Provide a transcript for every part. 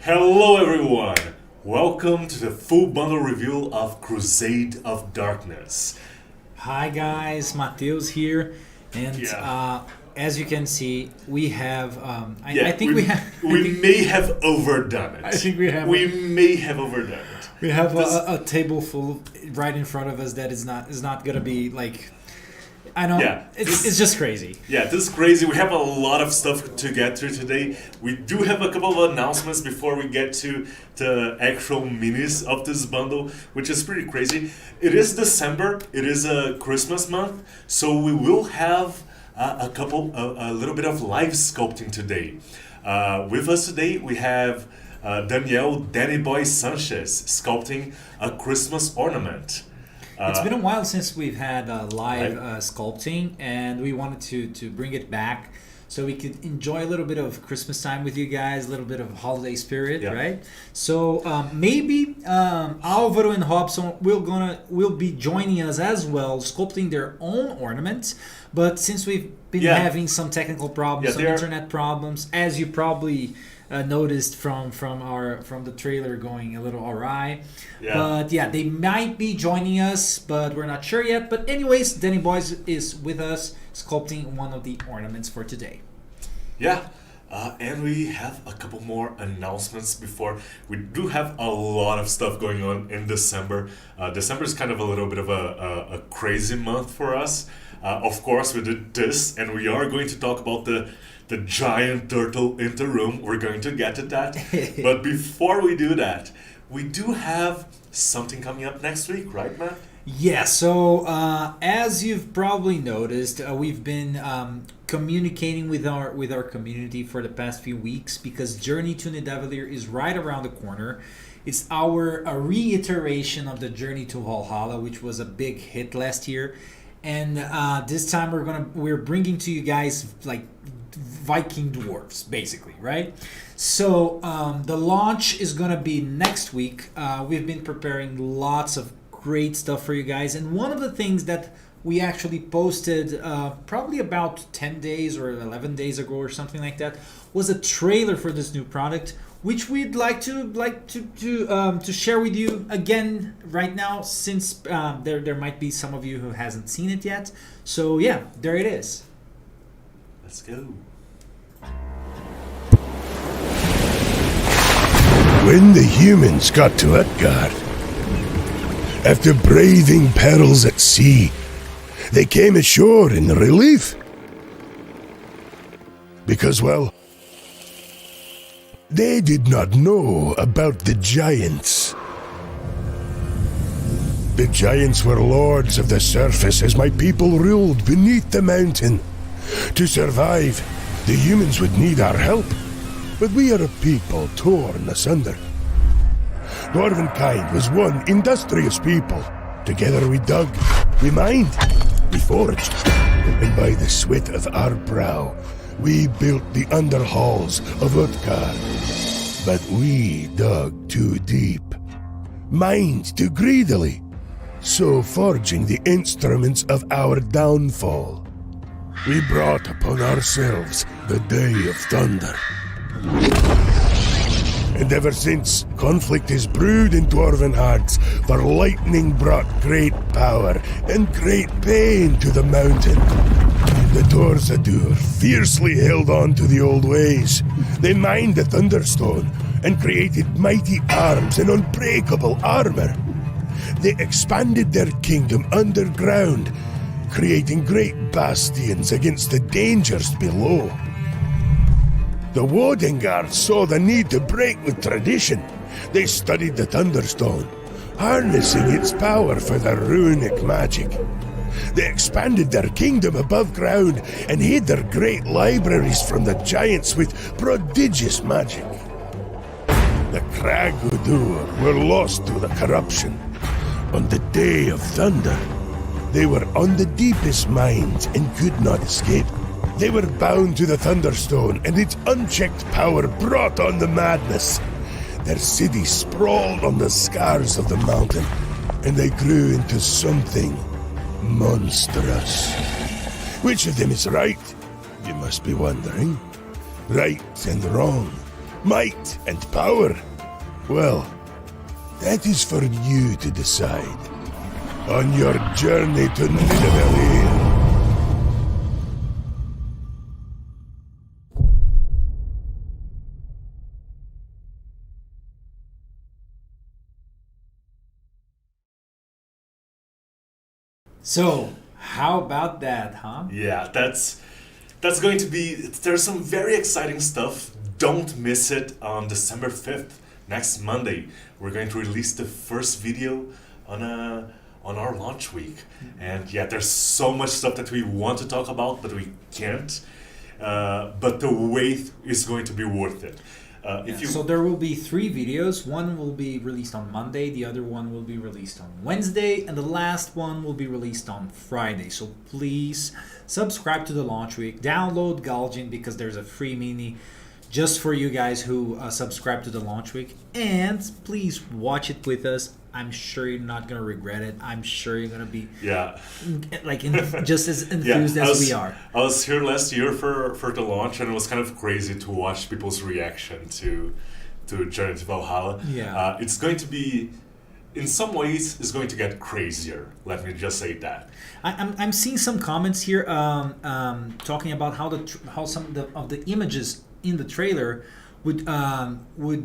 Hello everyone! Welcome to the full bundle review of Crusade of Darkness. Hi guys, Matheus here, and as you can see, we have. I think we have. We may have overdone it. I think we have. We may have overdone it. We have a table full right in front of us that is not gonna be like. I know. Yeah, it's just crazy. Yeah, this is crazy. We have a lot of stuff to get through today. We do have a couple of announcements before we get to the actual minis of this bundle, which is pretty crazy. It is December. It is a Christmas month, so we will have a little bit of live sculpting today. With us today, we have Daniel Danny Boy Sanchez sculpting a Christmas ornament. It's been a while since we've had live sculpting, and we wanted to bring it back so we could enjoy a little bit of Christmas time with you guys, a little bit of holiday spirit, right? So maybe Alvaro and Robson will be joining us as well, sculpting their own ornaments. But since we've been having some technical problems, some internet problems, as you probably noticed from the trailer going a little awry. But they might be joining us, but we're not sure yet. But anyways, Danny Boys is with us sculpting one of the ornaments for today. And we have a couple more announcements before. We do have a lot of stuff going on in December. December is kind of a little bit of a crazy month for us. Of course, we did this, and we are going to talk about the giant turtle in the room. We're going to get to that. But before we do that, we do have something coming up next week, right, Matt? Yeah, so as you've probably noticed, we've been communicating with our community for the past few weeks because Journey to Nidavellir is right around the corner. It's a reiteration of the Journey to Valhalla, which was a big hit last year. And this time we're bringing to you guys like Viking dwarves, basically, right? So the launch is gonna be next week. We've been preparing lots of great stuff for you guys, and one of the things that we actually posted probably about 10 days or 11 days ago or something like that was a trailer for this new product, which we'd like to share with you again right now, since there might be some of you who hasn't seen it yet. So yeah, there it is. Let's go. When the humans got to Utgard, after braving perils at sea, they came ashore in relief. Because, well, they did not know about the giants. The giants were lords of the surface as my people ruled beneath the mountain. To survive, the humans would need our help, but we are a people torn asunder. Dwarvenkind was one industrious people. Together we dug, we mined, we forged, and by the sweat of our brow, we built the underhalls of Utgard. But we dug too deep, mined too greedily, so forging the instruments of our downfall. We brought upon ourselves the day of thunder. And ever since, conflict has brewed in dwarven hearts, for lightning brought great power and great pain to the mountain. The Torsadur fiercely held on to the old ways. They mined the Thunderstone and created mighty arms and unbreakable armor. They expanded their kingdom underground, creating great bastions against the dangers below. The Wodengard saw the need to break with tradition. They studied the Thunderstone, harnessing its power for their runic magic. They expanded their kingdom above ground and hid their great libraries from the giants with prodigious magic. The Kragudur were lost to the corruption. On the day of thunder, they were on the deepest mines and could not escape. They were bound to the Thunderstone, and its unchecked power brought on the madness. Their city sprawled on the scars of the mountain, and they grew into something monstrous. Which of them is right? You must be wondering. Right and wrong. might, and power? Well, that is for you to decide. On your journey to Nidavellir. So, how about that, huh? Yeah, that's going to be. There's some very exciting stuff. Don't miss it on December 5th, next Monday. We're going to release the first video on our launch week, and yeah, there's so much stuff that we want to talk about, but we can't. But the wait is going to be worth it. So there will be 3 videos. One will be released on Monday, the other one will be released on Wednesday, and the last one will be released on Friday. So please subscribe to the launch week, download Galgin because there's a free mini just for you guys who subscribe to the launch week, and please watch it with us. I'm sure you're not gonna regret it. I'm sure you're gonna be just as enthused as we are. I was here last year for the launch, and it was kind of crazy to watch people's reaction to Journey to Valhalla. Yeah, it's going to be, in some ways, it's going to get crazier. Let me just say that. I'm seeing some comments here talking about how some of the images in the trailer would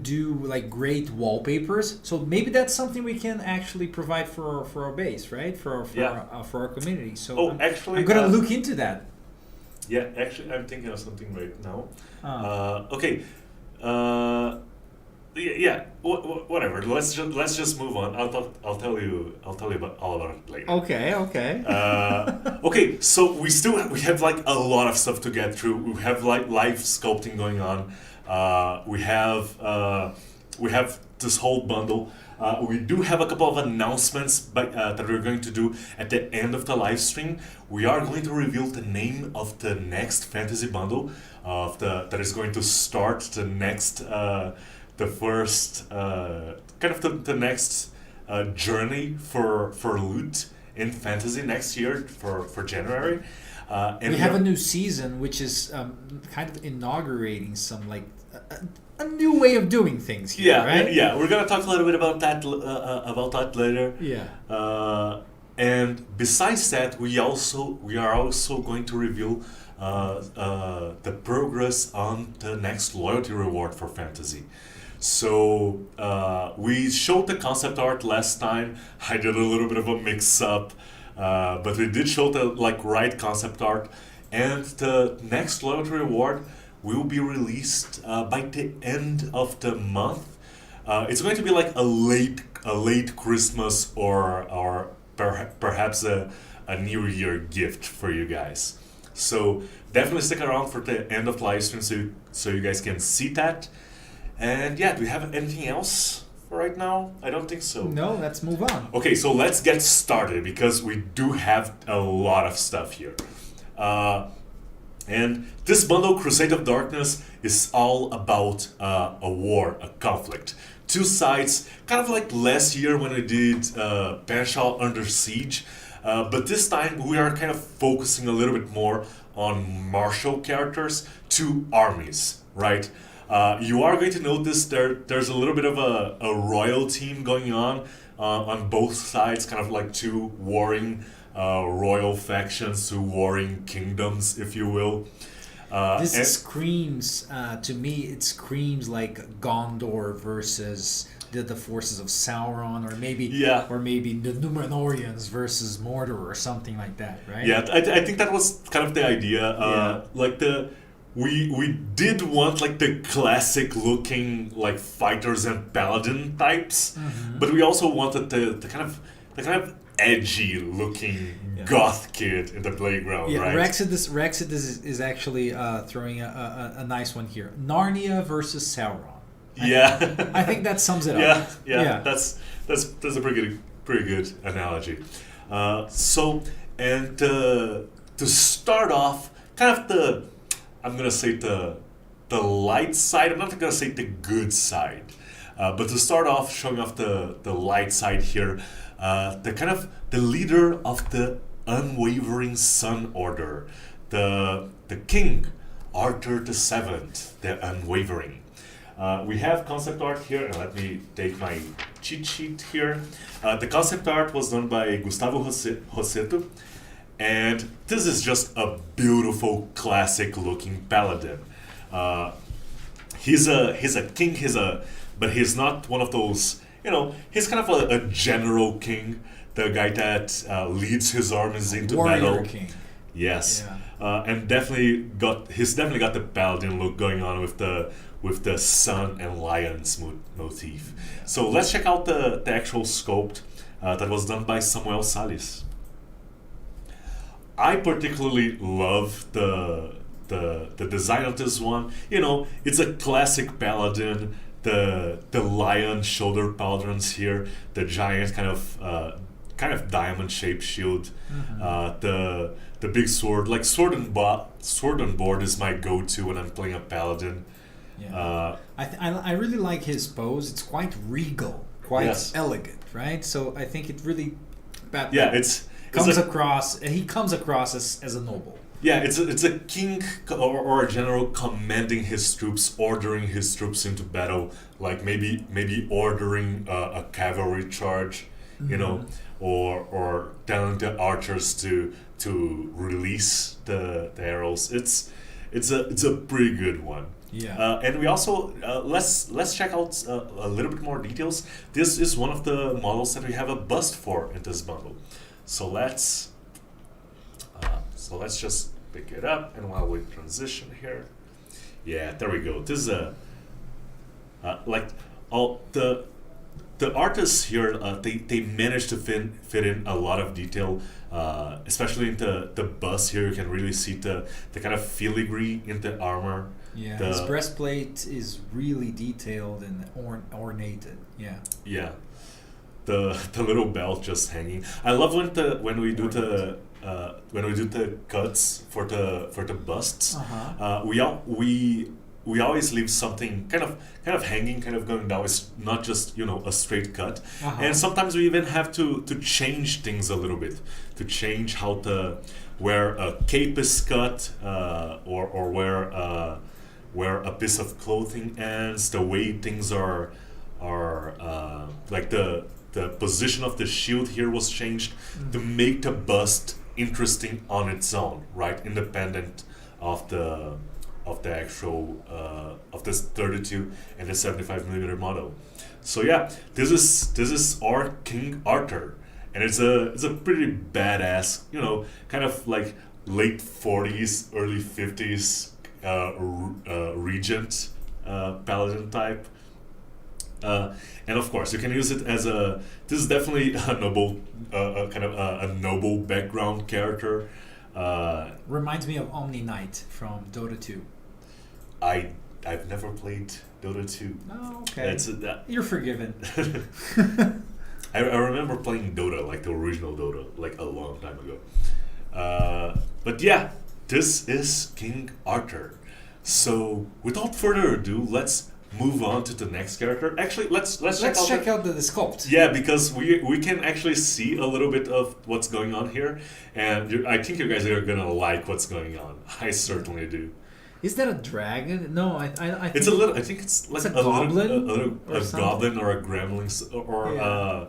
do like great wallpapers. So maybe that's something we can actually provide for our base, right? For our community. So I'm gonna look into that. Yeah, actually, I'm thinking of something right now. Okay. Whatever. Let's just move on. I'll tell you about all about it later. Okay. Okay. So we have like a lot of stuff to get through. We have like live sculpting going on. We have this whole bundle. We do have a couple of announcements that we're going to do at the end of the live stream. We are going to reveal the name of the next fantasy bundle that is going to start the next. The first the next journey for loot in fantasy next year for January. And we have a new season, which is kind of inaugurating some like a new way of doing things here, right? Yeah, we're gonna talk a little bit about that later. Yeah. And besides that, we are also going to reveal the progress on the next loyalty reward for fantasy. So we showed the concept art last time. I did a little bit of a mix-up, but we did show the right concept art, and the next loyalty reward will be released by the end of the month. It's going to be like a late Christmas or perhaps a New Year gift for you guys. So definitely stick around for the end of the live stream so you guys can see that. And yeah, do we have anything else for right now? I don't think so. No, let's move on. Okay, so let's get started because we do have a lot of stuff here. And this bundle, Crusade of Darkness, is all about a war, a conflict. Two sides, kind of like last year when we did Banshal Under Siege. But this time we are kind of focusing a little bit more on martial characters, two armies, right? You are going to notice there's a little bit of a royal team going on both sides, kind of like two warring royal factions, two warring kingdoms, if you will. This screams, to me, it screams like Gondor versus the forces of Sauron, or maybe the Númenóreans versus Mordor, or something like that, right? Yeah, I think that was kind of the idea. We did want like the classic looking like fighters and paladin types, but we also wanted the kind of edgy looking goth kid in the playground, right? Rexidus is actually throwing a nice one here. Narnia versus Sauron. I think that sums it up. Yeah. That's a pretty good analogy. To start off, kind of I'm gonna say the light side. I'm not gonna say the good side, but to start off, showing off the light side here, the leader of the unwavering Sun Order, the King Arthur VII, the Unwavering. We have concept art here, and let me take my cheat sheet here. The concept art was done by Gustavo Rossetto, and this is just a beautiful, classic-looking paladin. He's a king. But he's not one of those. He's kind of a general king, the guy that leads his armies into Warrior battle. king. Yes, Yeah. and he's definitely got the paladin look going on with the sun and lions motif. Yeah. So let's check out the actual sculpt that was done by Samuel Salles. I particularly love the design of this one. It's a classic paladin. The lion shoulder paladins here, the giant kind of diamond shaped shield, the big sword, like sword and board is my go-to when I'm playing a paladin. Yeah. I really like his pose. It's quite regal, quite elegant, right? So I think it really comes across as a noble. Yeah, it's a king or a general commanding his troops, ordering his troops into battle, like maybe ordering a cavalry charge, or telling the archers to release the arrows. It's a pretty good one. Yeah. And we also let's check out a little bit more details. This is one of the models that we have a bust for in this bundle. So let's just pick it up, and while we transition here, there we go. This is the artists here. They managed to fit in a lot of detail, especially in the bust here. You can really see the kind of filigree in the armor. Yeah, his breastplate is really detailed and ornated. Yeah. Yeah. The little belt just hanging. I love when we do the cuts for the busts. We always leave something kind of hanging, kind of going down. It's not just a straight cut. And sometimes we even have to change things a little bit, to change where a cape is cut, or where a piece of clothing ends, the way things are like the position of the shield here was changed to make the bust interesting on its own, right? Independent of the actual of this 32 and the 75mm model. So this is our King Arthur, and it's a pretty badass, kind of like late 40s, early 50s regent paladin type. And of course, you can use it as this is definitely a noble, kind of a noble background character. Reminds me of Omni Knight from Dota 2. I've never played Dota 2. Oh, okay. You're forgiven. I remember playing Dota, like the original Dota, like a long time ago. But this is King Arthur. So without further ado, let's move on to the next character. Actually, let's check out the sculpt. Yeah, because we can actually see a little bit of what's going on here, and I think you guys are gonna like what's going on. I certainly do. Is that a dragon? No, I think it's a little. I think it's like a goblin, a goblin or a gremlin, or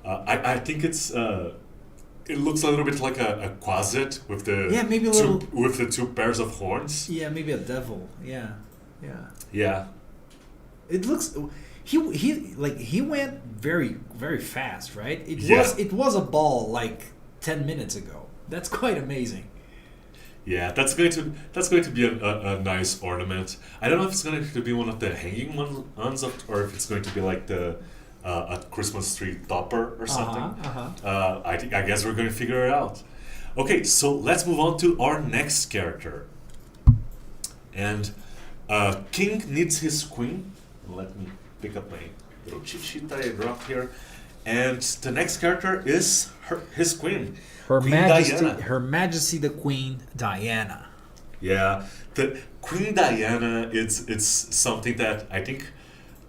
I think it's. It looks a little bit like a quasit with the maybe with the two pairs of horns. Yeah, maybe a devil. Yeah. It looks. He went very, very fast, right? It was a ball like 10 minutes ago. That's quite amazing. Yeah, that's going to be a nice ornament. I don't know if it's going to be one of the hanging ones, or if it's going to be like a Christmas tree topper or something. I guess we're going to figure it out. Okay, so let's move on to our next character. And king needs his queen. Let me pick up my little cheat sheet that I dropped here. And the next character is his queen. Her Queen Majesty, Diana. Her Majesty the Queen Diana. Yeah, the Queen Diana. It's something that I think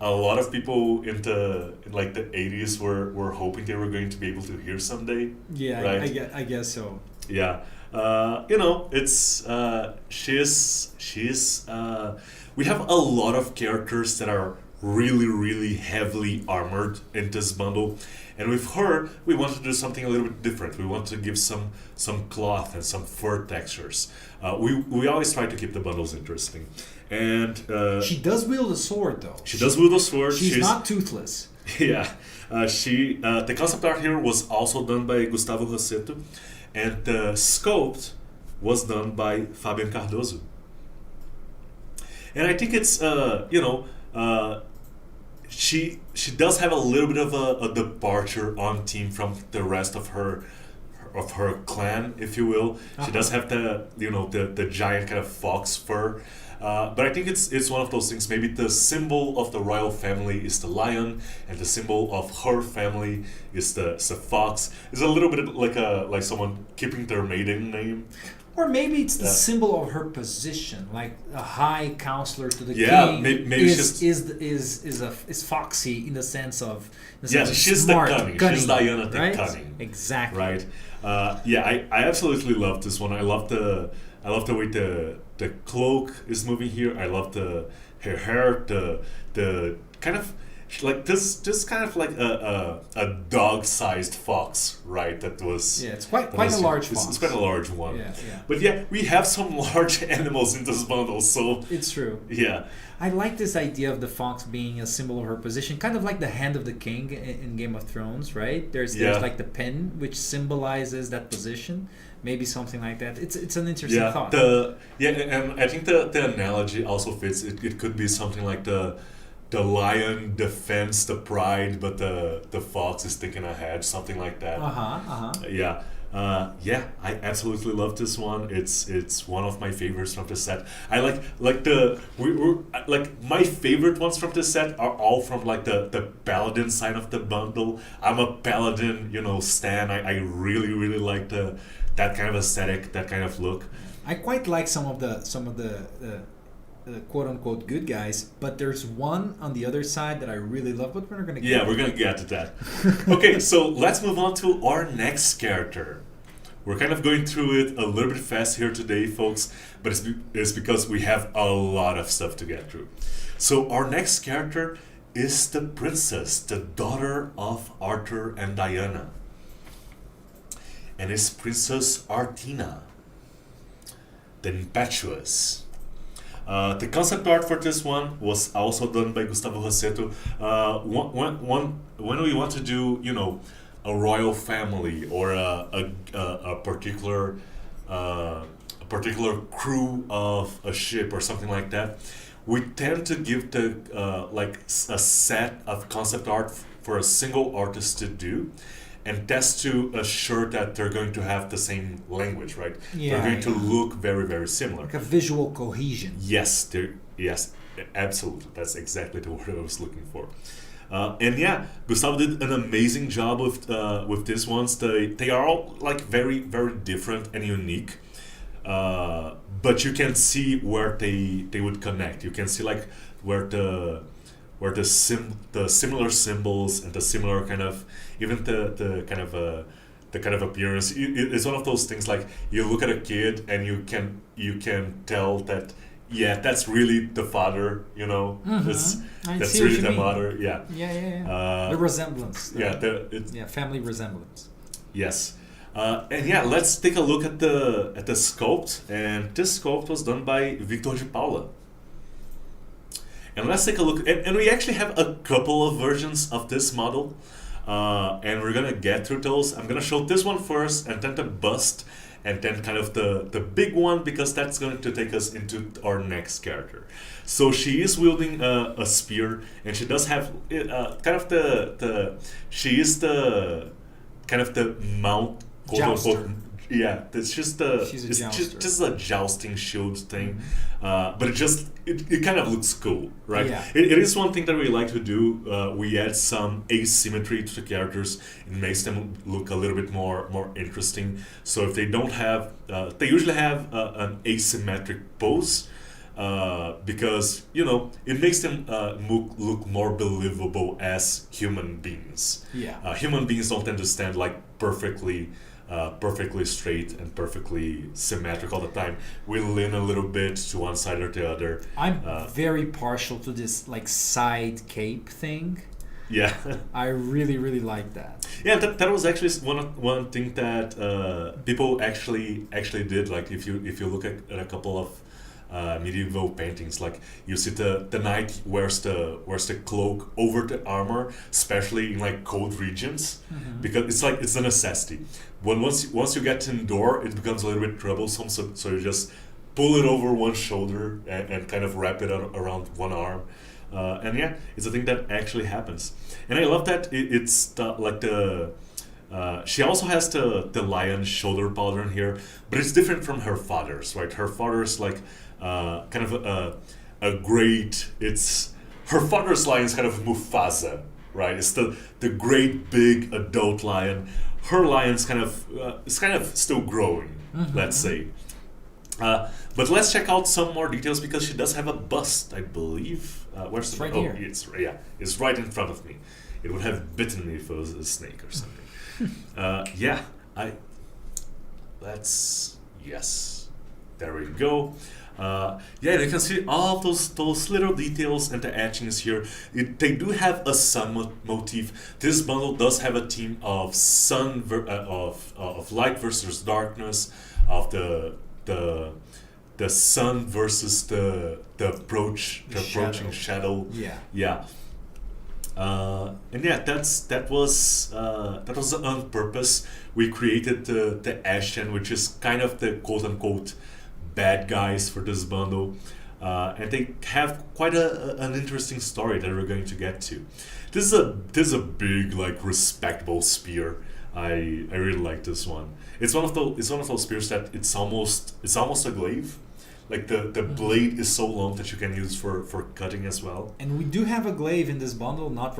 a lot of people in the 80s were hoping they were going to be able to hear someday. Yeah, right? I guess so. Yeah, it's she's we have a lot of characters that are really, really heavily armored in this bundle. And with her, we want to do something a little bit different. We want to give some cloth and some fur textures. We always try to keep the bundles interesting. And she does wield a sword, though. She does wield a sword. She's not toothless. Yeah. The concept art here was also done by Gustavo Rosseto. And the sculpt was done by Fabian Cardoso. And I think it's, she does have a little bit of a departure on theme from the rest of her clan, if you will. She does have the giant kind of fox fur. But I think it's one of those things. Maybe the symbol of the royal family is the lion, and the symbol of her family is the fox. It's a little bit like someone keeping their maiden name. Or maybe it's the symbol of her position, like a high counselor to the king. Maybe is foxy in the sense of she's smart, the cunning. She's Diana the cunning. Exactly. Right. I absolutely love this one. I love the way the cloak is moving here. I love her hair, the kind of like this kind of like a dog-sized fox, right? That was it's quite a large fox. It's quite a large one. Yeah. But we have some large animals in this bundle, so it's true. Yeah. I like this idea of the fox being a symbol of her position, kind of like the hand of the king in Game of Thrones, right? There's like the pen, which symbolizes that position. Maybe something like that. It's an interesting thought. And I think the analogy also fits. It could be something like the lion defends the pride, but the fox is thinking ahead, something like that. I absolutely love this one. It's one of my favorites from the set. I like my favorite ones from the set are all from like the paladin side of the bundle. I'm a paladin, stan. I really, really like that kind of aesthetic, that kind of look. I quite like some of the quote unquote good guys, but there's one on the other side that I really love, but we're going to get we're going to get to that. Okay, so let's move on to our next character. We're kind of going through it a little bit fast here today, folks, but it's because we have a lot of stuff to get through. So our next character is the princess, the daughter of Arthur and Diana, and is Princess Artina, the impetuous. The concept art for this one was also done by Gustavo Rosseto. When we want to do, a royal family or a particular crew of a ship or something like that, we tend to give a set of concept art for a single artist to do. And that's to assure that they're going to have the same language, right? They're going to look very, very similar. Like a visual cohesion. Yes, absolutely. That's exactly the word I was looking for. Gustavo did an amazing job with these ones. They are all like very, very different and unique. But you can see where they would connect. You can see like where the similar symbols and the similar kind of even the kind of appearance. It's one of those things like you look at a kid and you can tell that that's really the father, Mm-hmm. That's really the mother. The resemblance. Family resemblance. Yes. Let's take a look at the sculpt, and this sculpt was done by Victor de Paula. And let's take a look, and we actually have a couple of versions of this model, and we're gonna get through those. I'm gonna show this one first, and then the bust, and then kind of the big one, because that's going to take us into our next character. So she is wielding a spear, and she does have she is the kind of the mount, quote unquote. Yeah, it's just just a jousting shield thing, but it kind of looks cool, right? Yeah. It is one thing that we like to do. We add some asymmetry to the characters. It makes them look a little bit more interesting. So if they don't have, they usually have an asymmetric pose, because it makes them look more believable as human beings. Yeah. Human beings don't tend to stand like perfectly perfectly straight and perfectly symmetric all the time. We lean a little bit to one side or the other. I'm very partial to this like side cape thing. Yeah. I really, really like that. Yeah, that was actually one thing that people actually did. Like if you look at a couple of medieval paintings, like you see the knight wears the cloak over the armor, especially in like cold regions, because it's a necessity. Once you get indoor, it becomes a little bit troublesome. So you just pull it over one shoulder and kind of wrap it around one arm. And yeah, it's a thing that actually happens, and I love that she also has the lion shoulder pattern here, but it's different from her father's, right? Her father's like kind of a great. It's her father's lion is kind of Mufasa, right? It's the great big adult lion. Her lion's kind of still growing, let's say. But let's check out some more details because she does have a bust, I believe. Where's It's right oh, here. it's right in front of me. It would have bitten me if it was a snake or something. Yes. There we go. You can see all of those little details and the etchings here. They do have a sun motif. This bundle does have a theme of of light versus darkness, of the sun versus the approaching shadow. Yeah. That was on purpose. We created the Ashen, which is kind of the quote unquote bad guys for this bundle, and they have quite an interesting story that we're going to get to. This is a big, like, respectable spear. I really like this one. It's one of those spears that it's almost a glaive. Like the blade is so long that you can use for cutting as well. And we do have a glaive in this bundle, not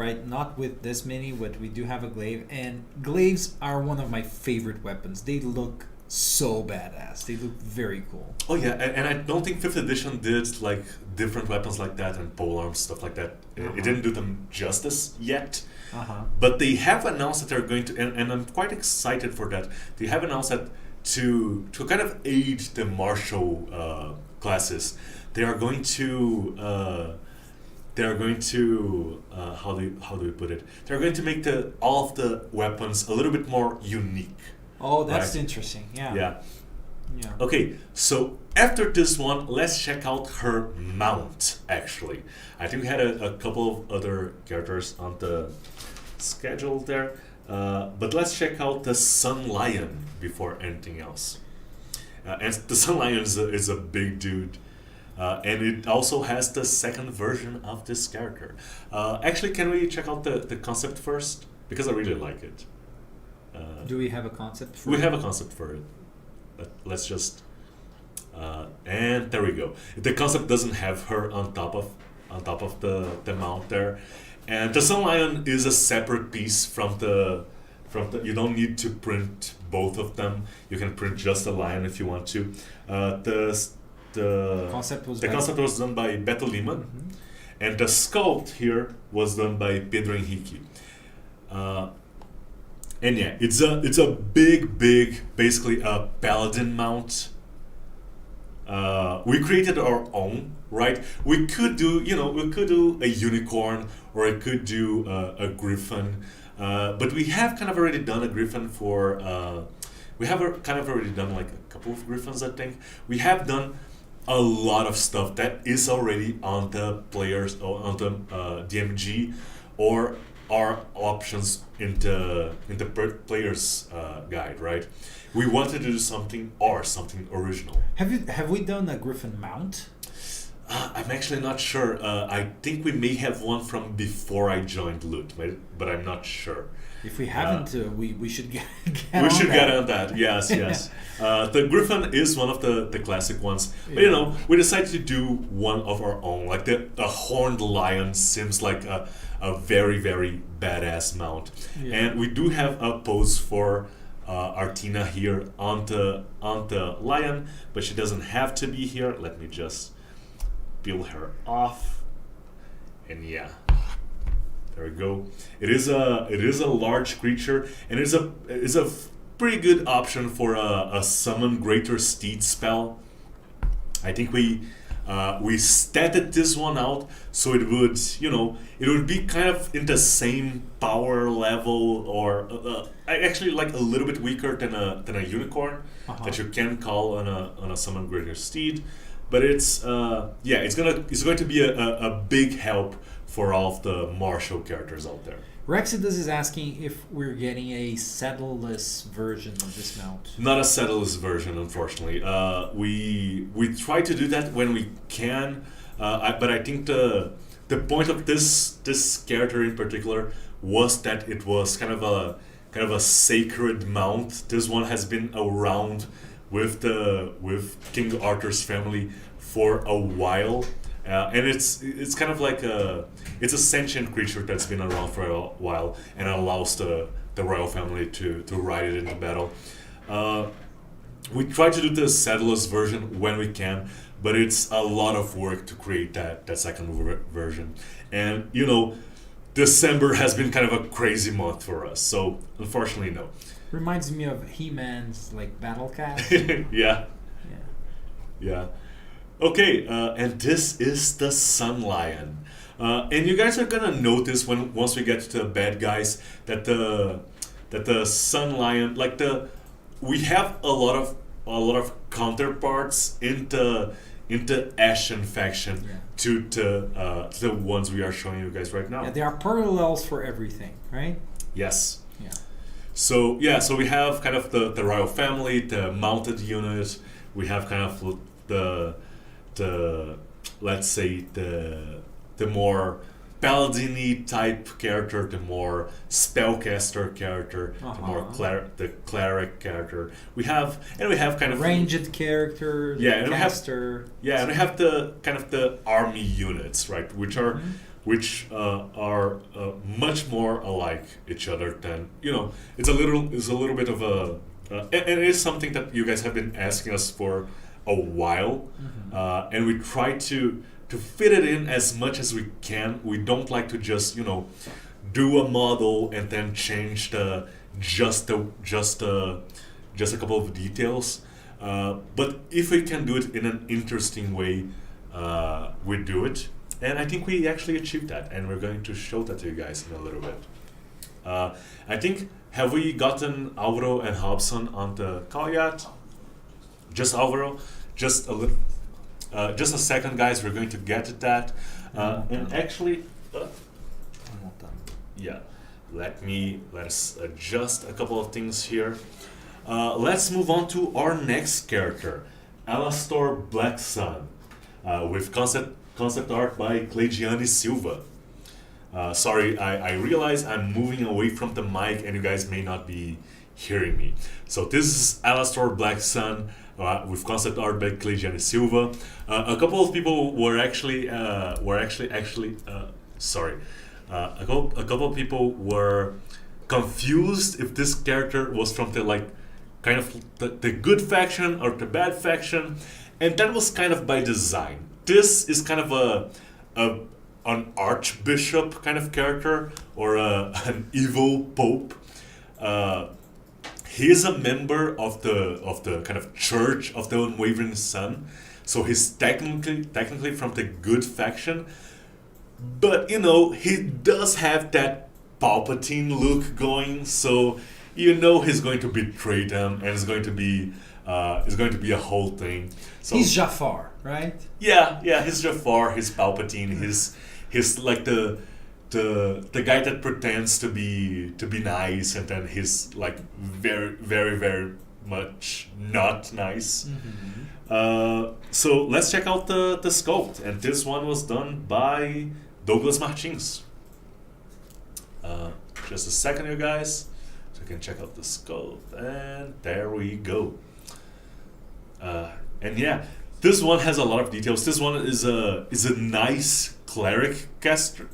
with this many, but we do have a glaive. And glaives are one of my favorite weapons. They look so badass. They look very cool. Oh yeah, and I don't think 5th edition did like different weapons like that and polearms, stuff like that. It didn't do them justice yet. But they have announced that they're going to, and I'm quite excited for that. They have announced that to kind of aid the martial classes, they are going to how do we put it? They're going to make all of the weapons a little bit more unique. Oh, that's right? Interesting. Yeah. Okay, so after this one, let's check out her mount. Actually, I think we had a couple of other characters on the schedule there. But let's check out the Sun Lion before anything else. And the Sun Lion is a big dude. And it also has the second version of this character. Actually, can we check out the concept first? Because I really like it. Do we have a concept for it? We it? have a concept for it. But let's just... and there we go. The concept doesn't have her on top of the mount there. And the Sun Lion is a separate piece from the. You don't need to print both of them. You can print just the lion if you want to. The concept was done by Beto Lima, and the sculpt here was done by Pedro Henrique. And yeah, it's a big, basically a paladin mount. We created our own, right? We could do a unicorn, or I could do a griffin, but we have kind of already done a griffin for. We have kind of already done like a couple of griffins, I think. We have done a lot of stuff that is already on the players or on the DMG, or our options in the player's guide, right? We wanted to do something original. Have we done a griffin mount? I'm actually not sure. I think we may have one from before I joined Loot, but I'm not sure. If we haven't, we should get on that. Yes. The Griffin is one of the classic ones. But we decided to do one of our own. Like the horned lion seems like a very, very badass mount. Yeah. And we do have a pose for Artina here on the lion, but she doesn't have to be here. Let me just peel her off. And yeah. There we go. It is a large creature, and it's a pretty good option for a summon greater steed spell. I think we statted this one out so it would, it would be kind of in the same power level, or actually like a little bit weaker than a unicorn that you can call on a summon greater steed. But it's going to be a big help for all of the martial characters out there. Rexidus is asking if we're getting a saddleless version of this mount. Not a saddleless version, unfortunately. We try to do that when we can, but I think the point of this character in particular was that it was kind of a sacred mount. This one has been around with King Arthur's family for a while. And it's kind of like it's a sentient creature that's been around for a while and allows the royal family to ride it into battle. We try to do the saddleless version when we can, but it's a lot of work to create that second version. And December has been kind of a crazy month for us, so unfortunately no. Reminds me of He-Man's battle cast. Yeah. Okay, and this is the Sun Lion. And you guys are gonna notice once we get to the bad guys that the Sun Lion, we have a lot of counterparts in the Ashen faction to the ones we are showing you guys right now. Yeah, there are parallels for everything, right? Yes. Yeah. So we have kind of the royal family, the mounted unit. We have kind of the let's say the more paladin-y type character, the more spellcaster character, the more the cleric character. We have kind of ranged character, caster. And we have the kind of the army units, right, which are much more alike each other than it's a little bit of a and it is something that you guys have been asking us for a while, and we try to fit it in as much as we can. We don't like to just do a model and then change just a couple of details. But if we can do it in an interesting way, we do it. And I think we actually achieved that, and we're going to show that to you guys in a little bit. I think, have we gotten Alvaro and Hobson on the call yet? Just Alvaro? Just a little. Just a second, guys. We're going to get to that. And actually, let us adjust a couple of things here. Let's move on to our next character, Alastor Blacksun, with concept art by Cleidiane Silva. Sorry, I realize I'm moving away from the mic and you guys may not be hearing me. So this is Alastor Blacksun with concept art by Cleidiane Silva. A couple of people were actually a couple of people were confused if this character was from the kind of the good faction or the bad faction, and that was kind of by design. This is kind of an archbishop kind of character, or an evil pope. He is a member of the kind of Church of the Unwavering Sun, so he's technically from the good faction. But he does have that Palpatine look going, so he's going to betray them, and it's going to be a whole thing. So he's Jafar, right? Yeah, he's Jafar, he's Palpatine, he's like the guy that pretends to be nice, and then he's like very, very, very much not nice. So let's check out the sculpt, and this one was done by Douglas Martins. Just a second, you guys, so you can check out the sculpt, and there we go. And yeah, this one has a lot of details. This one is a nice cleric character.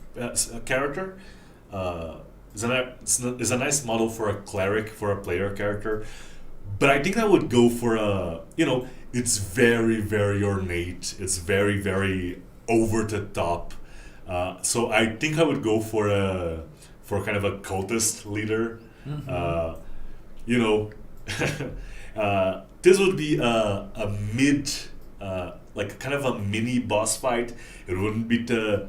It's a nice model for a cleric, for a player character. But I think I would go for it's very, very ornate. It's very, very over the top. So I think I would go for kind of a cultist leader. This would be a mid, like kind of a mini boss fight. It wouldn't be the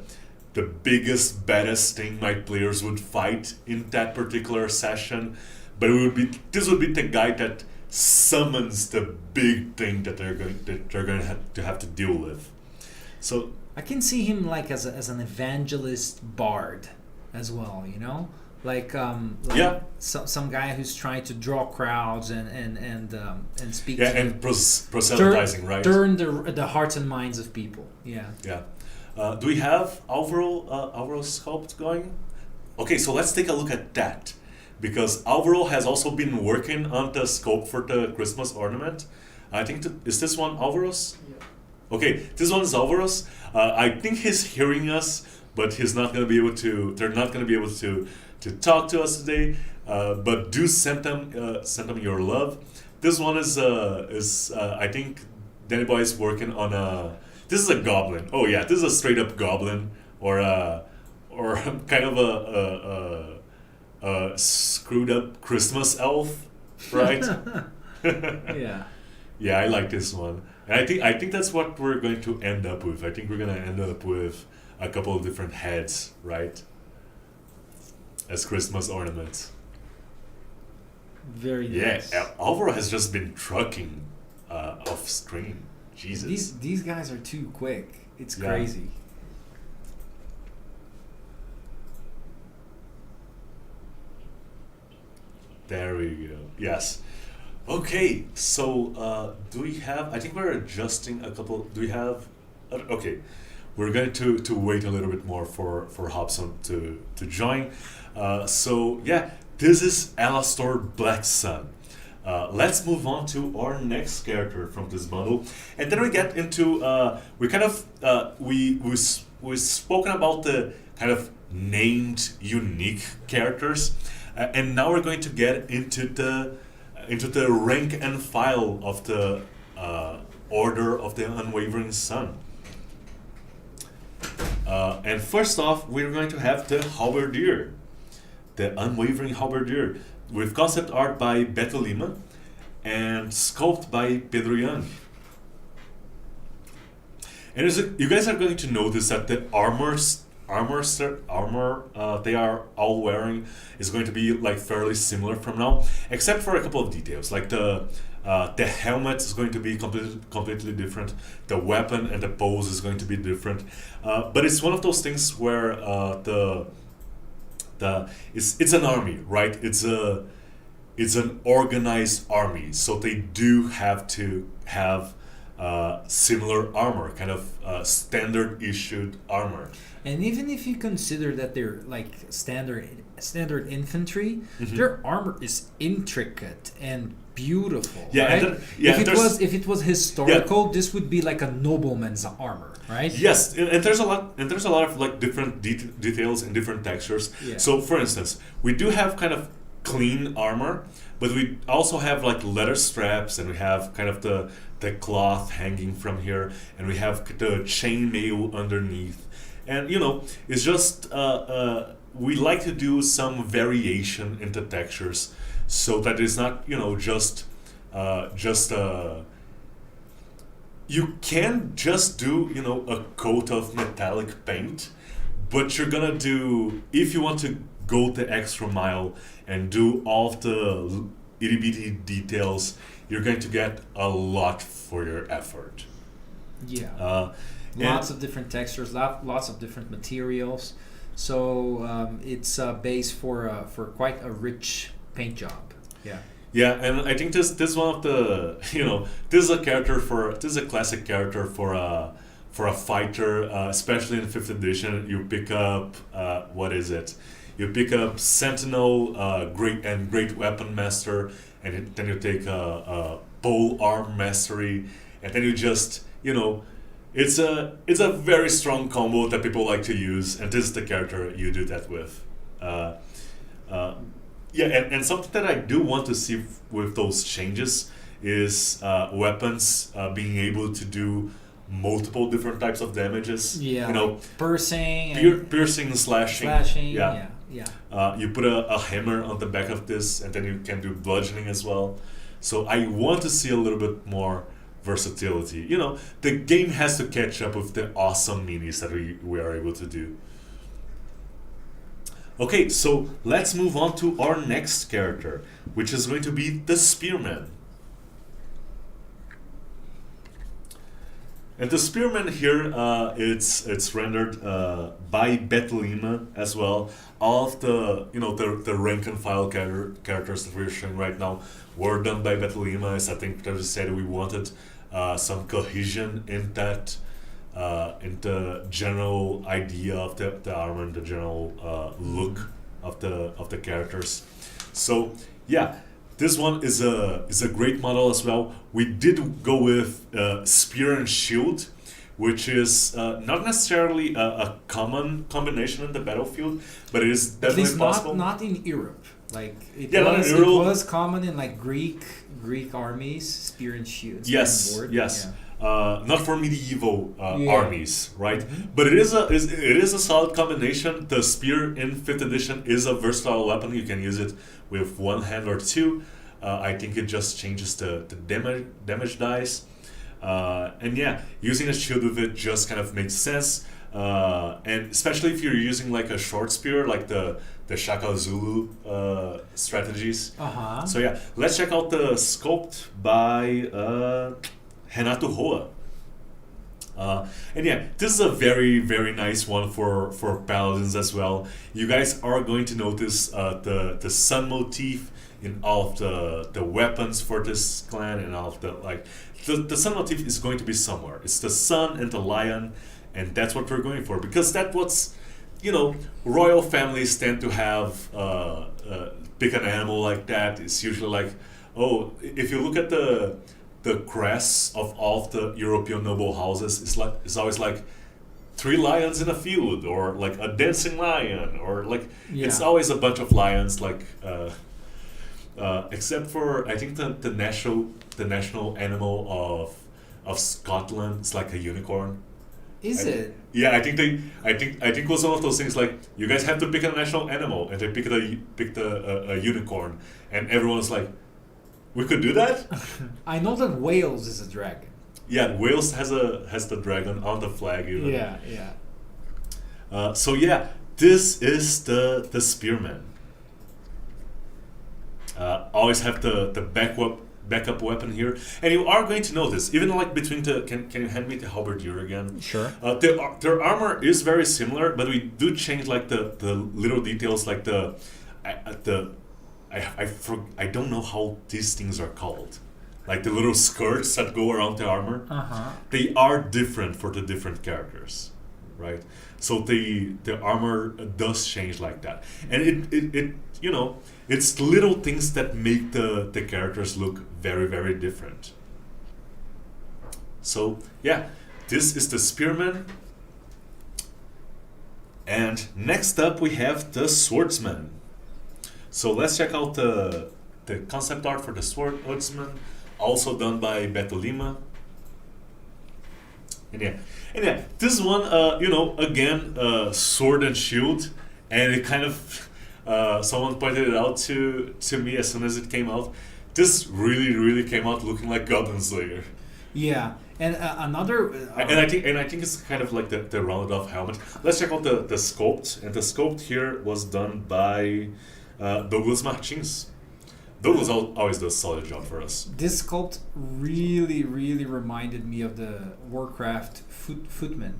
biggest, baddest thing my players would fight in that particular session, but this would be the guy that summons the big thing that they're going to have to deal with. So I can see him like as an evangelist bard as well, you know, like some guy who's trying to draw crowds and speak to and proselytizing, right? Turn the hearts and minds of people. Yeah. Do we have Alvaro's sculpt going? Okay, so let's take a look at that, because Alvaro has also been working on the sculpt for the Christmas ornament. I think is this one Alvaro's? Yeah. Okay, this one is Alvaro's. I think he's hearing us, but he's not going to be able to. They're not going to be able to talk to us today. But do send them your love. This one is I think Danny Boy is working on a. This is a goblin. Oh yeah, this is a straight up goblin or kind of a screwed up Christmas elf, right? Yeah. Yeah, I like this one. And I think that's what we're going to end up with. I think we're gonna end up with a couple of different heads, right? As Christmas ornaments. Very nice. Yeah, Alvaro has just been trucking off screen. Jesus. These guys are too quick. It's crazy. There we go. Yes. Okay, so do we have... I think we're adjusting a couple... Do we have... Okay, we're going to wait a little bit more for Hobson to join. So, yeah, this is Alastor Blacksun. Let's move on to our next character from this bundle, and then we get into we kind of we've spoken about the kind of named unique characters, and now we're going to get into the rank and file of the Order of the Unwavering Sun. And first off, we're going to have the Halberdier, the Unwavering Halberdier, with concept art by Beto Lima and sculpt by Pedro Young. And you guys are going to notice that the armor they are all wearing is going to be like fairly similar from now, except for a couple of details, like the helmet is going to be completely different, the weapon and the pose is going to be different, but it's one of those things where it's an army, right? It's an organized army, so they do have to have similar armor, kind of standard issued armor. And even if you consider that they're like standard infantry, their armor is intricate and beautiful. Yeah, right? and if it was historical, this would be like a nobleman's armor, right? Yes, and there's a lot of like different details and different textures. Yeah. So, for instance, we do have kind of clean armor, but we also have like leather straps, and we have kind of the cloth hanging from here, and we have the chainmail underneath, and it's just we like to do some variation in the textures, so that it's not you can just do a coat of metallic paint, but you're gonna do, if you want to go the extra mile and do all of the itty bitty details, you're going to get a lot for your effort. Yeah. Lots of different textures, lots of different materials. So it's a base for quite a rich paint job. Yeah. Yeah, and I think this one of the this is a classic character for a fighter, especially in 5th edition. You pick up what is it? You pick up Sentinel, Great Weapon Master, and then you take a Pole Arm Mastery, and then you just it's a very strong combo that people like to use, and this is the character you do that with. Yeah, and something that I do want to see with those changes is weapons being able to do multiple different types of damages. Yeah, piercing, piercing and slashing. Yeah. You put a hammer on the back of this, and then you can do bludgeoning as well. So I want to see a little bit more versatility. You know, the game has to catch up with the awesome minis that we are able to do. Okay, so let's move on to our next character, which is going to be the Spearman. And the Spearman here, it's rendered by Betlima as well. All of the the rank and file characters that we're showing right now were done by Betlima. As I think that we said, we wanted some cohesion in that, in the general idea of the armor and the general look of the characters. So yeah. This one is a great model as well. We did go with Spear and Shield, which is not necessarily a common combination in the battlefield, but it is definitely possible. Not in Europe. Like it was common in like Greek armies, Spear and Shield. Yes, yes. Yeah. Not for medieval armies, right? Mm-hmm. But it is a solid combination. The spear in 5th edition is a versatile weapon. You can use it with one hand or two. I think it just changes the damage dice. And yeah, using a shield with it just kind of makes sense. And especially if you're using like a short spear, like the Shaka Zulu strategies. Uh-huh. So yeah, let's check out the sculpt by Renato Roa. And yeah, this is a very, very nice one for paladins as well. You guys are going to notice the sun motif in all of the weapons for this clan, and all of the sun motif is going to be somewhere. It's the sun and the lion, and that's what we're going for, because that's what's, royal families tend to have. Pick an animal like that. It's usually like, if you look at the crests of all of the European noble houses, it's always like 3 lions in a field, or like a dancing lion, or like it's always a bunch of lions, like except for I think the national animal of Scotland, it's like a unicorn. Is it? Yeah, I think it was one of those things like, you guys have to pick a national animal, and they picked a unicorn, and everyone's like, we could do that? I know that Wales is a dragon. Yeah, Wales has the dragon on the flag even. Yeah. So yeah, this is the Spearman. Always have the backup weapon here, and you are going to notice, even like between can you hand me the halberdier again? Sure. Their armor is very similar, but we do change like the little details, like I don't know how these things are called. Like the little skirts that go around the armor. Uh-huh. They are different for the different characters, right? So the armor does change like that. And it it's little things that make the characters look very, very different. So yeah, this is the Spearman. And next up we have the Swordsman. So let's check out the concept art for the Swordsman, also done by Betlima. And yeah, this one, again, sword and shield, and it kind of, someone pointed it out to me as soon as it came out. This really, really came out looking like Goblin Slayer. Yeah, and another. And I think it's kind of like the rounded off helmet. Let's check out the sculpt, and the sculpt here was done by Douglas Martins. Douglas always does a solid job for us. This sculpt really, really reminded me of the Warcraft footmen.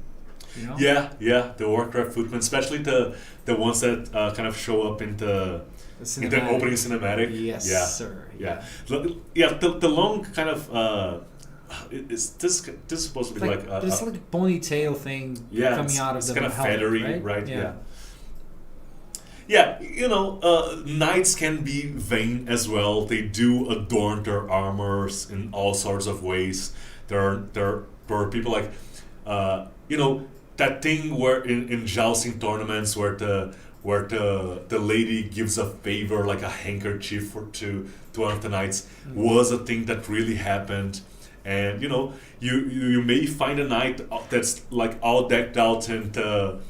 Yeah, the Warcraft footmen, especially the ones that kind of show up in the opening cinematic. Yes, sir. Yeah, the long kind of. Is this supposed to be like this like ponytail thing coming out of the kind of helmet, feathery, right? Yeah, knights can be vain as well. They do adorn their armors in all sorts of ways. There are people like, that thing where in jousting tournaments where the lady gives a favor, like a handkerchief to one of the knights, was a thing that really happened. And you may find a knight that's like all decked out into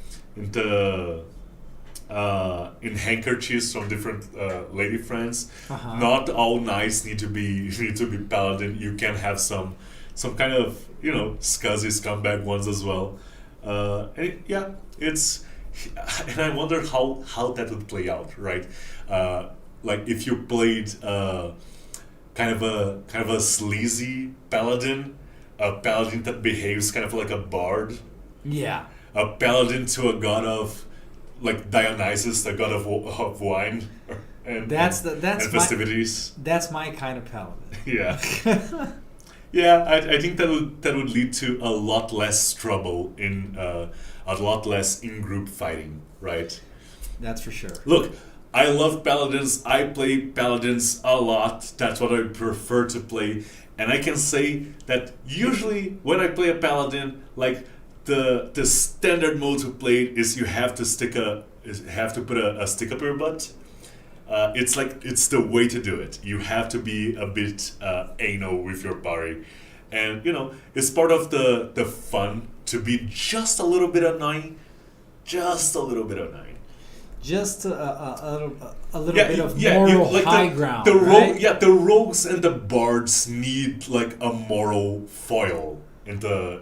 in handkerchiefs from different lady friends. Uh-huh. Not all knights need to be paladin. You can have some kind of scuzzy scumbag ones as well. It's and I wonder how that would play out, right? Like if you played kind of a sleazy paladin, a paladin that behaves kind of like a bard, Yeah. a paladin to a god of like Dionysus, the god of wine and festivities. That's my kind of paladin. Yeah. Yeah, I think that would lead to a lot less trouble a lot less in-group fighting, right? That's for sure. Look, I love paladins. I play paladins a lot. That's what I prefer to play. And I can say that usually when I play a paladin, like the standard mode to play it is you have to put a stick up your butt. It's the way to do it. You have to be a bit anal with your party, and it's part of the fun to be just a little bit annoying, just a little bit annoying. Just a little bit of moral high ground. The rogues and the bards need like a moral foil in the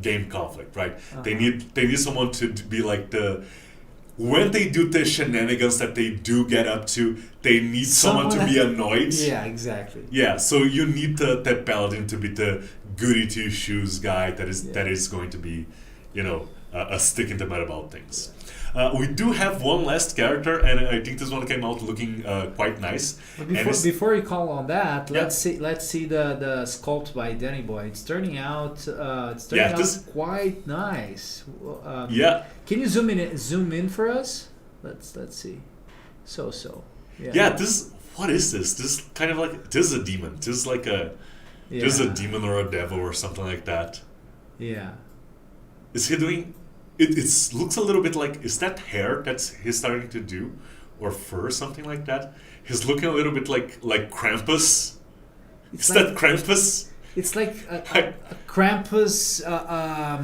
game conflict, right? Uh-huh. They need someone to be like when they do the shenanigans that they do get up to, they need someone to be annoyed. Yeah, exactly. Yeah, so you need the paladin to be the goody two shoes guy that is going to be, a stick in the mud about things. We do have one last character, and I think this one came out looking quite nice. But before you call on that, let's see the sculpt by Danny Boy. It's turning out quite nice. Can you zoom in for us? Let's see. So. Yeah. Yeah. What is this? This is kind of like this is a demon. This is like this is a demon or a devil or something like that. Yeah. Is he doing? It looks a little bit like, is that hair he's starting to do, or fur, something like that? He's looking a little bit like Krampus. Is that Krampus? It's like a Krampus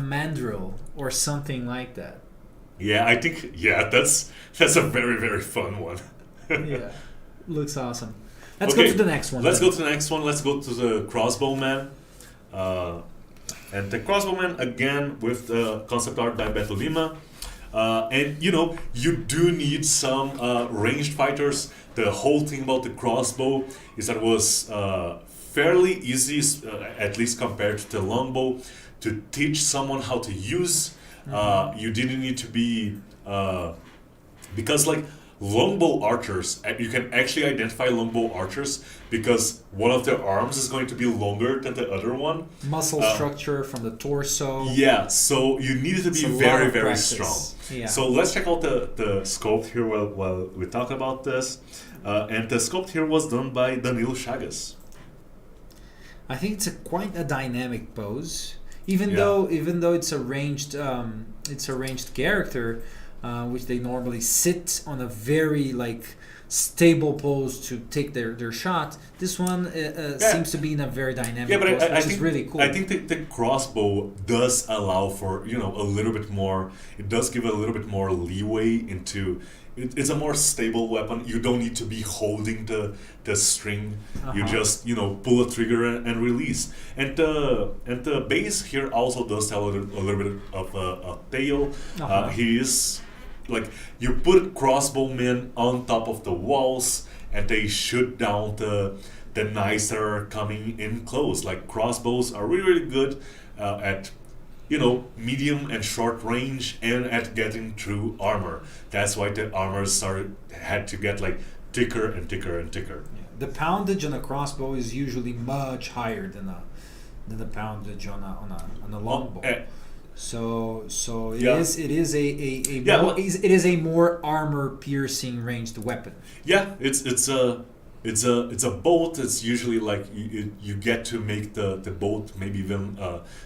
mandrill or something like that. Yeah, I think that's a very, very fun one. Yeah, looks awesome. Let's go to the next one. Let's go to the next one. Let's go to the crossbowman. And the crossbowman, again, with the concept art by Beto Lima. And, you do need some ranged fighters. The whole thing about the crossbow is that it was fairly easy, at least compared to the longbow, to teach someone how to use. You didn't need to be... because, longbow archers, you can actually identify longbow archers because one of their arms is going to be longer than the other one. Muscle structure from the torso. Yeah, so you needed to be very, very strong. Yeah. So let's check out the sculpt here while we talk about this. And the sculpt here was done by Danilo Chagas. I think it's quite a dynamic pose, even though it's a ranged character. Which they normally sit on a very stable pose to take their shot. This one seems to be in a very dynamic pose, which is really cool. I think the crossbow does allow for a little bit more. It does give a little bit more leeway into. It's a more stable weapon. You don't need to be holding the string. Uh-huh. You just pull a trigger and release. And the base here also does have a little bit of a tail. Uh-huh. He is. You put crossbowmen on top of the walls and they shoot down the knights that are coming in close. Crossbows are really, really good at medium and short range and at getting through armor. That's why the armor had to get thicker and thicker and thicker. Yeah. The poundage on a crossbow is usually much higher than the poundage on a longbow. So it is a more armor piercing ranged weapon. Yeah, it's a bolt. It's usually you get to make the bolt maybe even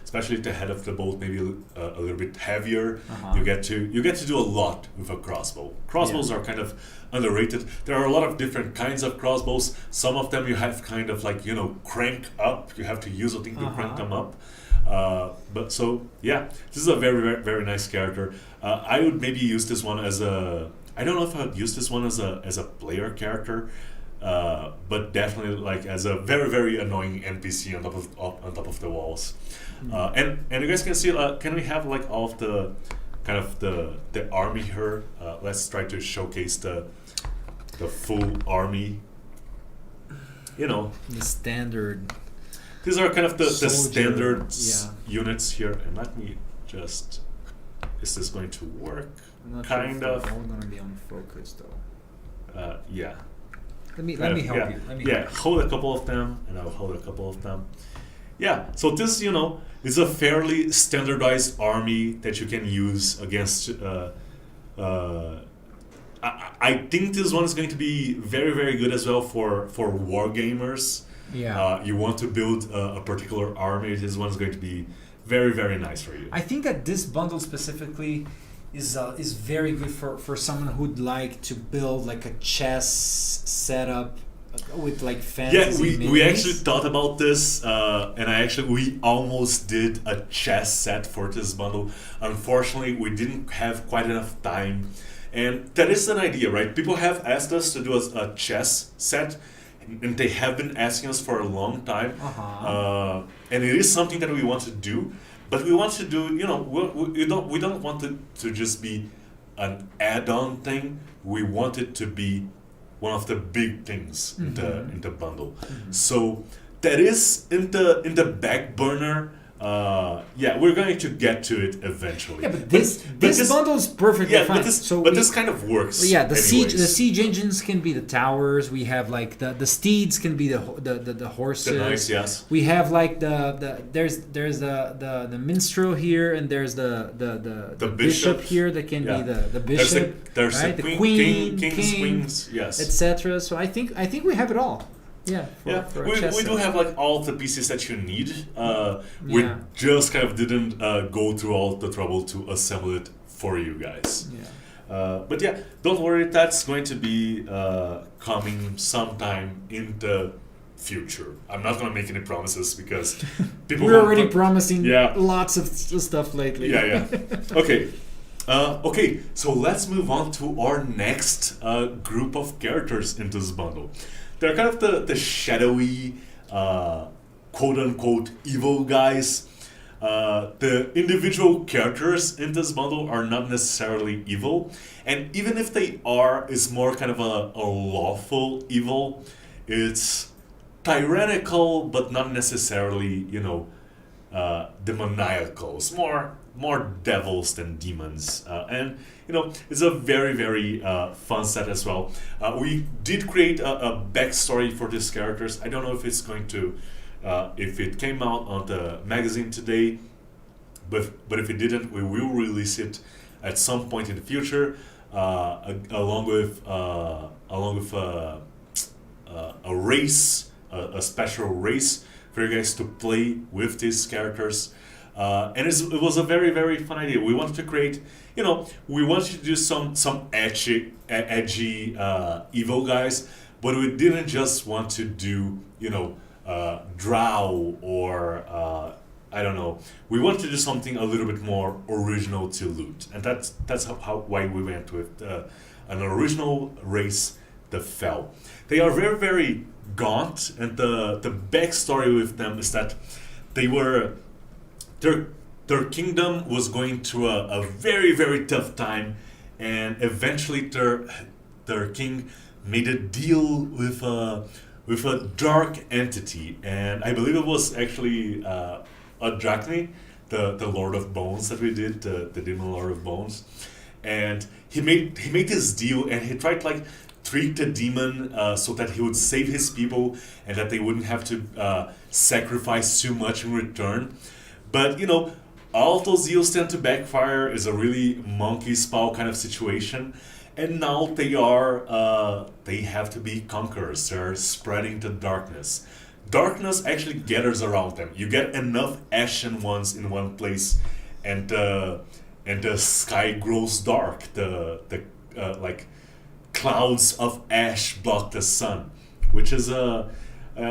especially the head of the bolt maybe a little bit heavier. Uh-huh. You get to do a lot with a crossbow. Crossbows are kind of underrated. There are a lot of different kinds of crossbows. Some of them you have kind of crank up. You have to use a thing to crank them up. But so yeah, this is a very very very nice character. I would maybe use this one as a. I don't know if I'd use this one as a player character, but definitely like as a very very annoying NPC on top of the walls. And you guys can see. Can we have like all of the kind of the army here? Let's try to showcase the full army. You know, the standard. These are kind of the Soldier, standard yeah. units here. And let me just. Is this going to work? I'm not Kind sure if of. they're all gonna be on focus though. Yeah. Let me Kind of, help yeah. you. Let me Yeah, help you. hold a couple of them, and I'll hold a couple of them. Yeah, so this, is a fairly standardized army that you can use against. I think this one is going to be very, very good as well for war gamers. Yeah. You want to build a particular army, this one is going to be very, very nice for you. I think that this bundle specifically is very good for someone who'd like to build like a chess setup with like fantasy. Yeah, we actually thought about this, and we almost did a chess set for this bundle. Unfortunately, we didn't have quite enough time, and that is an idea, right? People have asked us to do a chess set, and they have been asking us for a long time, and it is something that we want to do. But we want to do, we don't want it to just be an add-on thing. We want it to be one of the big things in the bundle. So that is in the back burner. We're going to get to it eventually. Yeah, but this bundle is perfectly fine. This kind of works. Yeah, the anyways. siege engines can be the towers. We have like the steeds can be the horses. The knights, yes. We have like there's the minstrel here, and there's the bishop here that can be the bishop. There's right? the queen, kings, queens, yes, etc. So I think we have it all. Yeah, for a we chess do set. have like all the pieces that you need. We just kind of didn't go through all the trouble to assemble it for you guys. But yeah, don't worry, that's going to be coming sometime in the future. I'm not going to make any promises because people. We're already promising Yeah. lots of stuff lately. Yeah. Okay. Okay, so let's move on to our next group of characters in this bundle. They're kind of the shadowy, quote-unquote evil guys. The individual characters in this bundle are not necessarily evil. And even if they are, it's more kind of a lawful evil. It's tyrannical, but not necessarily, demoniacal. It's more devils than demons, and it's a very very fun set as well. We did create a backstory for these characters. I don't know if it's going to if it came out on the magazine today, but if it didn't, we will release it at some point in the future, along with a race, a special race for you guys to play with these characters. And it was a very, very fun idea. We wanted to create, we wanted to do some edgy evil guys, but we didn't just want to do, drow or, I don't know. We wanted to do something a little bit more original to loot. And that's why we went with an original race, the Fel. They are very, very gaunt, and the backstory with them is that they were... Their kingdom was going through a very, very tough time, and eventually their king made a deal with a dark entity, and I believe it was actually Adrachne, the Lord of Bones that we did, the Demon Lord of Bones, and he made this deal, and he tried to treat the demon so that he would save his people and that they wouldn't have to sacrifice too much in return. But, all those deals tend to backfire. Is a really monkey's paw kind of situation. And now they have to be conquerors. They're spreading the darkness. Darkness actually gathers around them. You get enough ashen ones in one place, and the sky grows dark. The clouds of ash block the sun, which is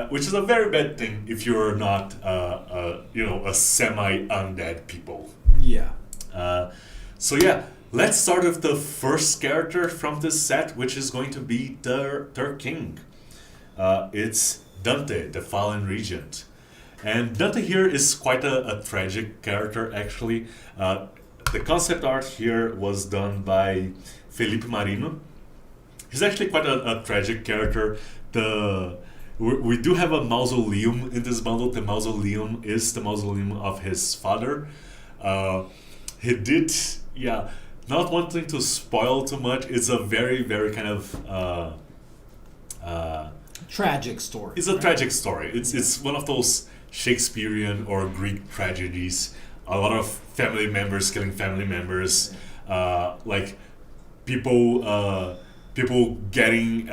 which is a very bad thing if you're not, a semi-undead people. Yeah. So yeah, let's start with the first character from this set, which is going to be their king. It's Dante, the Fallen Regent. And Dante here is quite a tragic character, actually. The concept art here was done by Felipe Marino. He's actually quite a tragic character. We do have a mausoleum in this bundle. The mausoleum is the mausoleum of his father. He did, not wanting to spoil too much, it's a very, very kind of... tragic story. It's a tragic story. It's one of those Shakespearean or Greek tragedies. A lot of family members killing family members, like people getting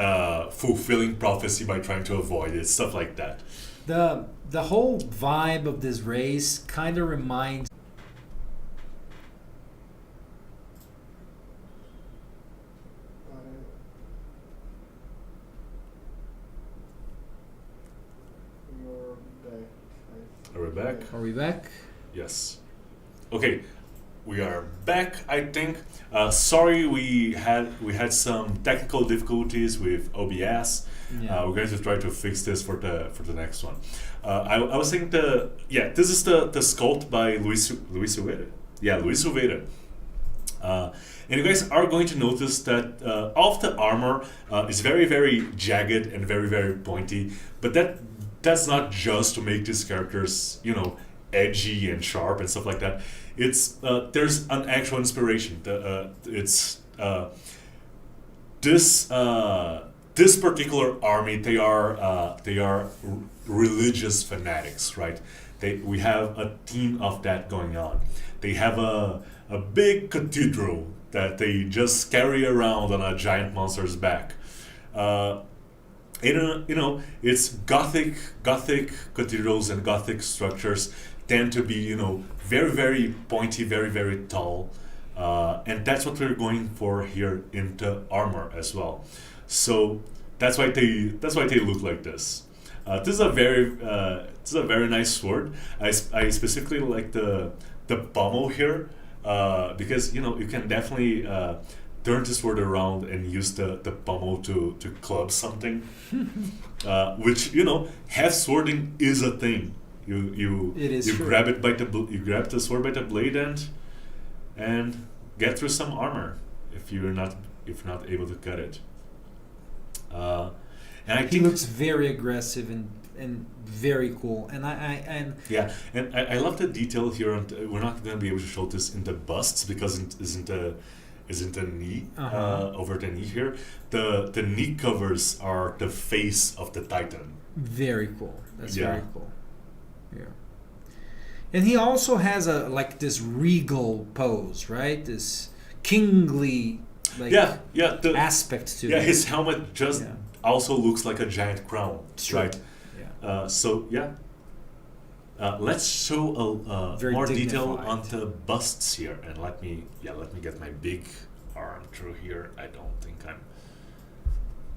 fulfilling prophecy by trying to avoid it, stuff like that. The whole vibe of this race kind of reminds. Are we back? Are we back? Yes. Okay, we are back. I think. Sorry, we had some technical difficulties with OBS. Yeah. We're going to try to fix this for the next one. I was saying this is the sculpt by Luis Silveira. Yeah, Luis Silveira. And you guys are going to notice that all of the armor is very, very jagged and very, very pointy. But that's not just to make these characters, edgy and sharp and stuff like that. It's there's an actual inspiration. This particular army, they are religious fanatics, right? We have a theme of that going on. They have a big cathedral that they just carry around on a giant monster's back. It's Gothic cathedrals and Gothic structures tend to be, very, very pointy, very, very tall. And that's what we're going for here in the armor as well. So that's why they look like this. This is a very nice sword. I specifically like the pommel here, because you can definitely turn the sword around and use the pommel to club something, which half swording is a thing. You true. grab it you grab the sword by the blade end, and get through some armor if you're not able to cut it. And I He think looks very aggressive and very cool. And I love the detail here. We're not going to be able to show this in the busts because it isn't the knee over the knee here. The knee covers are the face of the Titan. very cool. That's very cool. Yeah. And he also has this regal pose, right? This kingly aspect to it. Yeah, his helmet just also looks like a giant crown, right? Yeah. Let's show more detail dignified. on the busts here, and let me get my big arm through here. I don't think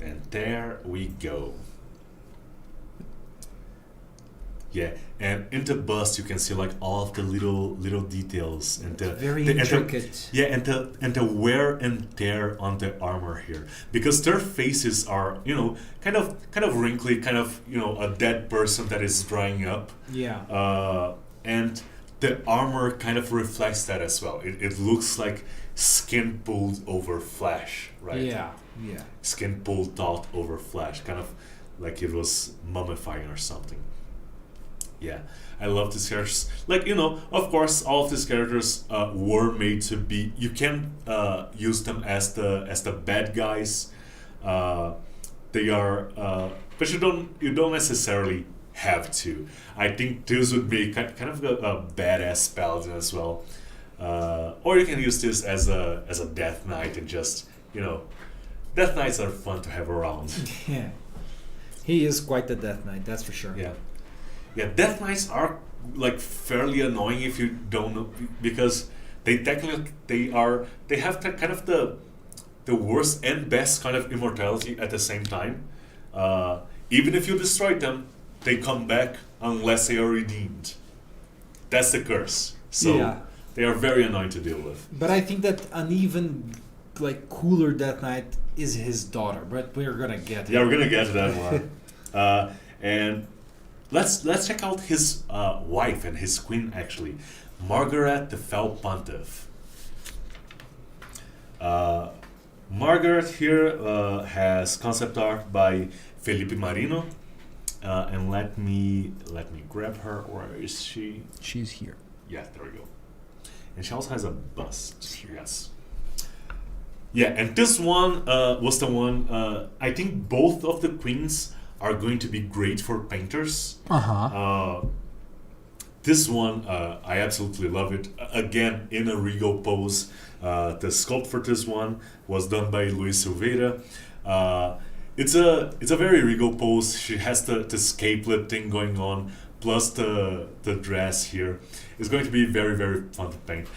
and there we go. Yeah, and in the bust you can see all of the little details and the very intricate. And the wear and tear on the armor here, because their faces are kind of wrinkly, kind of a dead person that is drying up. Yeah. And the armor kind of reflects that as well. It looks like skin pulled over flesh, right? Yeah. Skin pulled taut over flesh, kind of like it was mummifying or something. Yeah, I love these characters. Of course, all of these characters were made to be. You can use them as the bad guys. They are, but you don't necessarily have to. I think this would be kind of a badass paladin as well. Or you can use this as a death knight and just death knights are fun to have around. Yeah. He is quite the death knight, that's for sure. Yeah, death knights are fairly annoying if you don't know, because they have kind of the worst and best kind of immortality at the same time. even if you destroy them, they come back unless they are redeemed. That's the curse. So Yeah. they are very annoying to deal with. But I think that an even like cooler Death Knight is his daughter, but we're gonna get Yeah, it. we're gonna get to that one. And let's check out his wife and his queen actually, Margaret the Fell Pontiff. Margaret here has concept art by Felipe Marino, and let me grab her. Where is she? She's here. Yeah, there we go. And she also has a bust. Yes. Yeah, and this one was the one. I think both of the queens are going to be great for painters. This one, I absolutely love it. Again, in a regal pose. The sculpt for this one was done by Luis Silveira. It's a very regal pose. She has the scapelet thing going on, plus the dress here. It's going to be very, very fun to paint.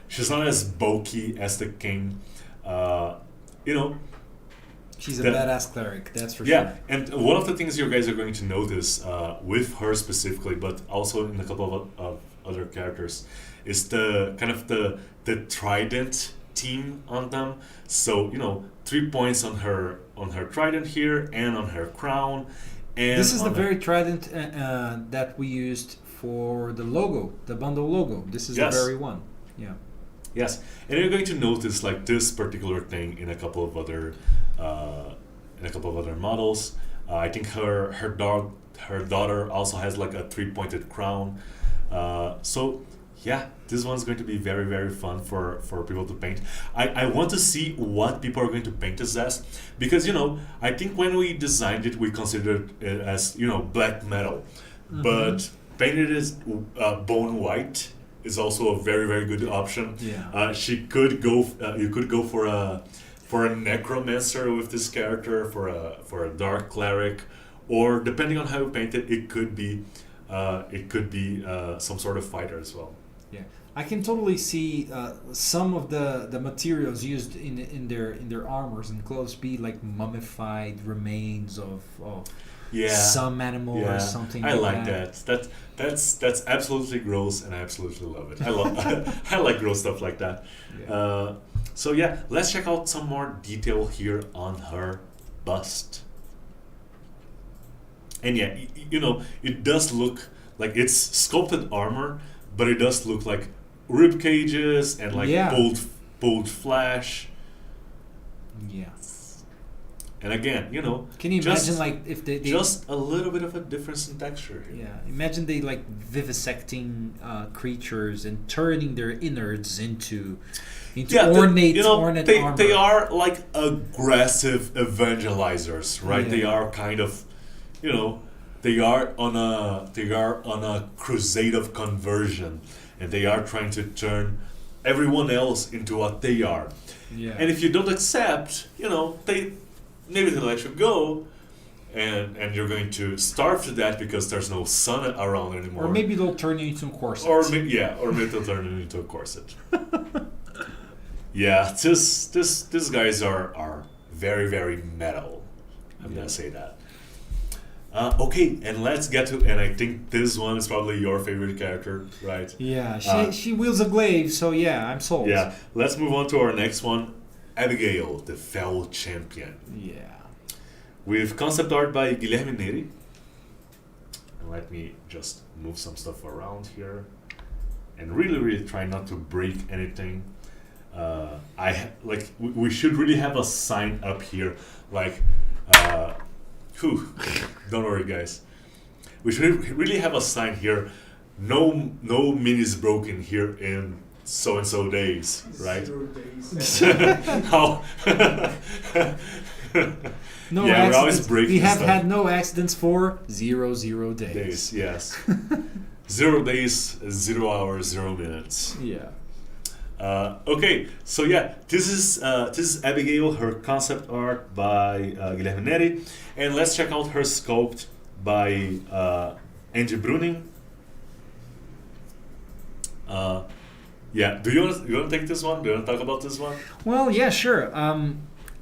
She's not as bulky as the king. She's a badass cleric, that's for Yeah, sure. and one of the things you guys are going to notice with her specifically, but also in a couple of other characters, is the kind of the trident theme on them. So 3 points on her trident here and on her crown. And This is the on very trident that we used for the logo, the bundle logo. This is Yes. the very one. Yeah. Yes, and you're going to notice like this particular thing in a couple of other models. I think her daughter also has like a 3-pointed crown. So yeah, this one's going to be very, very fun for people to paint. I want to see what people are going to paint this as, because I think when we designed it, we considered it as black metal, but painted as bone white is also a very, very good option. Yeah. She could go. You could go for a necromancer with this character, for a dark cleric, or depending on how you paint it, it could be some sort of fighter as well. Yeah, I can totally see some of the materials used in their armors and clothes be like mummified remains of some animal or something. I like that. That's absolutely gross, and I absolutely love it. I like gross stuff like that. Yeah. So yeah, let's check out some more detail here on her bust. And yeah, it does look like it's sculpted armor, but it does look like rib cages and like bold flesh. Yeah. And again, Can you imagine like if they just a little bit of a difference in texture here. Yeah, imagine they like vivisecting creatures and turning their innards into ornate armor. They are like aggressive evangelizers, right? Yeah. They are kind of, they are on a crusade of conversion, and they are trying to turn everyone else into what they are. Yeah. And if you don't accept, maybe they'll let you go, and you're going to starve to death because there's no sun around anymore. Or maybe they'll turn you into a corset. Or maybe they'll turn you into a corset. Yeah, these guys are very, very metal. I'm gonna say that. Okay, and let's get to, and I think this one is probably your favorite character, right? Yeah, she wields a glaive, so yeah, I'm sold. Yeah, let's move on to our next one, Abigail, the Fell Champion. Yeah. With concept art by Guilherme Neri. And let me just move some stuff around here, and really, really try not to break anything. We should really have a sign up here, like, don't worry, guys. We should really have a sign here. No minis broken here in so and so days, right? 0 days. How? No Yeah, we're accidents. always breaking We have stuff. had no accidents for 0 days. Days, yes. 0 days, 0 hours, 0 minutes. Yeah. Okay, so yeah, this is Abigail, her concept art by Guilherme Neri, and let's check out her sculpt by Andy Bruning. Yeah, do you want to take this one? Do you want to talk about this one? Well, yeah, sure.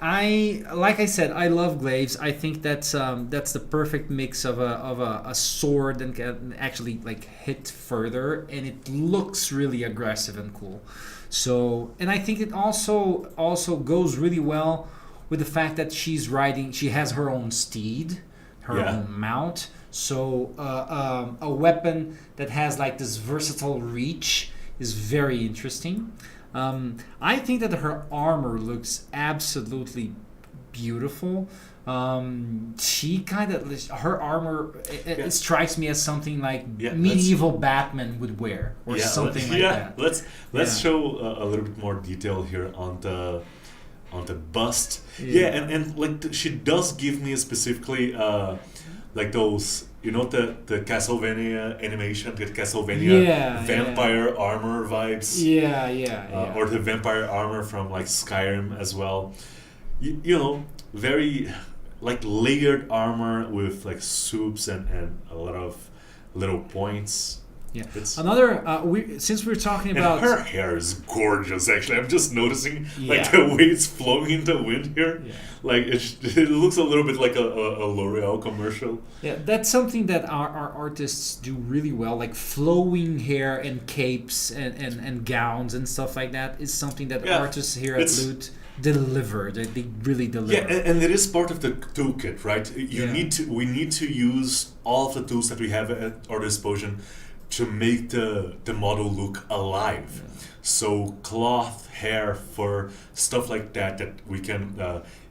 like I said, I love glaives. I think that's the perfect mix of a sword that can actually like hit further, and it looks really aggressive and cool. So, and I think it also goes really well with the fact that she has her own steed, her own mount. So a weapon that has like this versatile reach is very interesting. I think that her armor looks absolutely beautiful. Her armor it strikes me as something like medieval Batman would wear or something like that. Let's show a little bit more detail here on the bust. And like she does give me specifically like those, the Castlevania animation, the Castlevania vampire armor vibes. Or the vampire armor from like Skyrim as well. Very like layered armor with like swoops and a lot of little points. Yeah. Since we're talking about her hair is gorgeous. Actually, I'm just noticing like the way it's flowing in the wind here. Yeah. Like it looks a little bit like a L'Oreal commercial. Yeah, that's something that our artists do really well. Like flowing hair and capes and gowns and stuff like that is something that artists here at Loot deliver. They really deliver. Yeah, and it is part of the toolkit, right? We need to use all of the tools that we have at our disposal to make the model look alive. Yeah. So cloth, hair, fur, stuff like that we can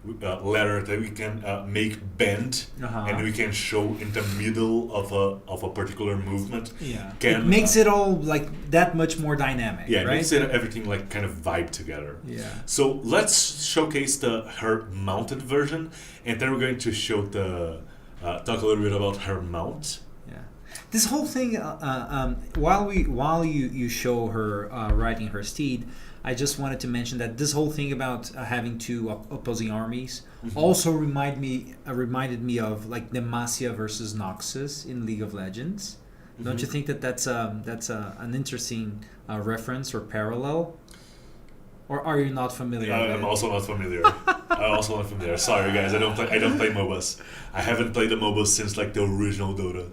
leather that we can make bend and we can show in the middle of a particular movement. Yeah, it makes it all like that much more dynamic. Yeah, it right? makes everything like kind of vibe together. Yeah. So let's showcase her mounted version, and then we're going to show talk a little bit about her mount. This whole thing, while you show her riding her steed, I just wanted to mention that this whole thing about having two opposing armies also reminded me of like Demacia versus Noxus in League of Legends. Don't you think that's an interesting reference or parallel? Or are you not familiar? I'm also not familiar. Sorry, guys. I don't play MOBAs. I haven't played the MOBAs since like the original Dota,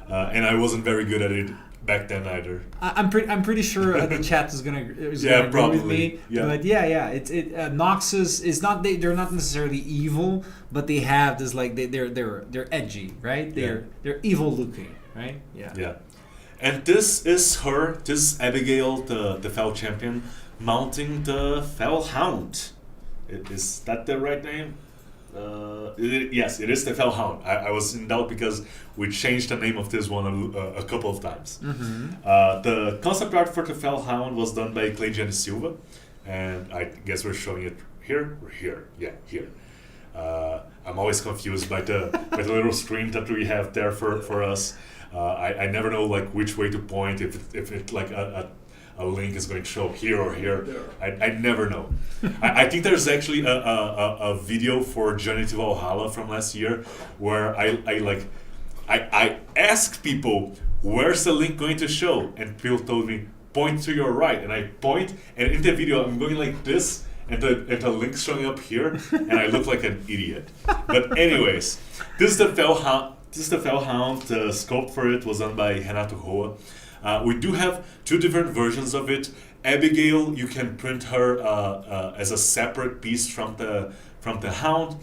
and I wasn't very good at it back then either. I'm pretty sure the chat is gonna agree with me. Yeah. But Noxus is not. They're not necessarily evil, but they have this like they're edgy, right? They're evil looking, right? Yeah. Yeah. And this is Abigail, the Fel champion, mounting the Fel Hound. Is that the right name? Yes, it is the Fel Hound. I was in doubt because we changed the name of this one a couple of times. The concept art for the Fel Hound was done by Cleidiane Silva, and I guess we're showing it here or here. Yeah, here. I'm always confused by the little screen that we have there for us. I never know like which way to point, if it like a link is going to show here or here. I never know. I think there's actually a video for Journey to Valhalla from last year where I asked people, where's the link going to show? And people told me, point to your right. And I point, and in the video I'm going like this, and the link's showing up here, and I look like an idiot. But anyways, this is the Fel Hound. The sculpt for it was done by Renato Roa. We do have two different versions of it. Abigail, you can print her as a separate piece from the Hound.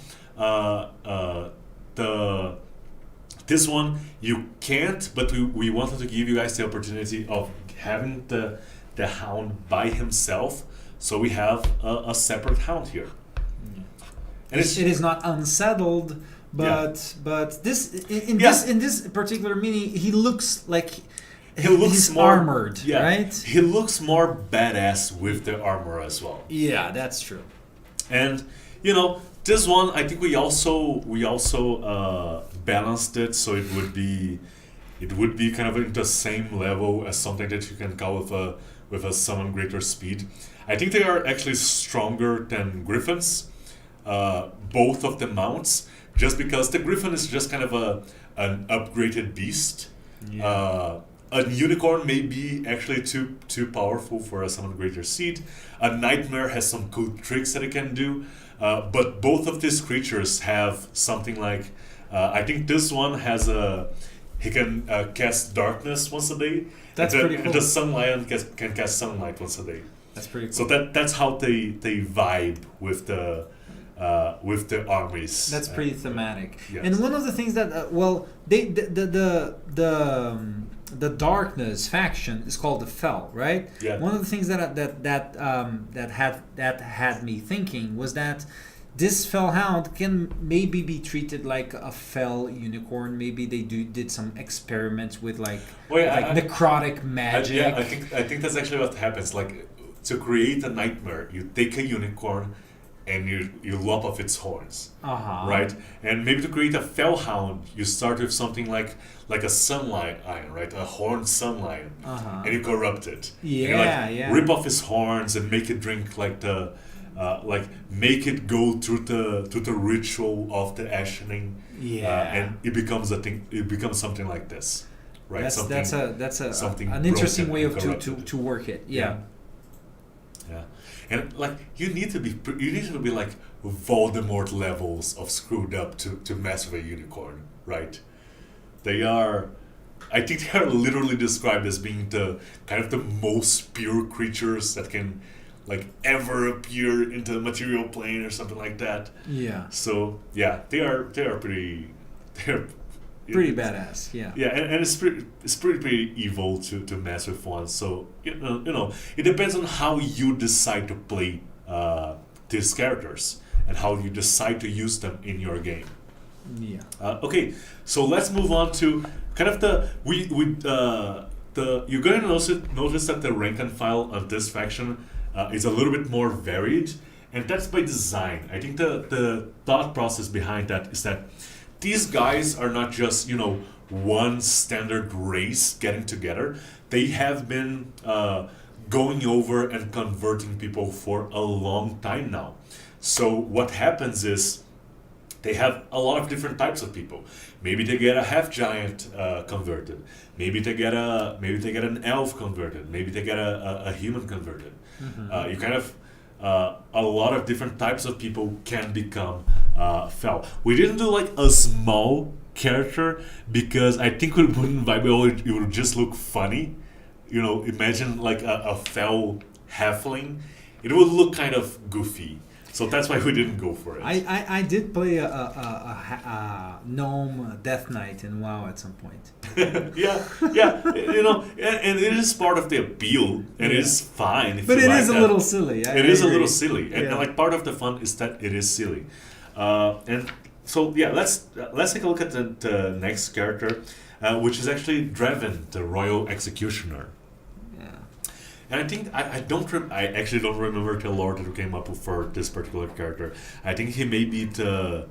This one you can't, but we wanted to give you guys the opportunity of having the Hound by himself. So we have a separate Hound here. And it is not unsaddled, but this in this particular mini, he looks like he's more armored, right? He looks more badass with the armor as well. Yeah, that's true. And this one, I think we also balanced it so it would be kind of in the same level as something that you can call with a summon greater speed. I think they are actually stronger than Griffins, both of the mounts, just because the Griffin is just kind of an upgraded beast. Yeah. a unicorn may be actually too powerful for a summon greater seed. A nightmare has some cool tricks that it can do, but both of these creatures have something like I think this one has he can cast darkness once a day. That's pretty cool. And the sun lion can cast sunlight once a day. That's pretty cool. So that's how they vibe with the armies. That's pretty thematic. Yes. And one of the things that the darkness faction is called the Fel, right? Yeah. One of the things that had me thinking was that this Felhound can maybe be treated like a Fel unicorn. Maybe they did some experiments with necrotic magic. I think that's actually what happens. Like, to create a nightmare, you take a unicorn and you lop off its horns, right? And maybe to create a Felhound, you start with something like a sun lion, right? A horned sun lion, and you corrupt it. Yeah, and rip off his horns and make it drink make it go through the ritual of the ashening. And it becomes a thing. It becomes something like this, right? That's an interesting way to work it. Yeah. And you need to be like Voldemort levels of screwed up to mess with a unicorn, right? I think they are literally described as being the kind of the most pure creatures that can ever appear into the material plane or something like that. Yeah. So they are pretty badass. Yeah. Yeah, and it's pretty evil to mess with one. So you know it depends on how you decide to play these characters and how you decide to use them in your game. Yeah. Okay, so let's move on to kind of you're going to notice that the rank and file of this faction is a little bit more varied, and that's by design. I think the thought process behind that is that these guys are not just one standard race getting together. They have been going over and converting people for a long time now. So what happens is they have a lot of different types of people. Maybe they get a half giant converted. Maybe they get an elf converted. Maybe they get a human converted. Mm-hmm. You kind of a lot of different types of people can become Fel. We didn't do a small character because I think we wouldn't vibe well. It would just look funny. Imagine a Fel halfling. It would look kind of goofy. So that's why we didn't go for it. I did play a gnome Death Knight in WoW at some point. yeah, and it is part of the appeal, and it is fine. But it is a little silly. It is a little silly, and part of the fun is that it is silly. And so let's take a look at the next character, which is actually Draven, the Royal Executioner. And I think I actually don't remember the lore that we came up with for this particular character. I think he may be the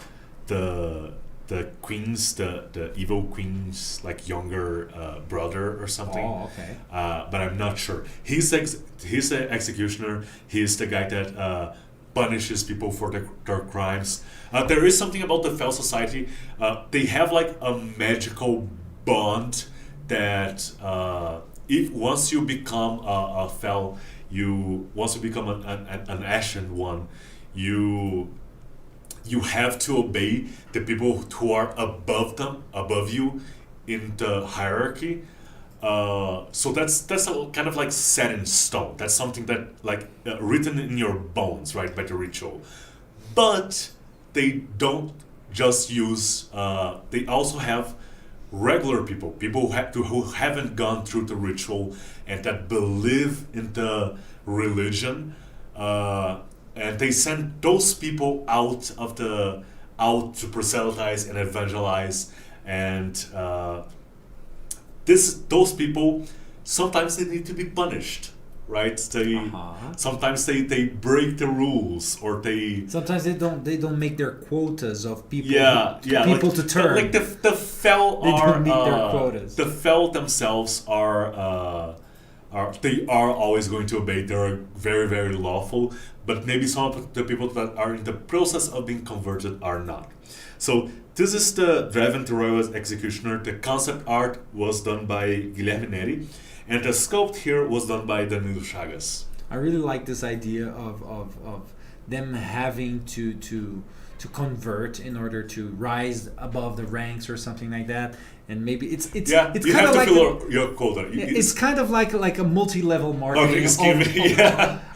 queen's the evil queen's younger brother or something. Oh, okay. But I'm not sure. He's the executioner. He's the guy that punishes people for their crimes. There is something about the Fel Society. They have a magical bond that. If once you become a Fel, once you become an Ashen one, you have to obey the people who are above you in the hierarchy. So that's a kind of set in stone. That's something that written in your bones, right, by the ritual. But they don't just use. They also have regular people who haven't gone through the ritual and that believe in the religion, and they send those people out to proselytize and evangelize, and those people sometimes they need to be punished. Right? Sometimes they break the rules, or sometimes they don't make their quotas of people. People to turn. The Fel they don't meet their quotas. The Fel themselves are are always going to obey. They're very, very lawful, but maybe some of the people that are in the process of being converted are not. So this is the Driven to Royal Executioner. The concept art was done by Guilherme Neri, and the sculpt here was done by Danilo Chagas. I really like this idea of them having to convert in order to rise above the ranks or something like that, and maybe it's you kind have of to like fill your quota. it's kind of like a multi-level marketing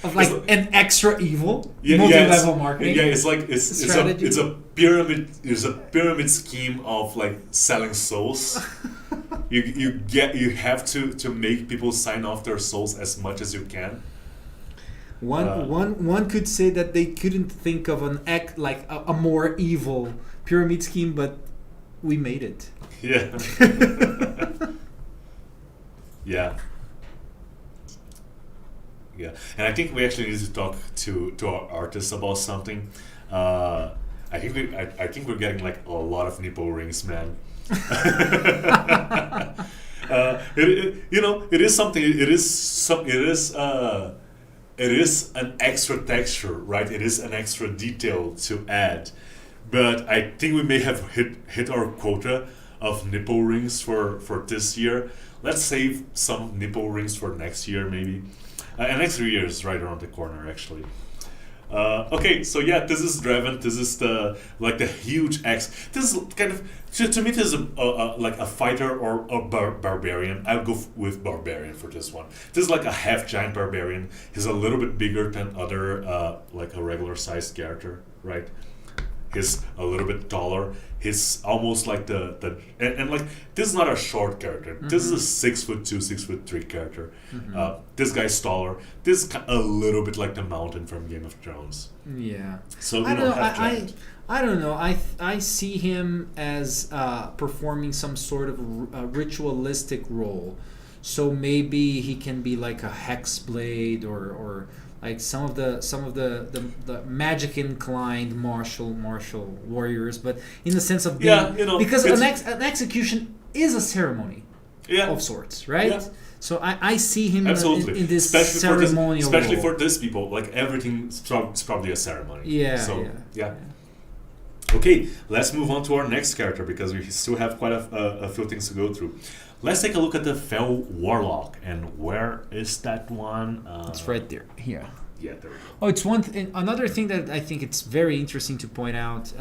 of like an extra evil multi-level marketing. Yeah, it's like it's a pyramid scheme of like selling souls. you have to make people sign off their souls as much as you can. One could say that they couldn't think of a more evil pyramid scheme, but we made it. Yeah. Yeah. Yeah. And I think we actually need to talk to our artists about something. I think we're getting like a lot of nipple rings, man. It is something. It is an extra texture, right? It is an extra detail to add. But I think we may have hit our quota of nipple rings for this year. Let's save some nipple rings for next year, maybe. And next 3 years right around the corner, actually. Okay, so yeah, this is Draven. This is the huge X. This is kind of to me. This is like a fighter or a barbarian. I'll go with barbarian for this one. This is like a half giant barbarian. He's a little bit bigger than other like a regular sized character, right? He's a little bit taller. He's almost like and like this is not a short character. Mm-hmm. This is a 6'2", 6'3" character. Mm-hmm. This guy's taller. This is a little bit like the Mountain from Game of Thrones. Yeah. So I don't know. I see him as performing some sort of ritualistic role. So maybe he can be like a hex blade or like some of the magic inclined martial warriors, but in the sense of being, because an execution is a ceremony of sorts, right? Yeah. So I see him in this ceremonial especially role. For these people, like everything's probably a ceremony. Yeah. Okay, let's move on to our next character because we still have quite a few things to go through. Let's take a look at the Fell Warlock. And where is that one? It's right there. Here. Yeah, there we go. Oh, it's another thing that I think it's very interesting to point out.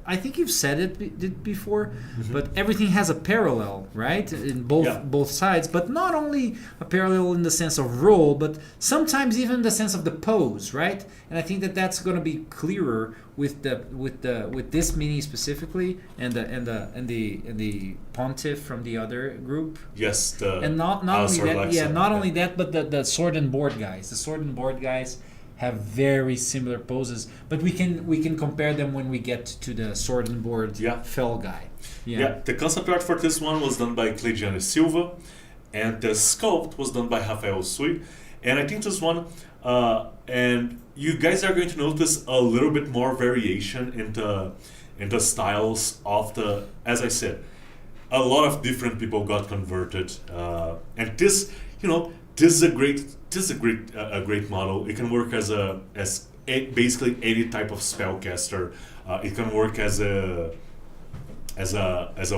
I think you've said it before, mm-hmm. but everything has a parallel, right? In both sides, but not only a parallel in the sense of role, but sometimes even the sense of the pose, right? And I think that's going to be clearer with this mini specifically, and the pontiff from the other group. Yes, and not only that, only that, but the sword and board guys. The sword and board guys have very similar poses, but we can compare them when we get to the sword and board fell guy. Yeah, the concept art for this one was done by Cleidiane Silva, and the sculpt was done by Rafael Sui. And I think this one, and you guys are going to notice a little bit more variation in the styles of the. As I said, a lot of different people got converted, and this is a great model. It can work as basically any type of spellcaster. It can work as a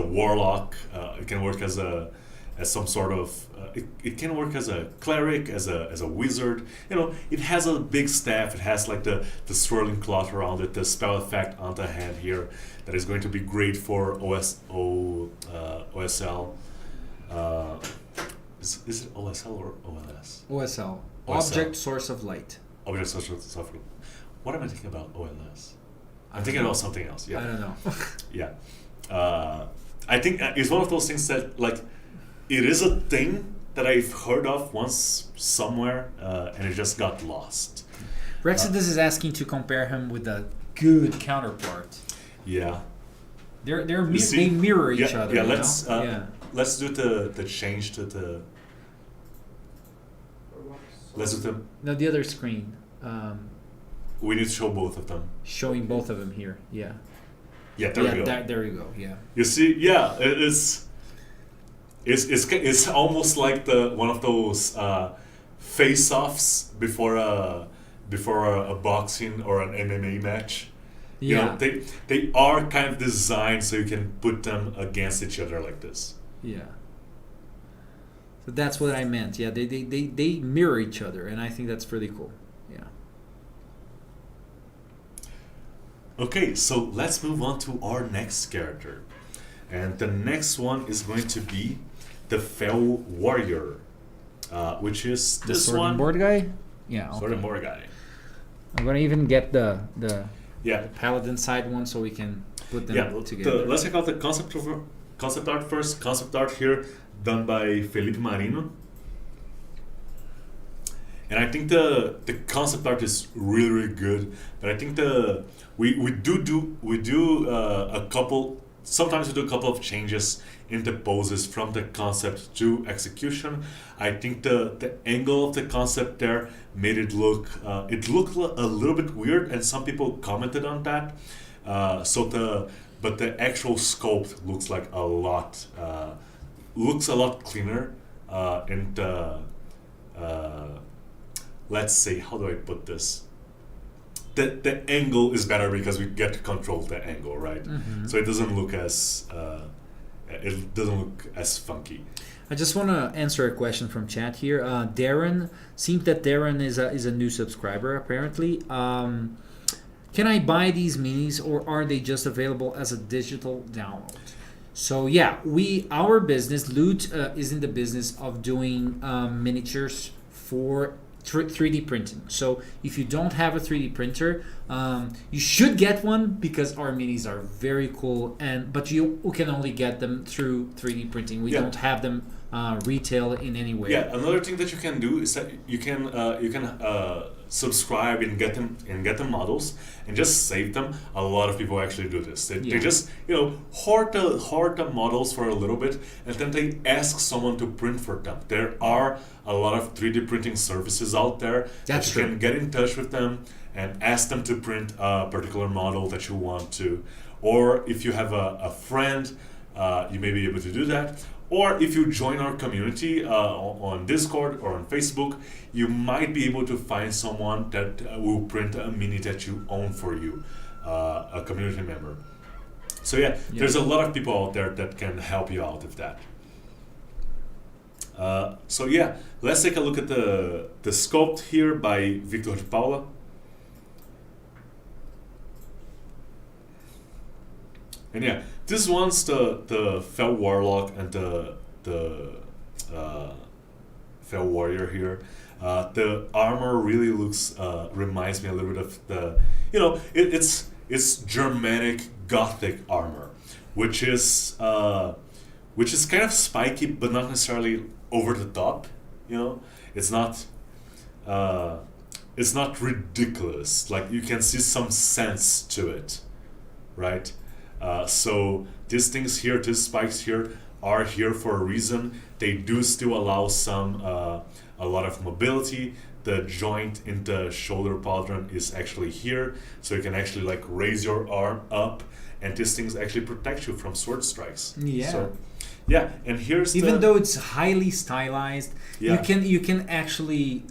warlock. It can work as some sort of. It can work as a cleric, as a wizard. It has a big staff. It has like the swirling cloth around it, the spell effect on the hand here that is going to be great for OSL. Is it OSL or OLS? OSL. Object Source of Light. Object Source of Light. What am I thinking about OLS? I'm thinking about something else. Yeah. I don't know. Yeah. I think it's one of those things that like it is a thing that I've heard of once somewhere, and it just got lost. Rexodus is asking to compare him with a good counterpart. Yeah. They mirror each other. Yeah. Let's do the change to the. Let's do the other screen. We need to show both of them. Showing both of them here. Yeah. Yeah. There we go. There you go. Yeah. You see, yeah, it's. it's almost like the one of those face-offs before a boxing or an MMA match. You know, they are kind of designed so you can put them against each other like this. Yeah. So that's what I meant. Yeah, they mirror each other, and I think that's pretty cool. Yeah. Okay, so let's move on to our next character. And the next one is going to be the Fell Warrior, which is The this sword one. and board guy? Yeah. Sword and board guy. I'm gonna even get the Yeah. paladin side one so we can put them together. Let's check out the concept art first. Concept art here done by Felipe Marino. And I think the concept art is really, really good. But I think we do a couple. Sometimes we do a couple of changes in the poses from the concept to execution. I think the angle of the concept there made it look a little bit weird, and some people commented on that. But the actual sculpt looks like a lot cleaner. And let's say, how do I put this? The angle is better because we get to control the angle, right? Mm-hmm. So it doesn't look as funky. I just want to answer a question from chat here. Darren, seems that Darren is a new subscriber apparently. Can I buy these minis, or are they just available as a digital download? So yeah, our business, Loot, is in the business of doing miniatures for 3D printing. So if you don't have a 3D printer, you should get one because our minis are very cool. But you can only get them through 3D printing. We don't have them retail in any way. Yeah, another thing that you can do is that you can subscribe and get them models and just save them. A lot of people actually do this. They just hoard the models for a little bit, and then they ask someone to print for them. There are a lot of 3D printing services out there that you can get in touch with them and ask them to print a particular model that you want to. Or if you have a friend, you may be able to do that. Or if you join our community on Discord or on Facebook, you might be able to find someone that will print a mini that you own for you, a community member. So there's a lot of people out there that can help you out with that. Let's take a look at the sculpt here by Victor de Paula. And this one's the Fell Warlock and the Fell Warrior here. The armor really reminds me a little bit of the, it's Germanic Gothic armor, which is kind of spiky but not necessarily over the top. It's not ridiculous. Like, you can see some sense to it, right? So these things here, these spikes here, are here for a reason. They do still allow a lot of mobility. The joint in the shoulder pauldron is actually here, so you can actually raise your arm up, and these things actually protect you from sword strikes. Yeah. So, and here's even though it's highly stylized, you can actually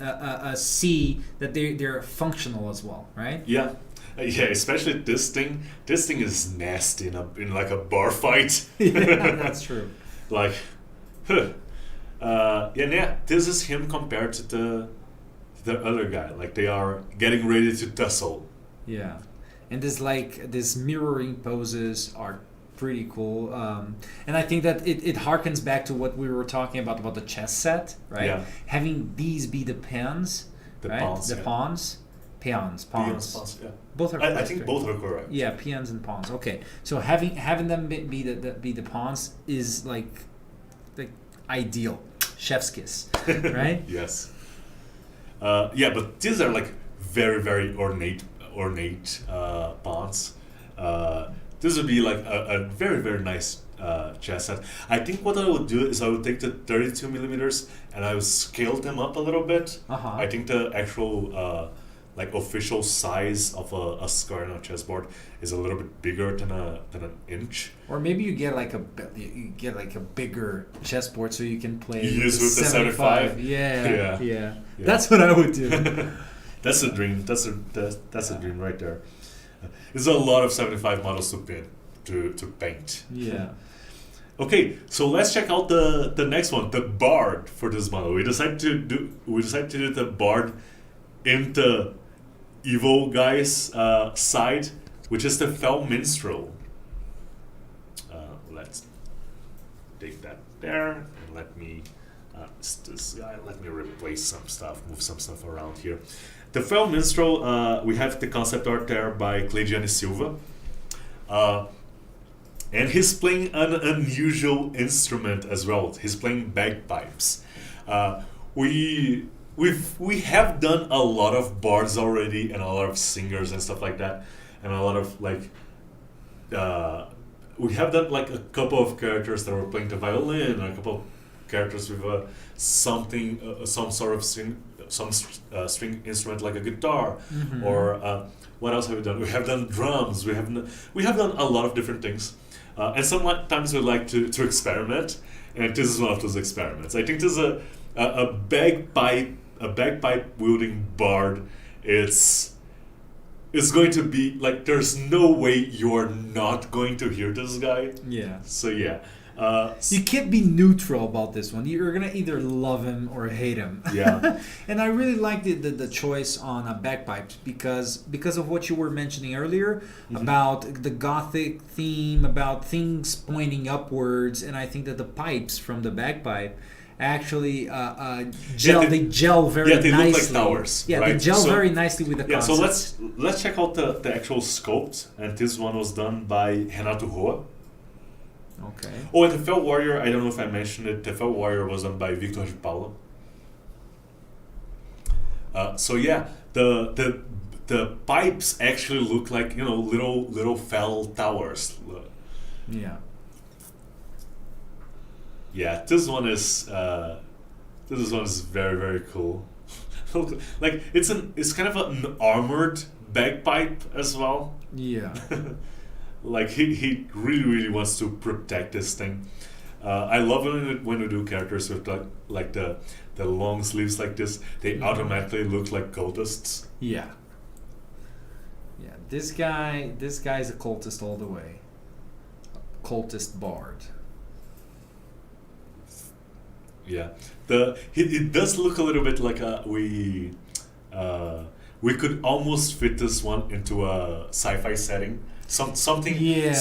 see that they're functional as well, right? Yeah. Especially this thing. This thing is nasty in a bar fight. Yeah, that's true. This is him compared to the other guy. Like, they are getting ready to tussle. Yeah, and this mirroring poses are pretty cool. And I think that it harkens back to what we were talking about the chess set, right? Yeah. Having these be the pawns, right? Pawns. Peons, yeah. Both are. I think both are correct. Yeah, peons and pawns. Okay, so having them be the pawns is like ideal, chef's kiss, right? Yes. But these are very, very ornate pawns. This would be a very, very nice chess set. I think what I would do is I would take the 32 millimeters and I would scale them up a little bit. Uh-huh. I think the actual like official size of a square on a chessboard is a little bit bigger than an inch. Or maybe you get like a bigger chessboard so you can play Use with the 75. Yeah. That's what I would do. That's a dream. That's a dream right there. There's a lot of 75 models to paint. Yeah. Okay, so let's check out the next one, the Bard for this model. We decided to do the Bard in the evil guy's side, which is the Fell Minstrel. Let's take that there, and let me replace some stuff, move some stuff around here. The Fell Minstrel, we have the concept art there by Cleidiane Silva. And he's playing an unusual instrument as well. He's playing bagpipes. We have done a lot of bards already, and a lot of singers and stuff like that, and a lot of we have done like a couple of characters that were playing the violin, or a couple of characters with some sort of string instrument like a guitar, or what else have we done? We have done drums. We have done a lot of different things. And sometimes we like to experiment, and this is one of those experiments. I think this is a bagpipe wielding bard. It's going to be like, there's no way you're not going to hear this guy. Yeah. So yeah. You can't be neutral about this one. You're gonna either love him or hate him. Yeah. And I really like the choice on bagpipes because of what you were mentioning earlier about the gothic theme, about things pointing upwards, and I think that the pipes from the bagpipe actually gel. Yeah, they gel very nicely. Yeah, they look like towers. Yeah, right? they gel very nicely with the concept. So let's check out the actual sculpt, and this one was done by Renato Roa. Okay. Oh, and the Fell Warrior, I don't know if I mentioned it, the Fell Warrior was done by Victor de Paula. So yeah, the pipes actually look like, little fell towers. Yeah. Yeah, this one is very, very cool. Like it's kind of an armored bagpipe as well. Yeah. Like he really, really wants to protect this thing. I love when we do characters with like the long sleeves like this. They automatically look like cultists. Yeah. Yeah. This guy's a cultist all the way. Cultist bard. Yeah. It does look a little bit like we could almost fit this one into a sci-fi setting. Something a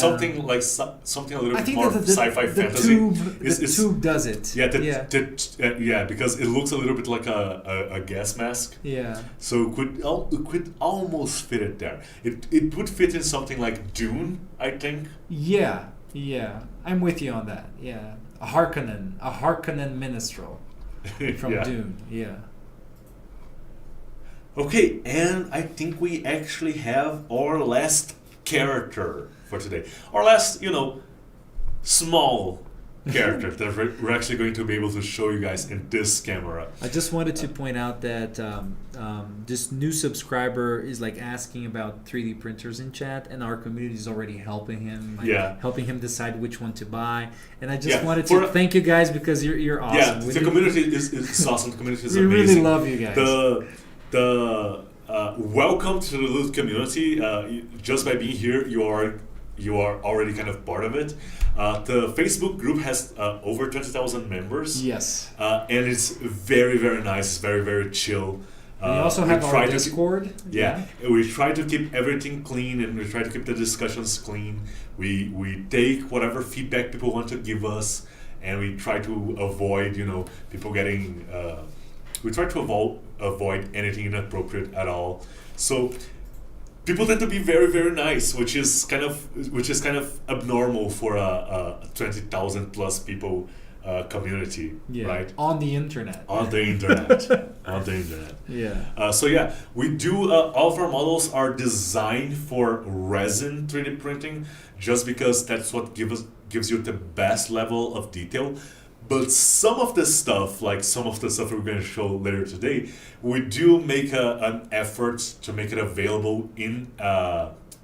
little bit more sci-fi fantasy. The tube does it. Yeah, because it looks a little bit like a gas mask. Yeah. So it could almost fit it there. It would fit in something like Dune, I think. Yeah, I'm with you on that. Yeah, a Harkonnen minstrel from Dune. Yeah. Okay, and I think we actually have our last character for today. Our last, small character that we're actually going to be able to show you guys in this camera. I just wanted to point out that this new subscriber is asking about 3D printers in chat, and our community is already helping him, helping him decide which one to buy. And I just wanted to thank you guys because you're awesome. Yeah, the community is awesome. The community is we amazing. We really love you guys. Welcome to the Loot community. Just by being here, you are already kind of part of it. The Facebook group has over 20,000 members. Yes. And it's very, very nice. Very, very chill. We also have our Discord. We try to keep everything clean, and we try to keep the discussions clean. We take whatever feedback people want to give us, and we try to avoid, people getting. We try to avoid anything inappropriate at all. So people tend to be very, very nice, which is kind of abnormal for a 20,000 plus people community, right? On the internet. On the internet. Yeah. So yeah, we do. All of our models are designed for resin 3D printing, just because that's what gives you the best level of detail. But some of the stuff, like some of the stuff we're going to show later today, we do make an effort to make it available in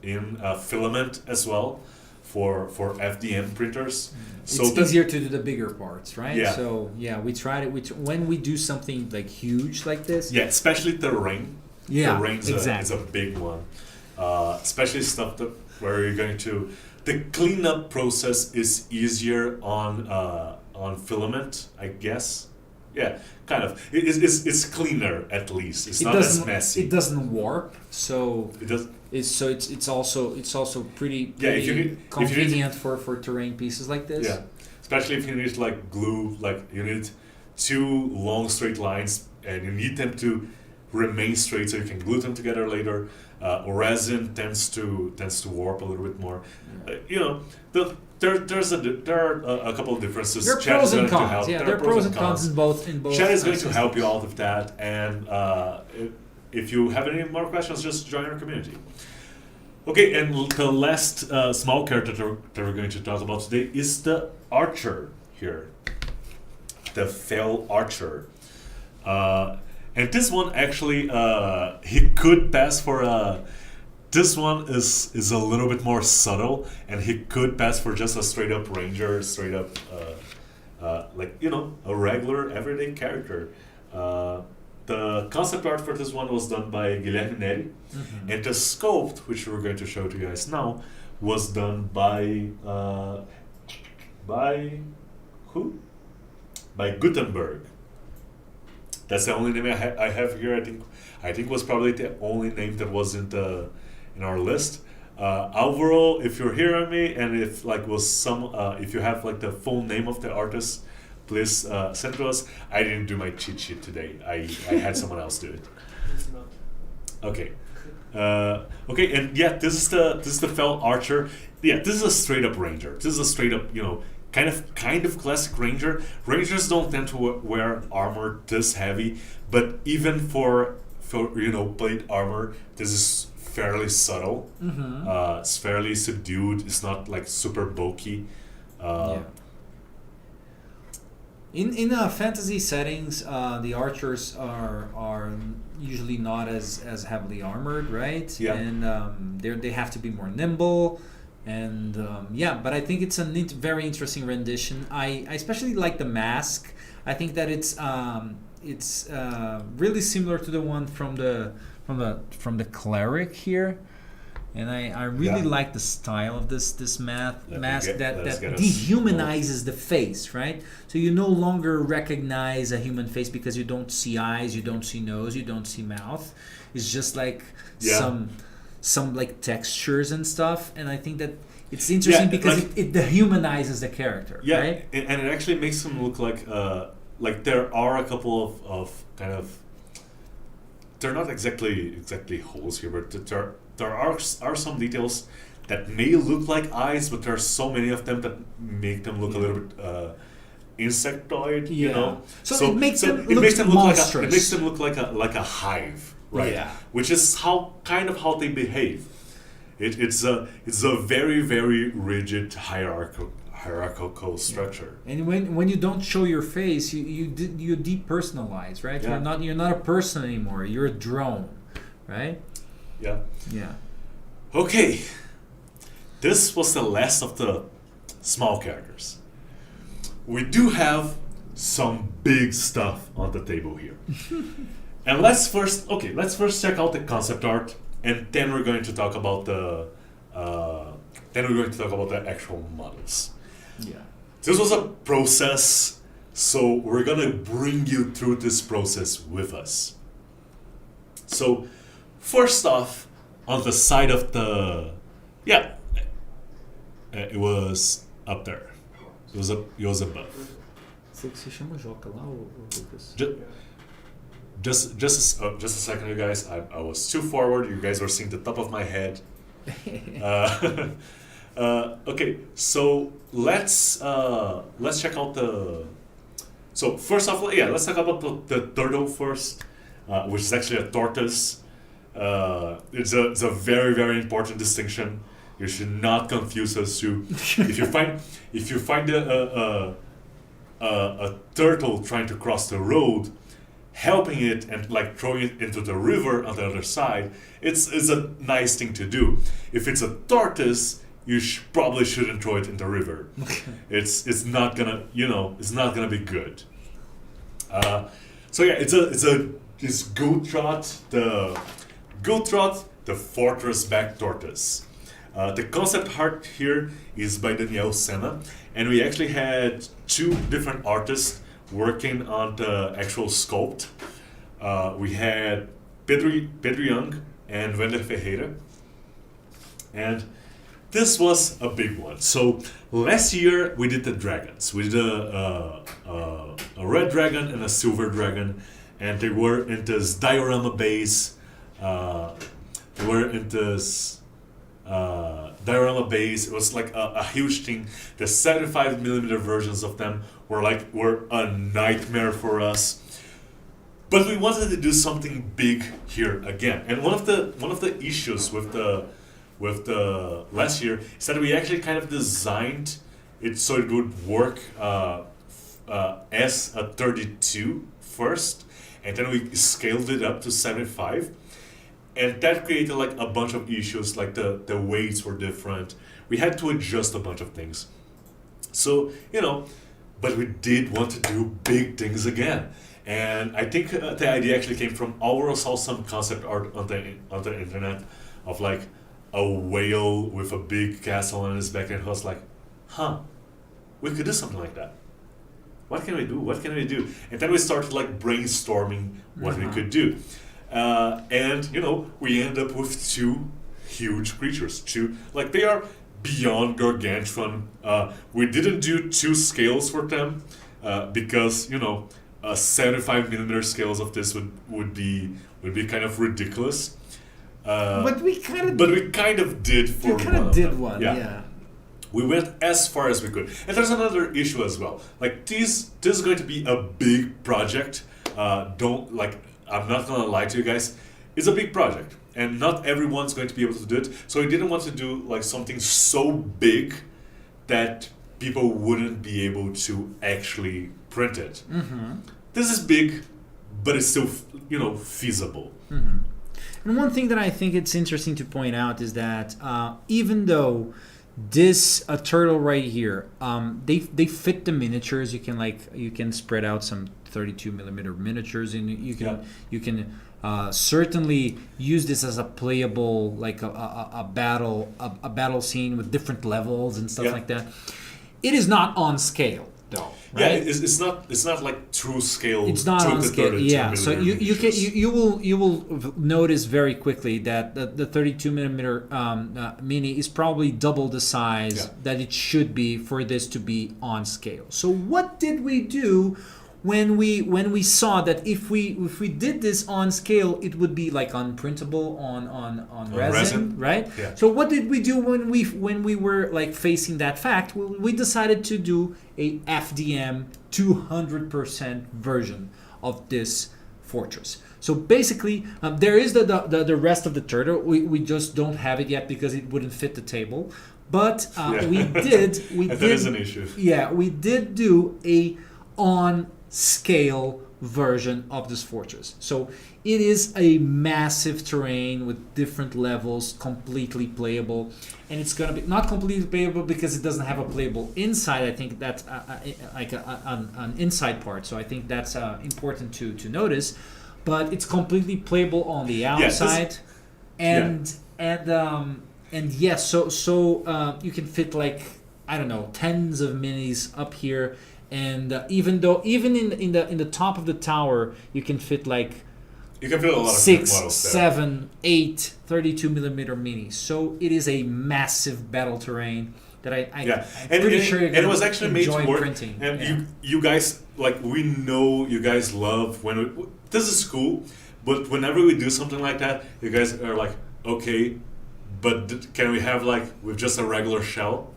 filament as well for FDM printers. So it's easier to do the bigger parts, right? Yeah. So yeah, we try to. When we do something like huge like this. Yeah, especially the ring. Yeah, the ring is a big one. Especially stuff where you're going to. The cleanup process is easier on filament, I guess. Yeah, kind of. It's cleaner at least. It's not as messy. It doesn't warp, so it does. It's also pretty Yeah, if you need, convenient for terrain pieces like this. Yeah, especially if you need like glue, like you need two long straight lines, and you need them to remain straight so you can glue them together later. Resin tends to warp a little bit more. There are a couple of differences. There are pros and cons. Yeah, there are pros and cons in both. Chad is going to help you out with that, and if you have any more questions, just join our community. Okay, and the last small character that we're going to talk about today is the archer here, the fell archer. And this one actually, he could pass for this one is a little bit more subtle, and he could pass for just a straight up ranger, straight up, a regular everyday character. The concept art for this one was done by Guilherme Neri, and the sculpt, which we're going to show to you guys now, was done by who? By Gutenberg. That's the only name I have here. I think was probably the only name that wasn't in our list. Alvaro, if you're hearing me, and if if you have like the full name of the artist, please send to us. I didn't do my cheat sheet today. I had someone else do it. Okay. Okay, and yeah, this is the fell archer. Yeah, this is a straight up ranger. This is a straight up kind of classic ranger. Rangers don't tend to wear armor this heavy, but even for plate armor, this is fairly subtle. It's fairly subdued. It's not like super bulky. In fantasy settings, the archers are usually not as heavily armored, right? Yeah. And they have to be more nimble. And but I think it's a very interesting rendition. I especially like the mask. I think that it's really similar to the one from the cleric here, and I really like the style of this mask that dehumanizes the face, right? So you no longer recognize a human face because you don't see eyes, you don't see nose, you don't see mouth. It's just like some like textures and stuff, and I think that it's interesting because it dehumanizes the character, right? And it actually makes him look like there are a couple of kind of, they're not exactly holes here, but there are some details that may look like eyes, but there are so many of them that make them look a little bit insectoid, you know. So it makes them look like a hive. Right, yeah. Which is how they behave. It's a very, very rigid hierarchical structure. And when you don't show your face, you depersonalize, right? Yeah. You're not a person anymore. You're a drone, right? Yeah. Yeah. Okay, this was the last of the small characters. We do have some big stuff on the table here. And let's first check out the concept art, and then we're going to talk about the actual models. Yeah. This was a process, so we're gonna bring you through this process with us. So, first off, on the side of it was up there. It was above. Você chama Joca lá, Lucas? Just a second, you guys. I was too forward. You guys were seeing the top of my head. Okay, so let's check out the. So first off, let's talk about the turtle first, which is actually a tortoise. It's a very, very important distinction. You should not confuse those two. If you find a turtle trying to cross the road, helping it and like throwing it into the river on the other side, it's a nice thing to do. If it's a tortoise, you probably shouldn't throw it in the river. It's not gonna it's not gonna be good. So yeah, it's Goat Trot, the fortress back tortoise. The concept art here is by Daniel Senna, and we actually had 2 different artists working on the actual sculpt. We had Pedro Young and Wender Ferreira, and this was a big one. So last year we did the dragons. We did a red dragon and a silver dragon, and they were in this diorama base. They were in this diorama base. It was like a huge thing. The 75mm versions of them were a nightmare for us. But we wanted to do something big here again. And one of the issues with the last year is that we actually kind of designed it so it would work as a 32 first, and then we scaled it up to 75. And that created like a bunch of issues, like the weights were different. We had to adjust a bunch of things. So, but we did want to do big things again. And I think the idea actually came from Alvaro saw some concept art on the internet of like a whale with a big castle on his back, and he was like, we could do something like that. What can we do? And then we started like brainstorming what we could do. And we end up with 2 huge creatures. They are beyond gargantuan. We didn't do 2 scales for them because 75mm scales of this would be kind of ridiculous. But we kind of did for one. You kind of did one, yeah. We went as far as we could. And there's another issue as well. Like this is going to be a big project. I'm not gonna lie to you guys. It's a big project, and not everyone's going to be able to do it. So we didn't want to do like something so big that people wouldn't be able to actually print it. This is big, but it's still feasible. And one thing that I think it's interesting to point out is that even though this turtle right here, they fit the miniatures. You can spread out some 32mm miniatures, and you can certainly use this as a playable, like a battle scene with different levels and stuff like that. It is not on scale though, right? Yeah, it's not like true scale. It's not on scale. Yeah, so you will notice very quickly that the 32mm mini is probably double the size that it should be for this to be on scale. So what did we do when we saw that if we did this on scale, it would be like unprintable on resin, right? Yeah. So what did we do when we were like facing that fact? We decided to do a FDM 200% version of this fortress. So basically, there is the rest of the turtle. We just don't have it yet because it wouldn't fit the table. But we did. That is an issue. Yeah, we did do a on scale version of this fortress. So it is a massive terrain with different levels, completely playable, and it's gonna be not completely playable because it doesn't have a playable inside. I think that's like an inside part. So I think that's important to notice. But it's completely playable on the outside, so you can fit like tens of minis up here. And even in the top of the tower, you can fit a lot of 6, 7, 8 32mm minis. So it is a massive battle terrain that I'm pretty sure you're and it was actually made to work. Printing. And you guys, we know you guys love this is cool, but whenever we do something like that, you guys are like, okay, but can we have with just a regular shell?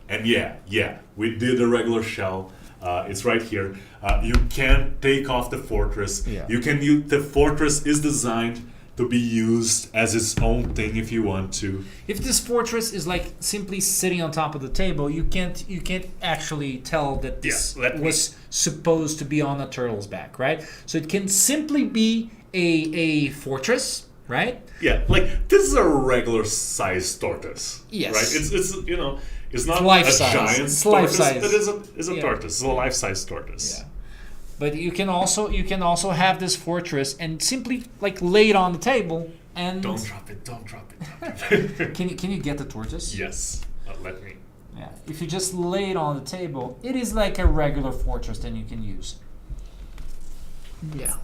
And we did a regular shell. It's right here. You can take off the fortress. Yeah. The fortress is designed to be used as its own thing if you want to. If this fortress is like simply sitting on top of the table, you can't actually tell that this was supposed to be on a turtle's back, right? So it can simply be a fortress, right? Yeah, like this is a regular size tortoise. Yes. Right? It's it's not life a size. giant It's tortoise. life size. It is a tortoise. It's a life size tortoise. Yeah. But you can also have this fortress and simply like lay it on the table and Don't drop it. Don't drop it. can you get the tortoise? Yes. Let me. Yeah. If you just lay it on the table, it is like a regular fortress that you can use. Yeah.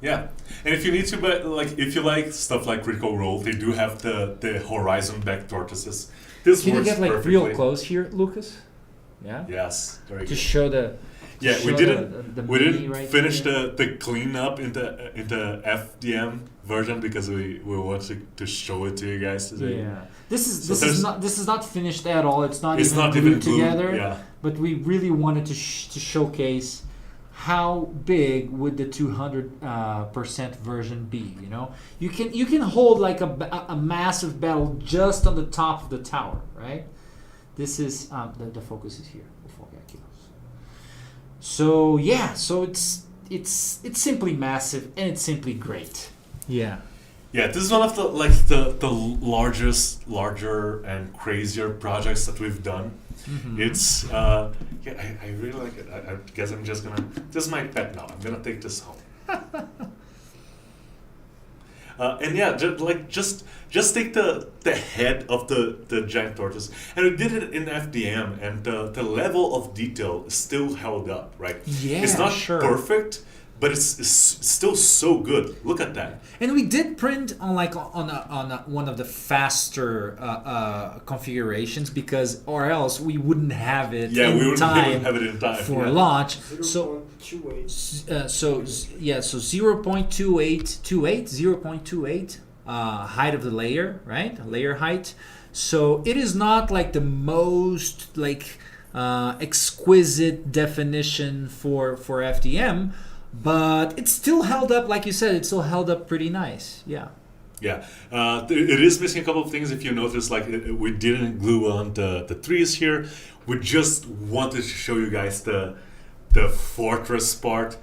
Yeah, and if you need to, but like if you like stuff like Critical Role, they do have the horizon back tortoises. This Can you works get like perfectly. real close here, Lucas? Yeah. Yes, very To good. show the. Yeah, we show didn't the we mini didn't right finish here. the cleanup in the FDM version because we wanted to show it to you guys today. Yeah. This So is not finished at all. It's not It's even not glued even glued, together. yeah. But we really wanted to showcase how big would the 200% version be. You know, you can hold like a massive battle just on the top of the tower, right? This is the focus is here. So yeah, so it's simply massive and it's simply great. Yeah. Yeah, this is one of the larger and crazier projects that we've done. Mm-hmm. It's I really like it. I guess I'm just gonna. This is my pet now. I'm gonna take this home. And yeah, just take the head of the giant tortoise, and we did it in FDM, and the level of detail is still held up, right? Yeah, it's not sure. perfect, but it's still so good. Look at that. And we did print on one of the faster configurations because or else we wouldn't have it Yeah, in we wouldn't time have it in time for yeah. launch. So 0.28. so 0.28 height of the layer, right? Layer height. So it is not like the most like exquisite definition for FDM, but it's still held up, like you said, it's still held up pretty nice. Yeah. Yeah, it is missing a couple of things. If you notice, like we didn't glue on the trees here. We just wanted to show you guys the fortress part.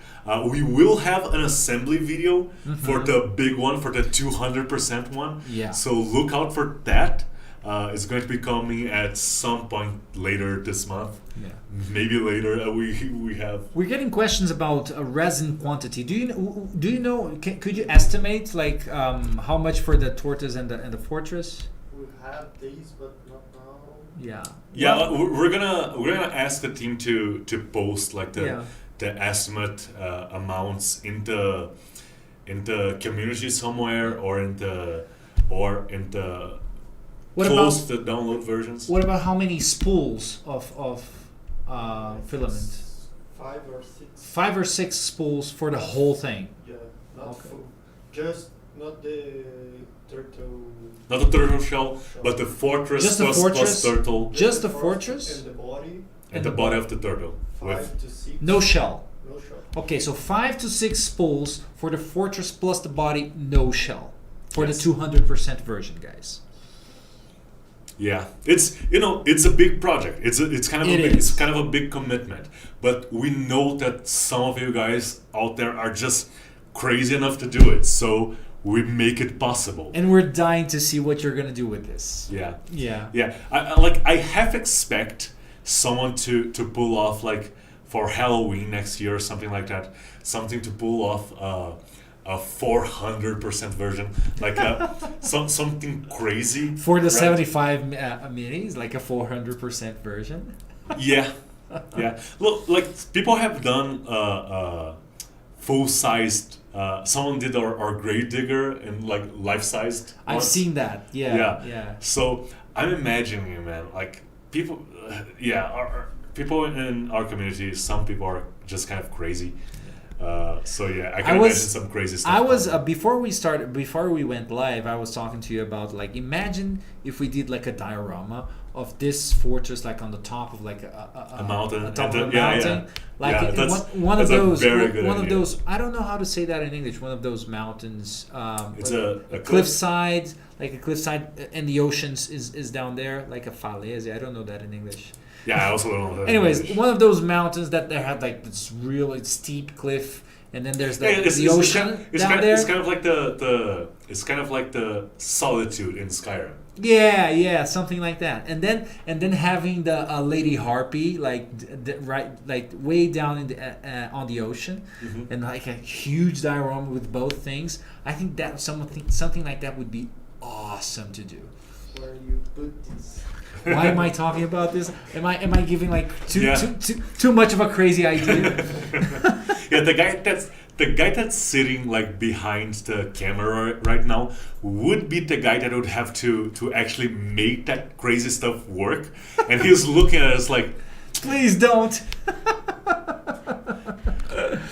We will have an assembly video for the big one, for the 200% one. Yeah. So look out for that. It's going to be coming at some point later this month. Yeah. Maybe later. We have. We're getting questions about resin quantity. Do you know? Could you estimate like how much for the tortoise and the fortress? We have these, but not now. Yeah. Yeah, Well, we're gonna ask the team to post like the estimate amounts in the community somewhere or in the What close about to download versions. what about how many spools of filament? 5 or 6. 5 or 6 spools for the whole thing. Yeah, not Okay. full. Just not the turtle. Not the turtle shell, but the fortress Just the plus fortress? turtle Just the fortress? and the body. and the body of the turtle. 5 to 6. No shell. No shell. Okay, so 5 to 6 spools for the fortress plus the body, no shell. For Yes. the 200% version, guys. Yeah, it's a big project. It's kind of a big commitment. But we know that some of you guys out there are just crazy enough to do it. So we make it possible. And we're dying to see what you're gonna do with this. Yeah. Yeah. Yeah, I half expect someone to pull off like for Halloween next year or something like that, something to pull off a 400% version, like something crazy For the right? 75 minis, like a 400% version. Yeah, yeah. Look, like people have done full-sized. Someone did our grave digger in like life-sized. I've ones. seen that. Yeah. Yeah. So I'm imagining, man, like people, our people in our community, some people are just kind of crazy. So yeah, I can imagine some crazy stuff. I was before we went live, I was talking to you about like imagine if we did like a diorama of this fortress, like on the top of like a mountain. on top And of a the- yeah, mountain. yeah. Like Yeah, one of that's a those, very good one of idea. those. I don't know how to say that in English. One of those mountains. It's a cliffside, like a cliffside, and the oceans is down there, like a falaise. I don't know that in English. Yeah, I also don't know. that Anyways, English. one of those mountains that they had like this really steep cliff, and then there's Yeah, the ocean down there. It's kind of like the it's kind of like the solitude in Skyrim. Yeah, something like that. And then having the Lady Harpy right like way down in the on the ocean, and like a huge diorama with both things. I think that something like that would be awesome to do. Where you put this? Why am I talking about this? Am I giving like Yeah. too much of a crazy idea? Yeah, the guy that's sitting like behind the camera right now would be the guy that would have to actually make that crazy stuff work, and he's looking at us like, Please don't.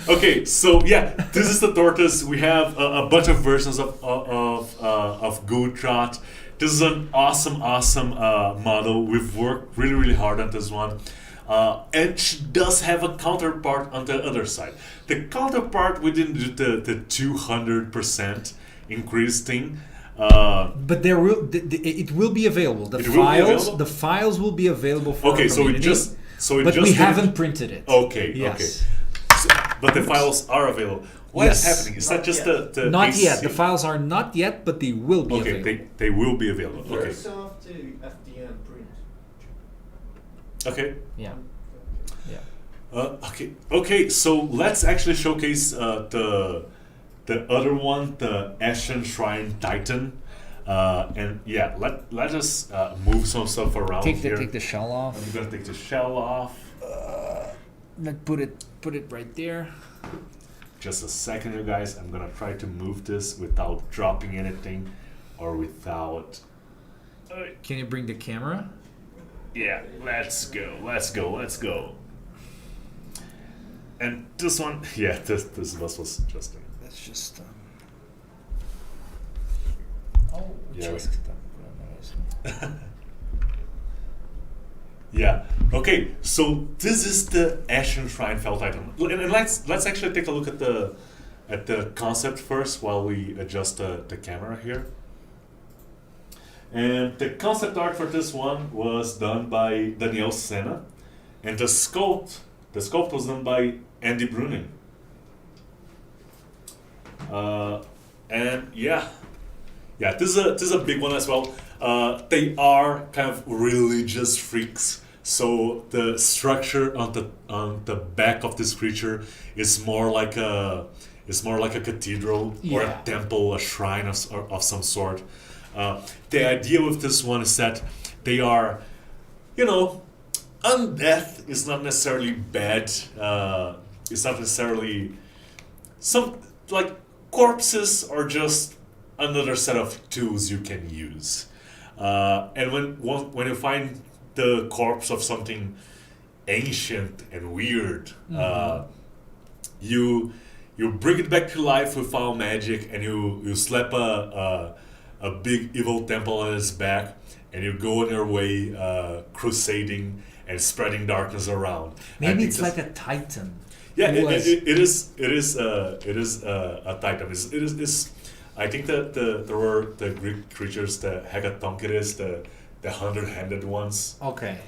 okay, so yeah, this is the tortoise. We have a bunch of versions of Gultrot. This is an awesome model. We've worked really hard on this one. And she does have a counterpart on the other side. The counterpart, we didn't do the 200% increase thing. But it will be available. It will be available? The files will be available for Okay, our so community, we but we didn't- haven't printed it. Okay, Yes. okay. So, but the files are available. What is Yes. happening? Is that just the Not HC? yet. The files are not yet, but they will be Okay, available. they will be available. Okay. There's some of the FDM print. Okay. Yeah. Okay. So let's actually showcase the other one, the Ashen Shrine Titan, and yeah, let us move some stuff around here. Take the shell off. I'm gonna take the shell off. Put it right there. Just a second, you guys. I'm gonna try to move this without dropping anything, or without. Can you bring the camera? Yeah, let's go. And this one, yeah, this bus was just. That's just. Yeah. Yeah. Okay. So this is the Ashen Shrine Felt item, and let's actually take a look at the concept first while we adjust the camera here. And the concept art for this one was done by Daniel Senna, and the sculpt was done by Andy Bruning. And yeah, this is a big one as well. They are kind of religious freaks, so the structure on the back of this creature is more like a cathedral or a temple, a shrine of some sort. The idea with this one is that they are, undeath is not necessarily bad. It's not necessarily some like corpses are just another set of tools you can use. And when you find the corpse of something ancient and weird, you bring it back to life with foul magic, and you slap a big evil temple on its back, and you go on your way crusading and spreading darkness around. Maybe it's like a titan. Yeah, it is a titan. It is. I think that there were the Greek creatures, the Hekatonkeres, the 100-handed ones. Okay.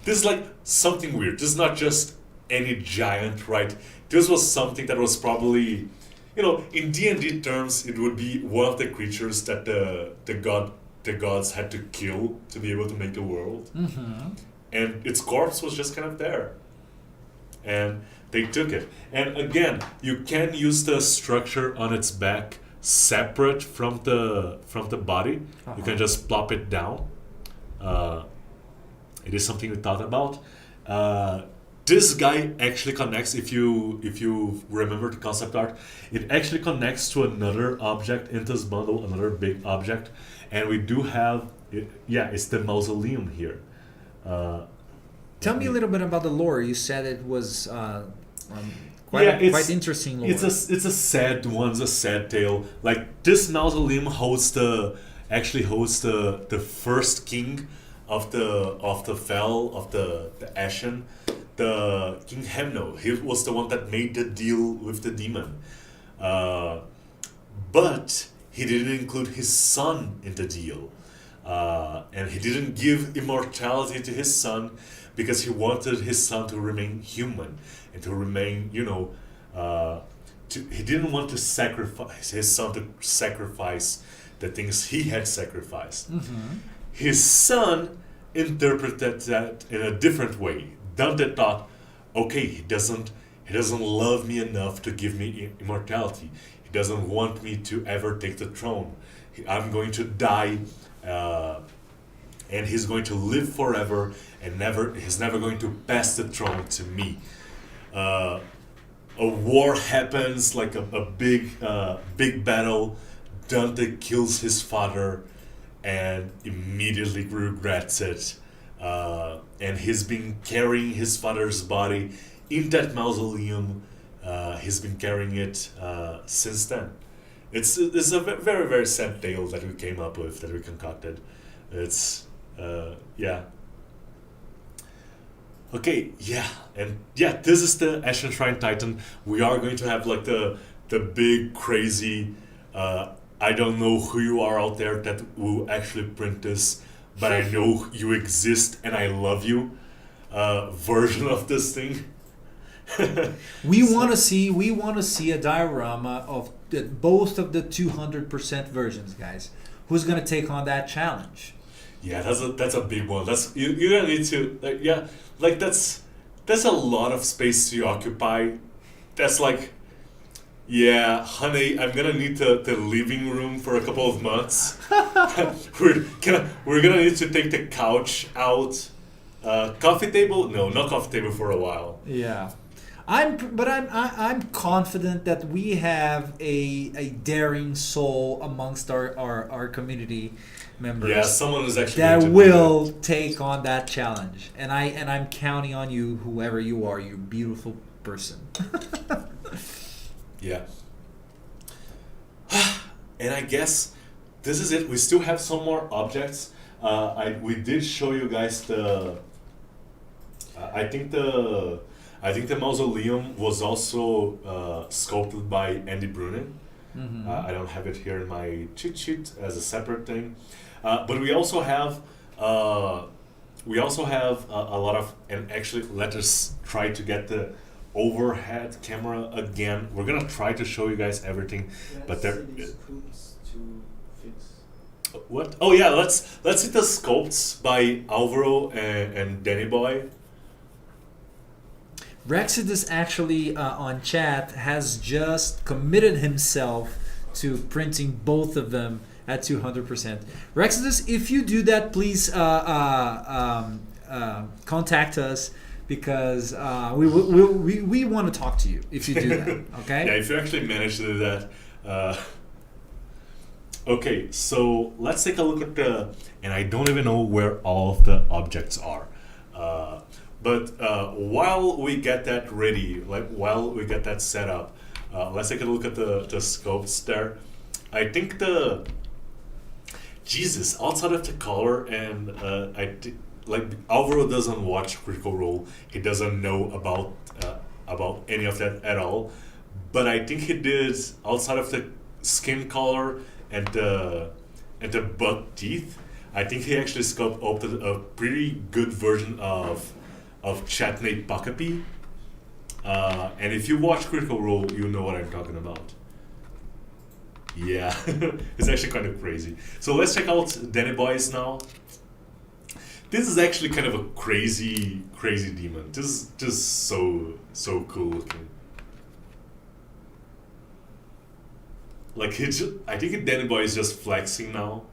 This is like something weird. This is not just any giant, right? This was something that was probably, in D&D terms, it would be one of the creatures that the gods had to kill to be able to make the world. Mm-hmm. And its corpse was just kind of there. And they took it. And again, you can use the structure on its back separate from the body. You can just plop it down. It is something we thought about. This guy actually connects, if you remember the concept art, it actually connects to another object in this bundle, another big object, and we do have it's the mausoleum here. Tell me a little bit about the lore. You said it was quite interesting lore. It's a sad one, a sad tale. Like this mausoleum hosts the first king the Ashen, the King Hemno, he was the one that made the deal with the demon. But he didn't include his son in the deal. And he didn't give immortality to his son because he wanted his son to remain human and to remain, he didn't want to sacrifice his son to sacrifice the things he had sacrificed. Mm-hmm. His son interpreted that in a different way. Dante thought, okay, he doesn't love me enough to give me immortality. He doesn't want me to ever take the throne. I'm going to die, and he's going to live forever, and he's never going to pass the throne to me. A war happens, like a big battle. Dante kills his father and immediately regrets it. And he's been carrying his father's body in that mausoleum. He's been carrying it since then. It's a very, very sad tale that we came up with, that we concocted. It's, yeah. Okay, yeah, and yeah, this is the Ashen Shrine Titan. We are going to have like the big, crazy, I don't know who you are out there that will actually print this, but I know you exist and I love you, version of this thing. We want to see a diorama of both of the 200% versions, guys. Who's gonna take on that challenge? Yeah, that's a big one. You're gonna need to that's a lot of space to occupy. That's like, yeah, honey, I'm gonna need the living room for a couple of months. we're gonna need to take the couch out. Coffee table? No, not coffee table for a while. Yeah. I'm confident that we have a daring soul amongst our community members. Yeah, someone is actually that going to will do that. take on that challenge, and I'm counting on you, whoever you are, you beautiful person. Yeah. And I guess this is it. We still have some more objects. We did show you guys the. I think the mausoleum was also sculpted by Andy Brunin. Mm-hmm. I don't have it here in my cheat sheet as a separate thing, but we also have a lot of, and actually let us try to get the overhead camera again. We're gonna try to show you guys everything, but there. To fix. What? Oh yeah, let's see the sculpts by Alvaro and Danny Boy. Rexidus actually on chat has just committed himself to printing both of them at 200%. Rexidus, if you do that, please contact us, because we want to talk to you if you do that. Okay? Yeah, if you actually manage to do that. Okay, so let's take a look at and I don't even know where all of the objects are. But while we get that ready, while we get that set up, let's take a look at the scopes there. I think outside of the color, and Alvaro doesn't watch Critical Role. He doesn't know about any of that at all. But I think he did, outside of the skin color and the buck teeth, I think he actually sculpted a pretty good version of Chatnate Pakapi. And if you watch Critical Role, you know what I'm talking about. Yeah, it's actually kind of crazy. So let's check out Danny Boys now. This is actually kind of a crazy demon. This is just so cool looking. Like I think Danny Boy is just flexing now.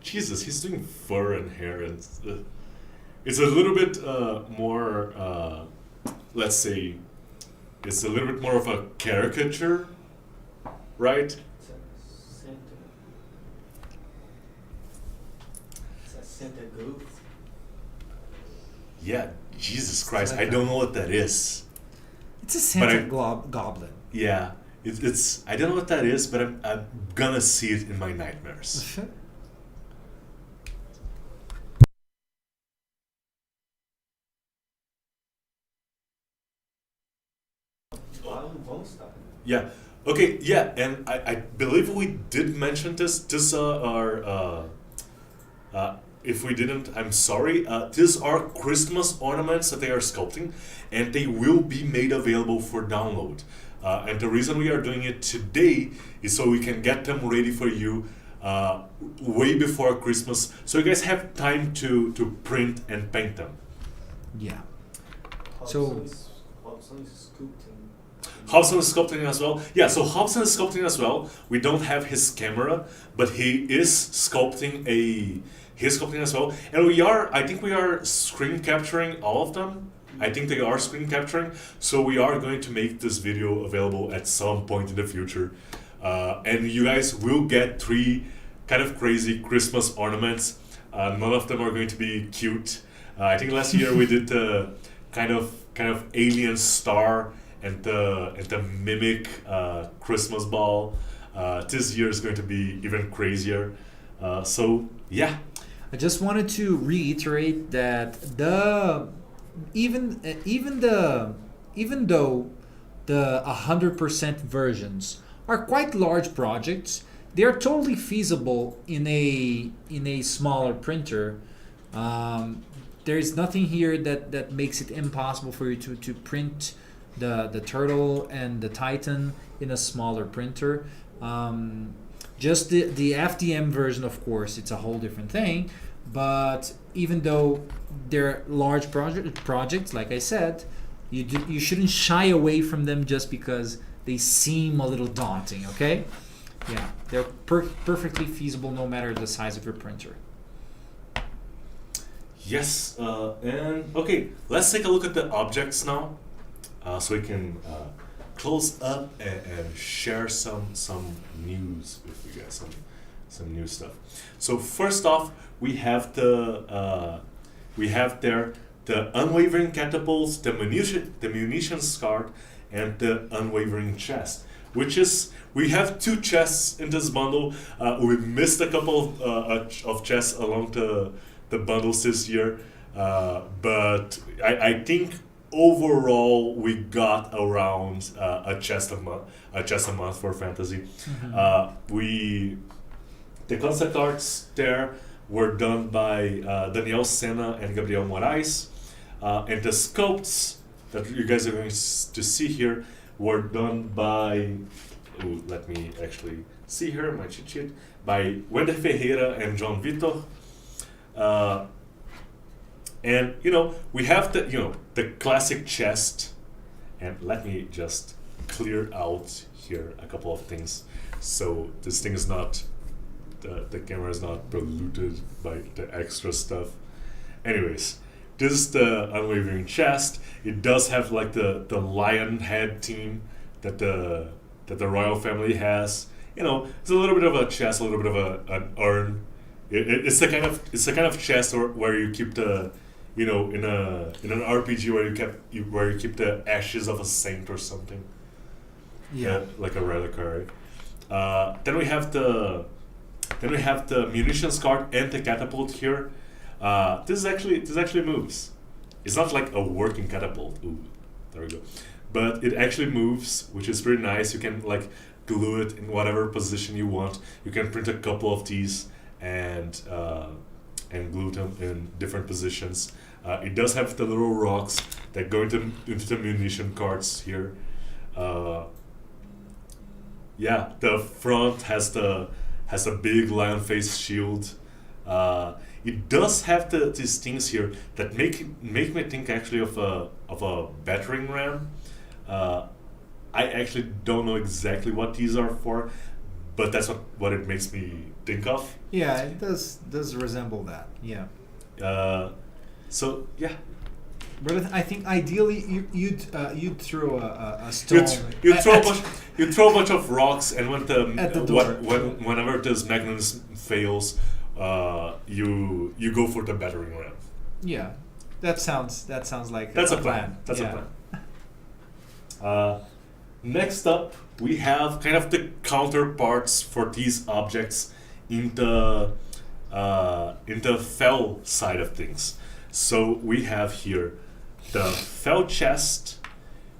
Jesus, he's doing fur and hair, and it's a little bit more. Let's say, it's a little bit more of a caricature, right? It's a Santa goat. Yeah, Jesus Christ, I don't know what that is. It's a Santa goblin. Yeah, It's I don't know what that is, but I'm gonna see it in my nightmares. Vamos estar. Yeah. Okay. Yeah, and I believe we did mention this. This are if we didn't, I'm sorry. These are Christmas ornaments that they are sculpting, and they will be made available for download. And the reason we are doing it today is so we can get them ready for you way before Christmas, so you guys have time to print and paint them. Yeah. Hobson is scooped and Hobson is sculpting as well. Yeah, so Hobson is sculpting as well. We don't have his camera, but he is sculpting as well. And I think we are screen capturing all of them. I think they are screen capturing. So we are going to make this video available at some point in the future. And you guys will get 3 kind of crazy Christmas ornaments. None of them are going to be cute. I think last year we did the kind of alien star and the mimic Christmas ball. This year is going to be even crazier. So yeah. I just wanted to reiterate that even though the 100% versions are quite large projects, they are totally feasible in a smaller printer. There's nothing here that makes it impossible for you to print the turtle and the titan in a smaller printer. Just the FDM version, of course, it's a whole different thing. But even though they're large projects, like I said, you shouldn't shy away from them just because they seem a little daunting. Okay? Yeah, they're perfectly feasible no matter the size of your printer. Yes, and okay, let's take a look at the objects now, so we can close up and share some news with you guys, some new stuff. So first off, we have the unwavering catapults, the munitions cart, and the unwavering chest. Which is, we have 2 chests in this bundle. We missed a couple of chests along the bundles this year, but I think overall we got around a chest a month for fantasy. Mm-hmm. The concept arts there were done by Daniel Senna and Gabriel Moraes, and the sculpts that you guys are going to see here were done by, let me actually see here my cheat sheet, by Wender Ferreira and João Vitor. And we have the classic chest, and let me just clear out here a couple of things so this thing is not the camera is not polluted by the extra stuff. Anyways, this is the unwavering chest. It does have like the lion head theme that the royal family has. It's a little bit of a chest, a little bit of an urn. It's the kind of chest where you keep the in an RPG where you keep the ashes of a saint or something. Yeah, like a reliquary. Then we have the munitions cart and the catapult here. This actually moves. It's not like a working catapult. Ooh, there we go. But it actually moves, which is pretty nice. You can like glue it in whatever position you want. You can print a couple of these and glue them in different positions. It does have the little rocks that go into the munition carts here. Yeah, the front has a big lion face shield. It does have these things here that make me think actually of a battering ram. I actually don't know exactly what these are for, but that's what it makes me think of. Yeah, it does resemble that. Yeah. So yeah. But I think ideally you'd throw a stone. You'd throw a bunch of rocks, and when at the door. Whenever this mechanism fails, you go for the battering ram. Yeah, that sounds like that's a plan. That's yeah. a plan. Next up, we have kind of the counterparts for these objects in the fell side of things. So we have here the fell chest.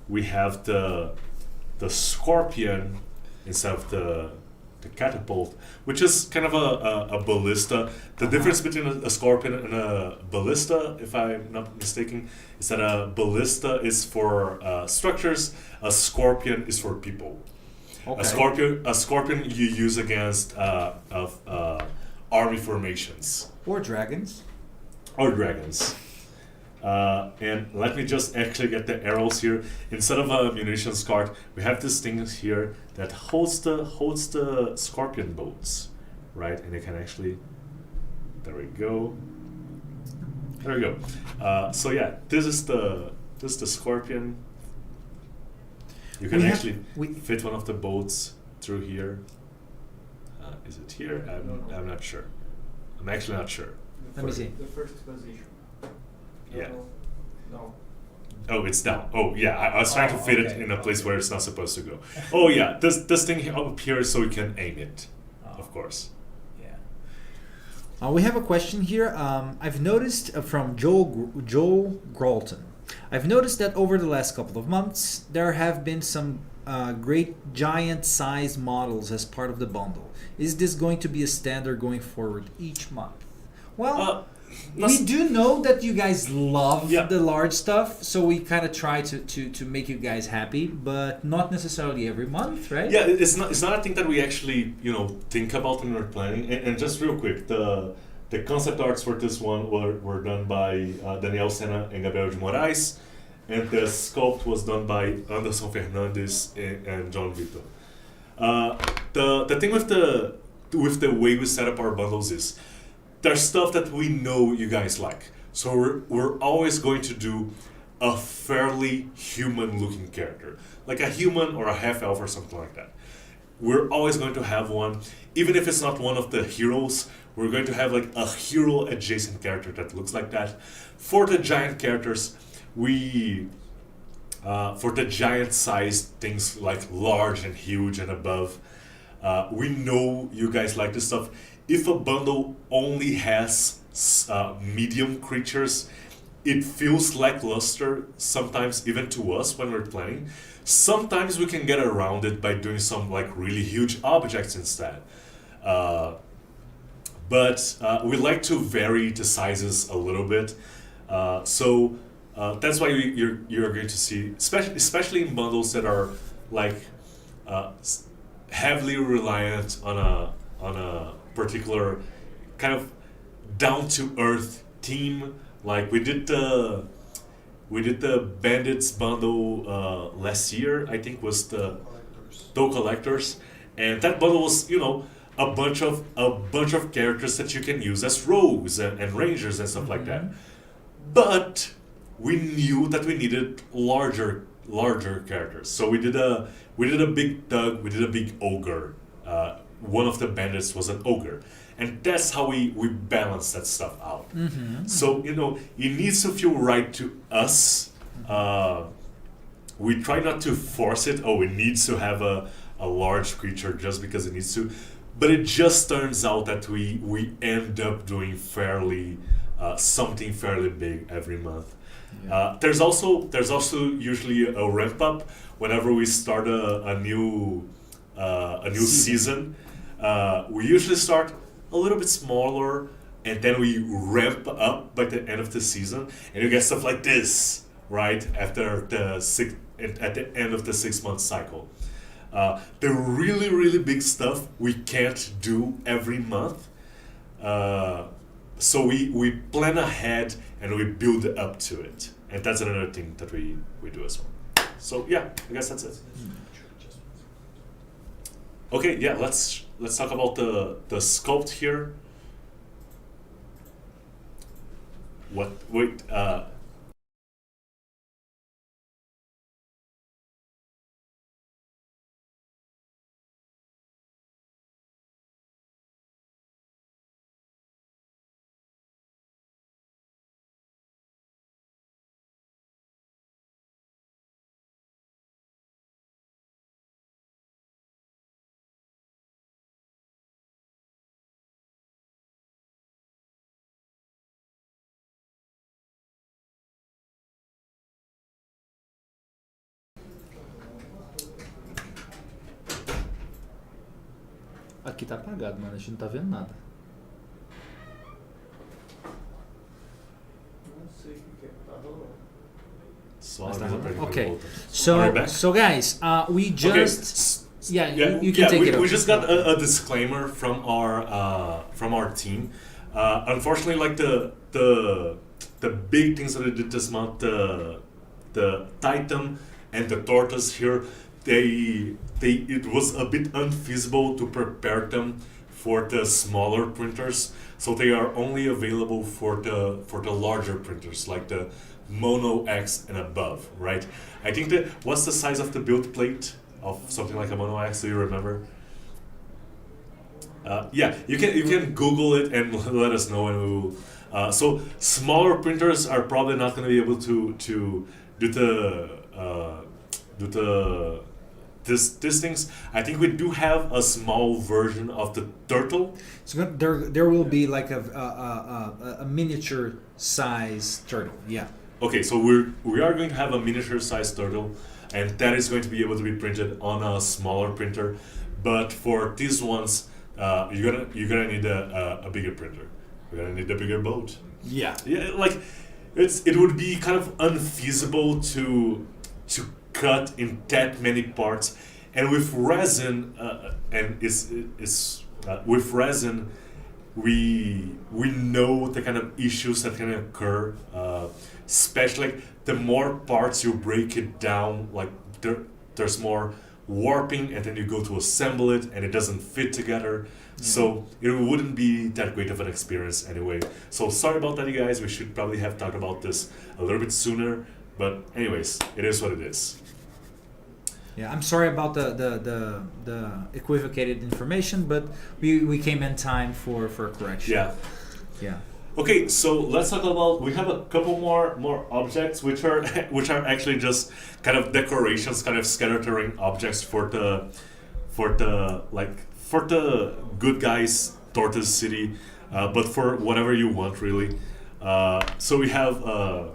We have the scorpion instead of the catapult, which is kind of a ballista. The difference between a scorpion and a ballista, if I'm not mistaken, is that a ballista is for structures, a scorpion is for people. Okay. A scorpion you use against army formations Or dragons. or dragons. And let me just actually get the arrows here. Instead of a munitions cart, we have this thing here that holds the scorpion bolts, right? And you can actually, there we go. So yeah, this is the scorpion. You can fit one of the bolts through here. Is it here? I'm not sure. I'm actually not sure. Let me see. The first position. Yeah. No. Oh, it's down. Oh, yeah. I was trying to fit it in a place where it's not supposed to go. Oh, yeah. This thing up here so we can aim it, of course. Yeah. We have a question here. I've noticed from Joel Gralton. I've noticed that over the last couple of months, there have been some great giant-sized models as part of the bundle. Is this going to be a standard going forward each month? Well, we do know that you guys love the large stuff, so we kind of try to make you guys happy, but not necessarily every month, right? Yeah, it's not a thing that we actually think about when we're planning. And just real quick, the concept arts for this one were done by Daniel Sena and Gabriel de Moraes, and the sculpt was done by Anderson Fernandes and John Vito. The thing with the way we set up our bundles is there's stuff that we know you guys like. So we're always going to do a fairly human-looking character, like a human or a half-elf or something like that. We're always going to have one, even if it's not one of the heroes. We're going to have like a hero-adjacent character that looks like that. For the giant characters, for the giant-sized things like large and huge and above, we know you guys like this stuff. If a bundle only has medium creatures, it feels lackluster sometimes, even to us when we're playing. Sometimes we can get around it by doing some like really huge objects instead. But we like to vary the sizes a little bit. So that's why you're going to see, especially in bundles that are like heavily reliant on a particular kind of down to earth theme. Like we did the Bandits bundle last year. I think was the Doe Collectors, and that bundle was a bunch of characters that you can use as rogues and rangers and stuff like that. But we knew that we needed larger characters, so we did a big thug, we did a big ogre. One of the bandits was an ogre, and that's how we balance that stuff out. So it needs to feel right to us. We try not to force it. Oh, it needs to have a large creature just because it needs to, but it just turns out that we end up doing something fairly big every month. There's also usually a ramp up whenever we start a new season. We usually start a little bit smaller, and then we ramp up by the end of the season, and you get stuff like this right at the end of the 6-month cycle. The really big stuff we can't do every month, so we plan ahead and we build up to it, and that's another thing that we do as well. So yeah, I guess that's it. Okay, yeah, let's talk about the sculpt here. Aqui tá apagado, mano. A gente não tá vendo nada. Não sei o que é. Tá rolando. Só Mas tá avisa rolando? pra ele quando Okay. volta. So, Are we back? so guys, we just... Yeah, you can take it over. We just got a disclaimer from our team. Unfortunately, like the big things that I did this month, the Titan and the Tortoise here, it was a bit unfeasible to prepare them for the smaller printers, so they are only available for the larger printers, like the Mono X and above, right? I think what's the size of the build plate of something like a Mono X? Do you remember? Yeah, you can Google it and let us know, and we will. So smaller printers are probably not going to be able to do these things. I think we do have a small version of the Turtle. So there will be like a miniature size turtle. Yeah. Okay, so we are going to have a miniature size turtle, and that is going to be able to be printed on a smaller printer. But for these ones, you're gonna need a bigger printer. You're gonna need a bigger boat. Yeah. Yeah, like it would be kind of unfeasible to cut in that many parts, and with resin, with resin, we know the kind of issues that can occur, especially like, the more parts you break it down, like there's more warping, and then you go to assemble it and it doesn't fit together. So it wouldn't be that great of an experience anyway. So sorry about that, you guys. We should probably have talked about this a little bit sooner, but anyways, it is what it is. Yeah, I'm sorry about the equivocated information, but we came in time for a correction. Yeah. Yeah. Okay, so let's talk about. We have a couple more objects, which are actually just kind of decorations, kind of scattering objects for the good guys Tortoise City, but for whatever you want really. So we have a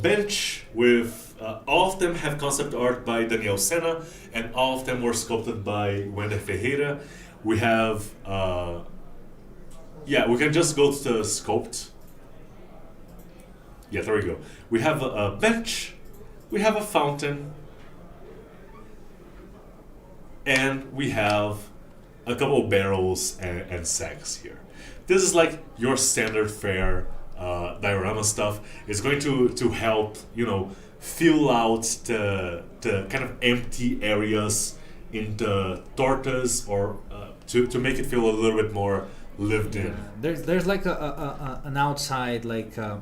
bench with all of them have concept art by Daniel Sena, and all of them were sculpted by Wender Ferreira. We have. Yeah, we can just go to the sculpt. Yeah, there we go. We have a bench, we have a fountain, and we have a couple of barrels and sacks here. This is like your standard fare diorama stuff. It's going to help, fill out the kind of empty areas in the tortoise, or to make it feel a little bit more lived in. There's like an outside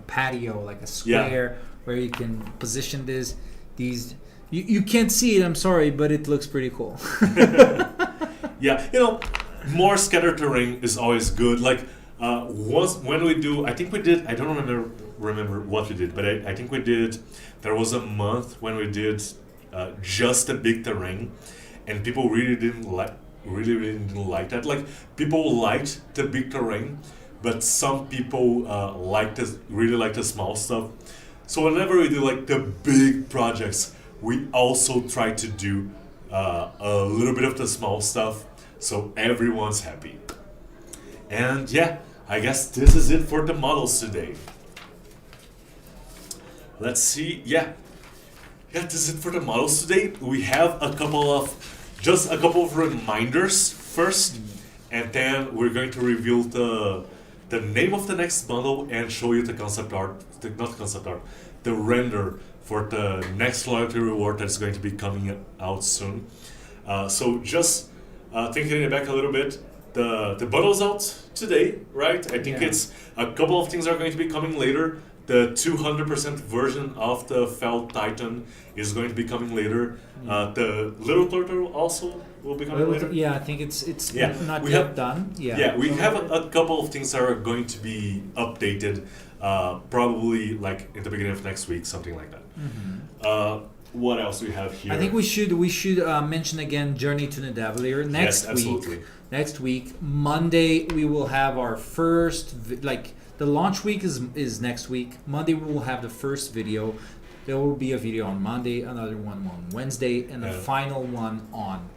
patio, like a square where you can position these. You can't see it, I'm sorry, but it looks pretty cool. Yeah, more scattered terrain is always good. Like when we do, I think we did. I don't remember what we did, but I think we did. There was a month when we did just the big terrain, and people really didn't like that. Like people liked the big terrain, but some people really like the small stuff. So whenever we do like the big projects, we also try to do a little bit of the small stuff, so everyone's happy. And yeah, I guess this is it for the models today. Let's see. Yeah, this is it for the models today. We have a couple of reminders first, and then we're going to reveal the name of the next bundle and show you the concept art, the render for the next loyalty reward that's going to be coming out soon. So just thinking it back a little bit, the bundle's out today, right? I think it's a couple of things are going to be coming later. The 200% version of the Fell Titan is going to be coming later. The Little Turtle also will be coming later. Yeah, I think it's not we yet have, done. Yeah, we have a couple of things that are going to be updated, probably like in the beginning of next week, something like that. Mm-hmm. What else do we have here? I think we should mention again Journey to Nidavellir next week. Next week, Monday, we will have our first the launch week is next week. Monday we will have the first video. There will be a video on Monday, another one on Wednesday, and the final one on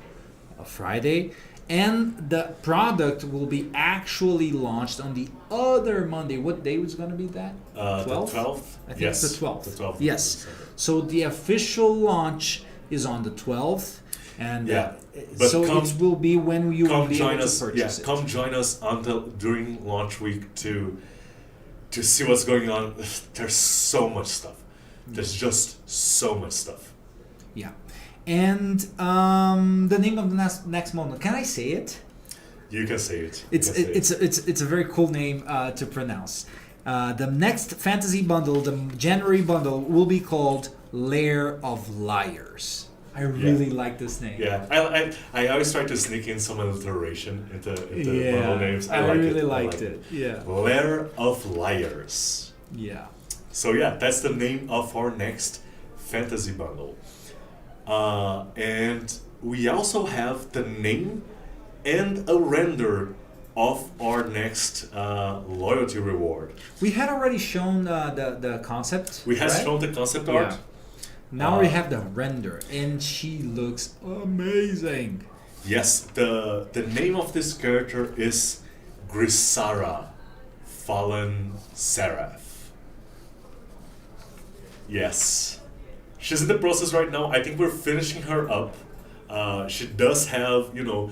Friday. And the product will be actually launched on the other Monday. What day was going to be that? 12th? The 12th? I think Yes. it's the 12th. The 12th. Yes. So the official launch is on the 12th. And But so come- it will be when you will Come be join able us. to purchase it. Come join us during launch week to see what's going on. There's so much stuff. There's just so much stuff. Yeah. And the name of the next model, can I say it? You can say it. It's a very cool name to pronounce. The next fantasy bundle, the January bundle, will be called Lair of Liars. I really like this name. Yeah, I always try to sneak in some alliteration into bundle names. I like really it. liked it. Yeah. Lair of Liars. Yeah. So yeah, that's the name of our next fantasy bundle. And we also have the name and a render of our next loyalty reward. We had already shown the concept. We have right? shown the concept art. Now we have the render, and she looks amazing. Yes, the name of this character is Grisara, Fallen Seraph. Yes. She's in the process right now. I think we're finishing her up. She does have, a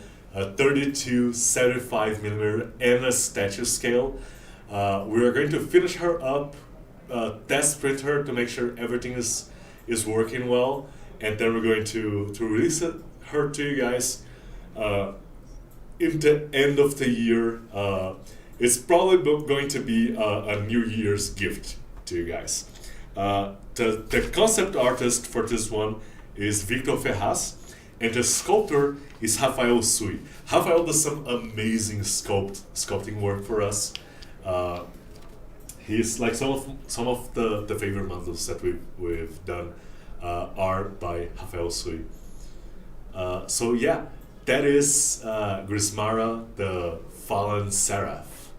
32-75mm and a statue scale. We are going to finish her up, test print her to make sure everything is working well, and then we're going to release her to you guys in the end of the year. It's probably going to be a New Year's gift to you guys. The concept artist for this one is Victor Ferraz, and the sculptor is Rafael Sui. Rafael does some amazing sculpting work for us. He's like some of the favorite models that we've done are by Rafael Sui. So yeah, that is Grismara, the Fallen Seraph.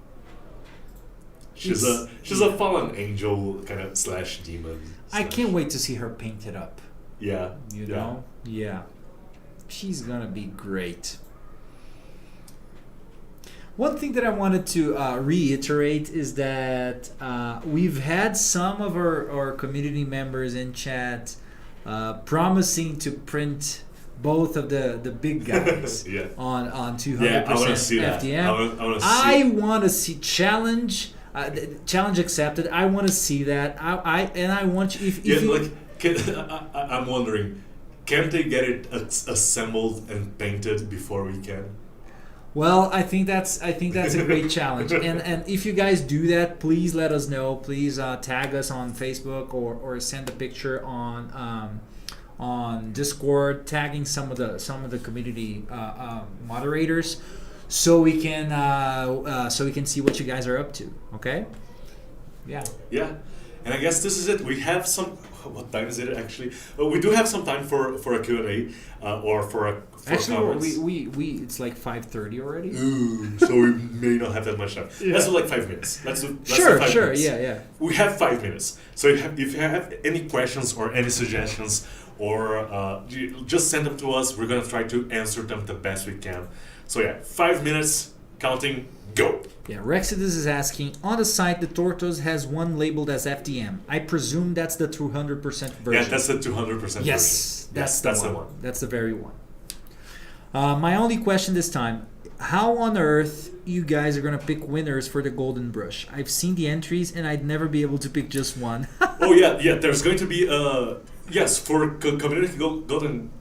She's a fallen angel kind of / demon. I can't wait to see her painted up. Yeah. You know? Yeah. She's gonna be great. One thing that I wanted to reiterate is that we've had some of our community members in chat promising to print both of the big guys on 200% I want to see FDM. that. I want to see challenge accepted. I want to see that. I want you I'm wondering, can't they get it assembled and painted before we can? Well, I think that's a great challenge, and if you guys do that, please let us know. Please tag us on Facebook or send a picture on Discord, tagging some of the community moderators, so we can see what you guys are up to. Okay? Yeah. Yeah, and I guess this is it. We have some. What time is it actually? We do have some time for a Q&A or for comments. we it's like 5:30 already. Ooh, so we may not have that much time. Let's do like 5 minutes. Let's do 5 minutes. Yeah. We have 5 minutes. So if you have any questions or any suggestions, or just send them to us. We're gonna try to answer them the best we can. So yeah, 5 minutes, counting, go. Yeah, Rexidus is asking, on the site the Tortoise has one labeled as FDM. I presume that's the 200% version. Yeah, that's the 200% version. Yes, that's the one. That's the very one. My only question this time, how on earth you guys are going to pick winners for the Golden Brush? I've seen the entries and I'd never be able to pick just one. Oh yeah, there's going to be, yes, for Community Golden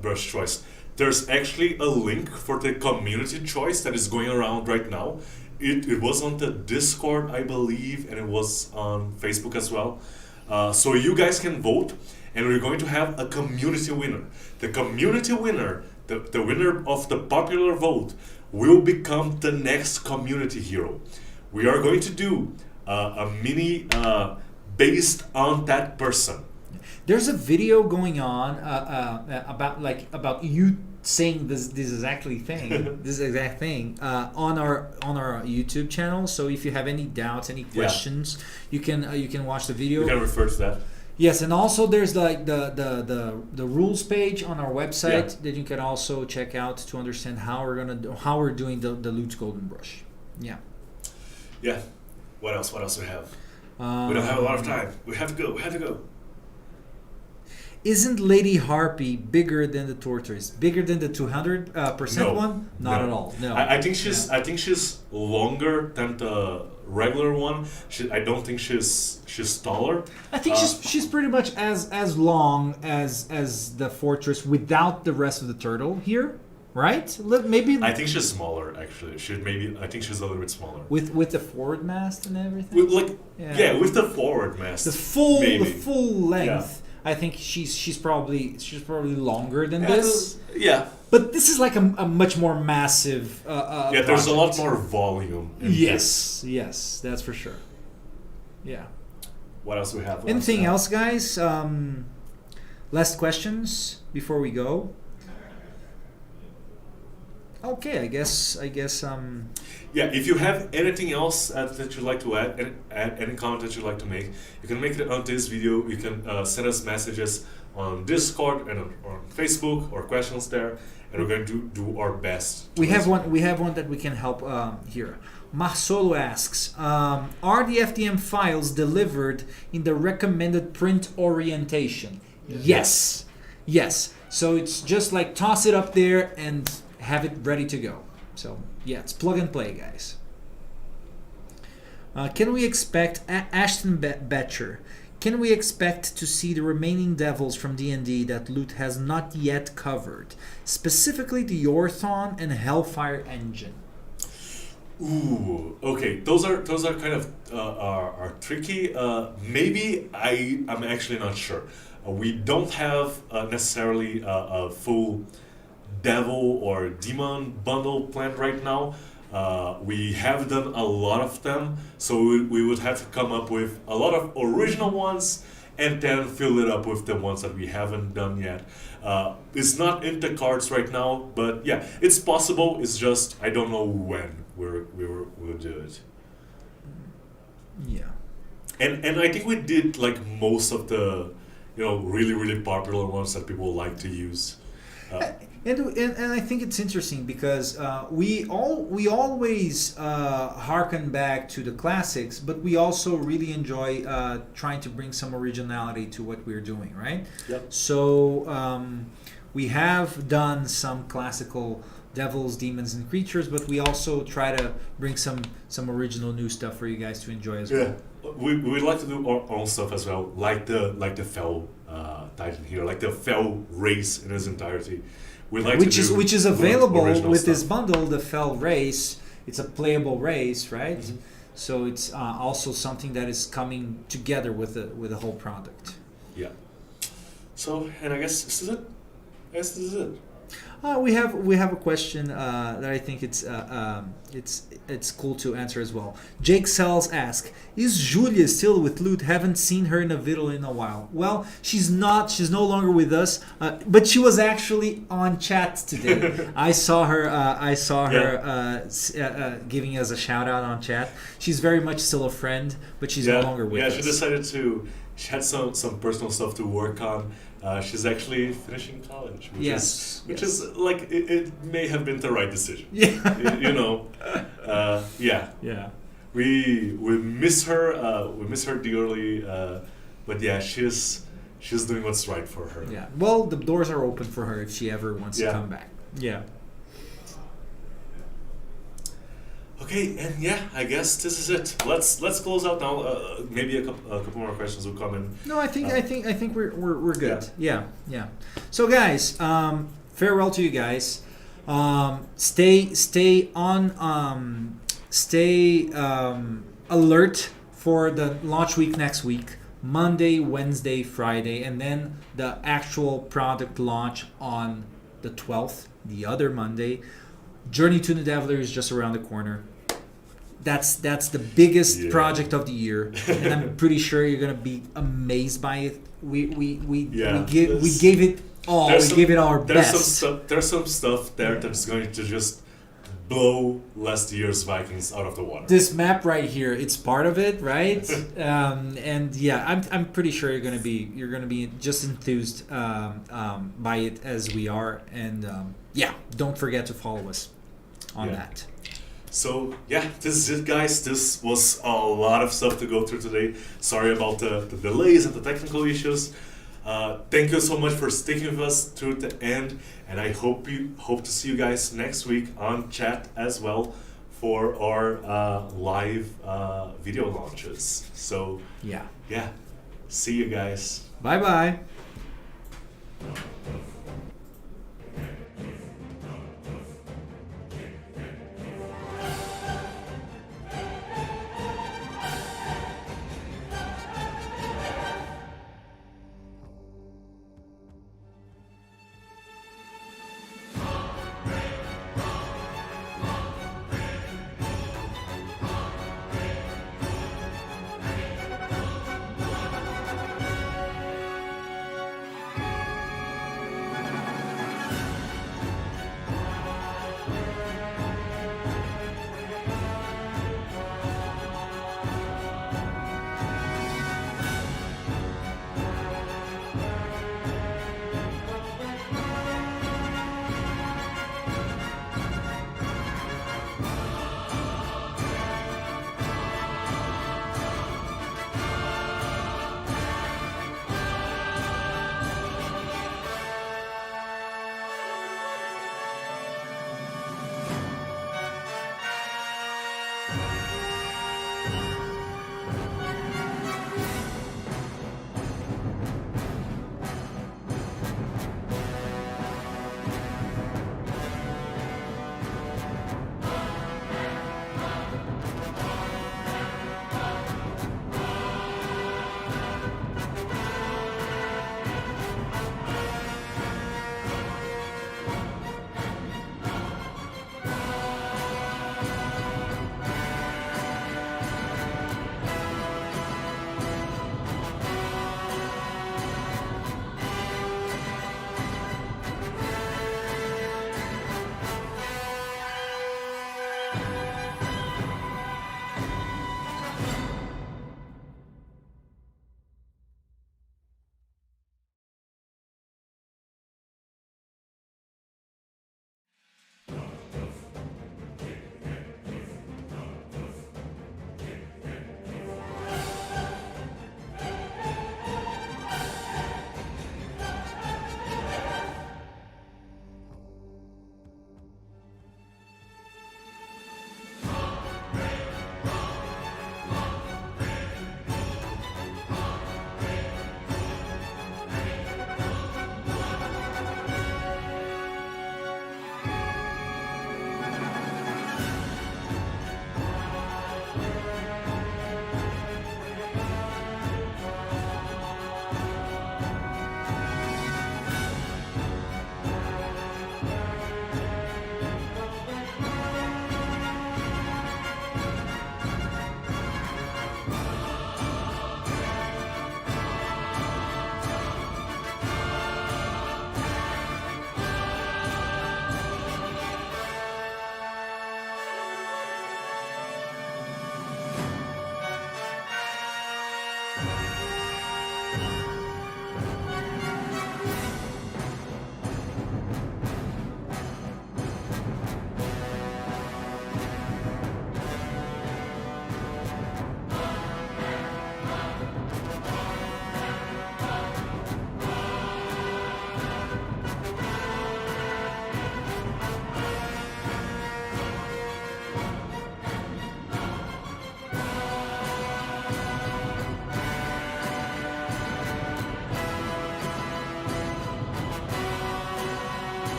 Brush choice, there's actually a link for the community choice that is going around right now. It was on the Discord, I believe, and it was on Facebook as well. So you guys can vote, and we're going to have a community winner. The community winner, the winner of the popular vote, will become the next community hero. We are going to do a mini based on that person. There's a video going on about you saying this exact thing on our YouTube channel. So if you have any doubts, any questions, you can watch the video. You can refer to that. Yes, and also there's like the rules page on our website that you can also check out to understand how we're doing the Loot's Golden Brush. Yeah. Yeah. What else? What else we have? We don't have a lot of time. We have to go. We have to go. Isn't Lady Harpy bigger than the tortoise? Bigger than the 200% one? Not at all. No. I think she's longer than the regular one. I don't think she's taller. I think she's pretty much as long as the fortress without the rest of the turtle here, right? Maybe. I think she's smaller actually. I think she's a little bit smaller. With the forward mast and everything. With the forward mast. The full length. Yeah. I think she's probably longer than this. Yeah. But this is like a much more massive. There's a lot more volume. Yes, that's for sure. Yeah. What else we have? Anything else, guys? Last questions before we go. Okay, I guess. Yeah, if you have anything else that you'd like to add, any comment that you'd like to make, you can make it on this video. You can send us messages on Discord and on Facebook or questions there, and we're going to do our best. We have one that we can help here. Marsolo asks, are the FDM files delivered in the recommended print orientation? Yes. So it's just like toss it up there and have it ready to go. So yeah, it's plug and play, guys. Can we expect Ashton Betcher? Can we expect to see the remaining devils from D&D that Loot has not yet covered, specifically the Orthon and Hellfire Engine? Ooh, okay. Those are kind of are tricky. Maybe I'm actually not sure. We don't have necessarily a full devil or demon bundle planned right now. We have done a lot of them, so we would have to come up with a lot of original ones and then fill it up with the ones that we haven't done yet. It's not in the cards right now, but yeah, it's possible. It's just I don't know when we'll do it. Yeah. And I think we did like most of the really popular ones that people like to use. And I think it's interesting because we always harken back to the classics, but we also really enjoy trying to bring some originality to what we're doing, right? Yep. So we have done some classical devils, demons, and creatures, but we also try to bring some original new stuff for you guys to enjoy as well. We like to do our own stuff as well, like the Fel Titan here, like the Fel race in its entirety. Which is available with this bundle, the Fel race. It's a playable race, right? Mm-hmm. So it's also something that is coming together with the whole product. Yeah. So, and I guess this is it. We have a question that I think it's cool to answer as well. Jake Sells asks, is Julia still with Loot? Haven't seen her in a video in a while. Well, she's not. She's no longer with us. But she was actually on chat today. I saw her giving us a shout out on chat. She's very much still a friend, but she's no longer with us. Yeah, she decided she had some personal stuff to work on. She's actually finishing college, which is like it may have been the right decision. Yeah, Yeah. We miss her. We miss her dearly. But yeah, she's doing what's right for her. Yeah. Well, the doors are open for her if she ever wants to come back. Yeah. Okay, and I guess this is it. Let's close out now. Maybe a couple more questions will come in. No, I think we're good. Yeah. So guys, farewell to you guys. Stay alert for the launch week next week. Monday, Wednesday, Friday, and then the actual product launch on the 12th, the other Monday. Journey to Nidavellir is just around the corner. That's the biggest project of the year, and I'm pretty sure you're gonna be amazed by it. We gave it all. We gave it our best. There's some stuff there that's going to just blow last year's Vikings out of the water. This map right here, it's part of it, right? And yeah, I'm pretty sure you're gonna be just enthused by it as we are, and yeah, don't forget to follow us on that. So yeah, this is it, guys. This was a lot of stuff to go through today. Sorry about the delays and the technical issues. Thank you so much for sticking with us through the end, and I hope to see you guys next week on chat as well for our live video launches. So Yeah. see you guys. Bye bye.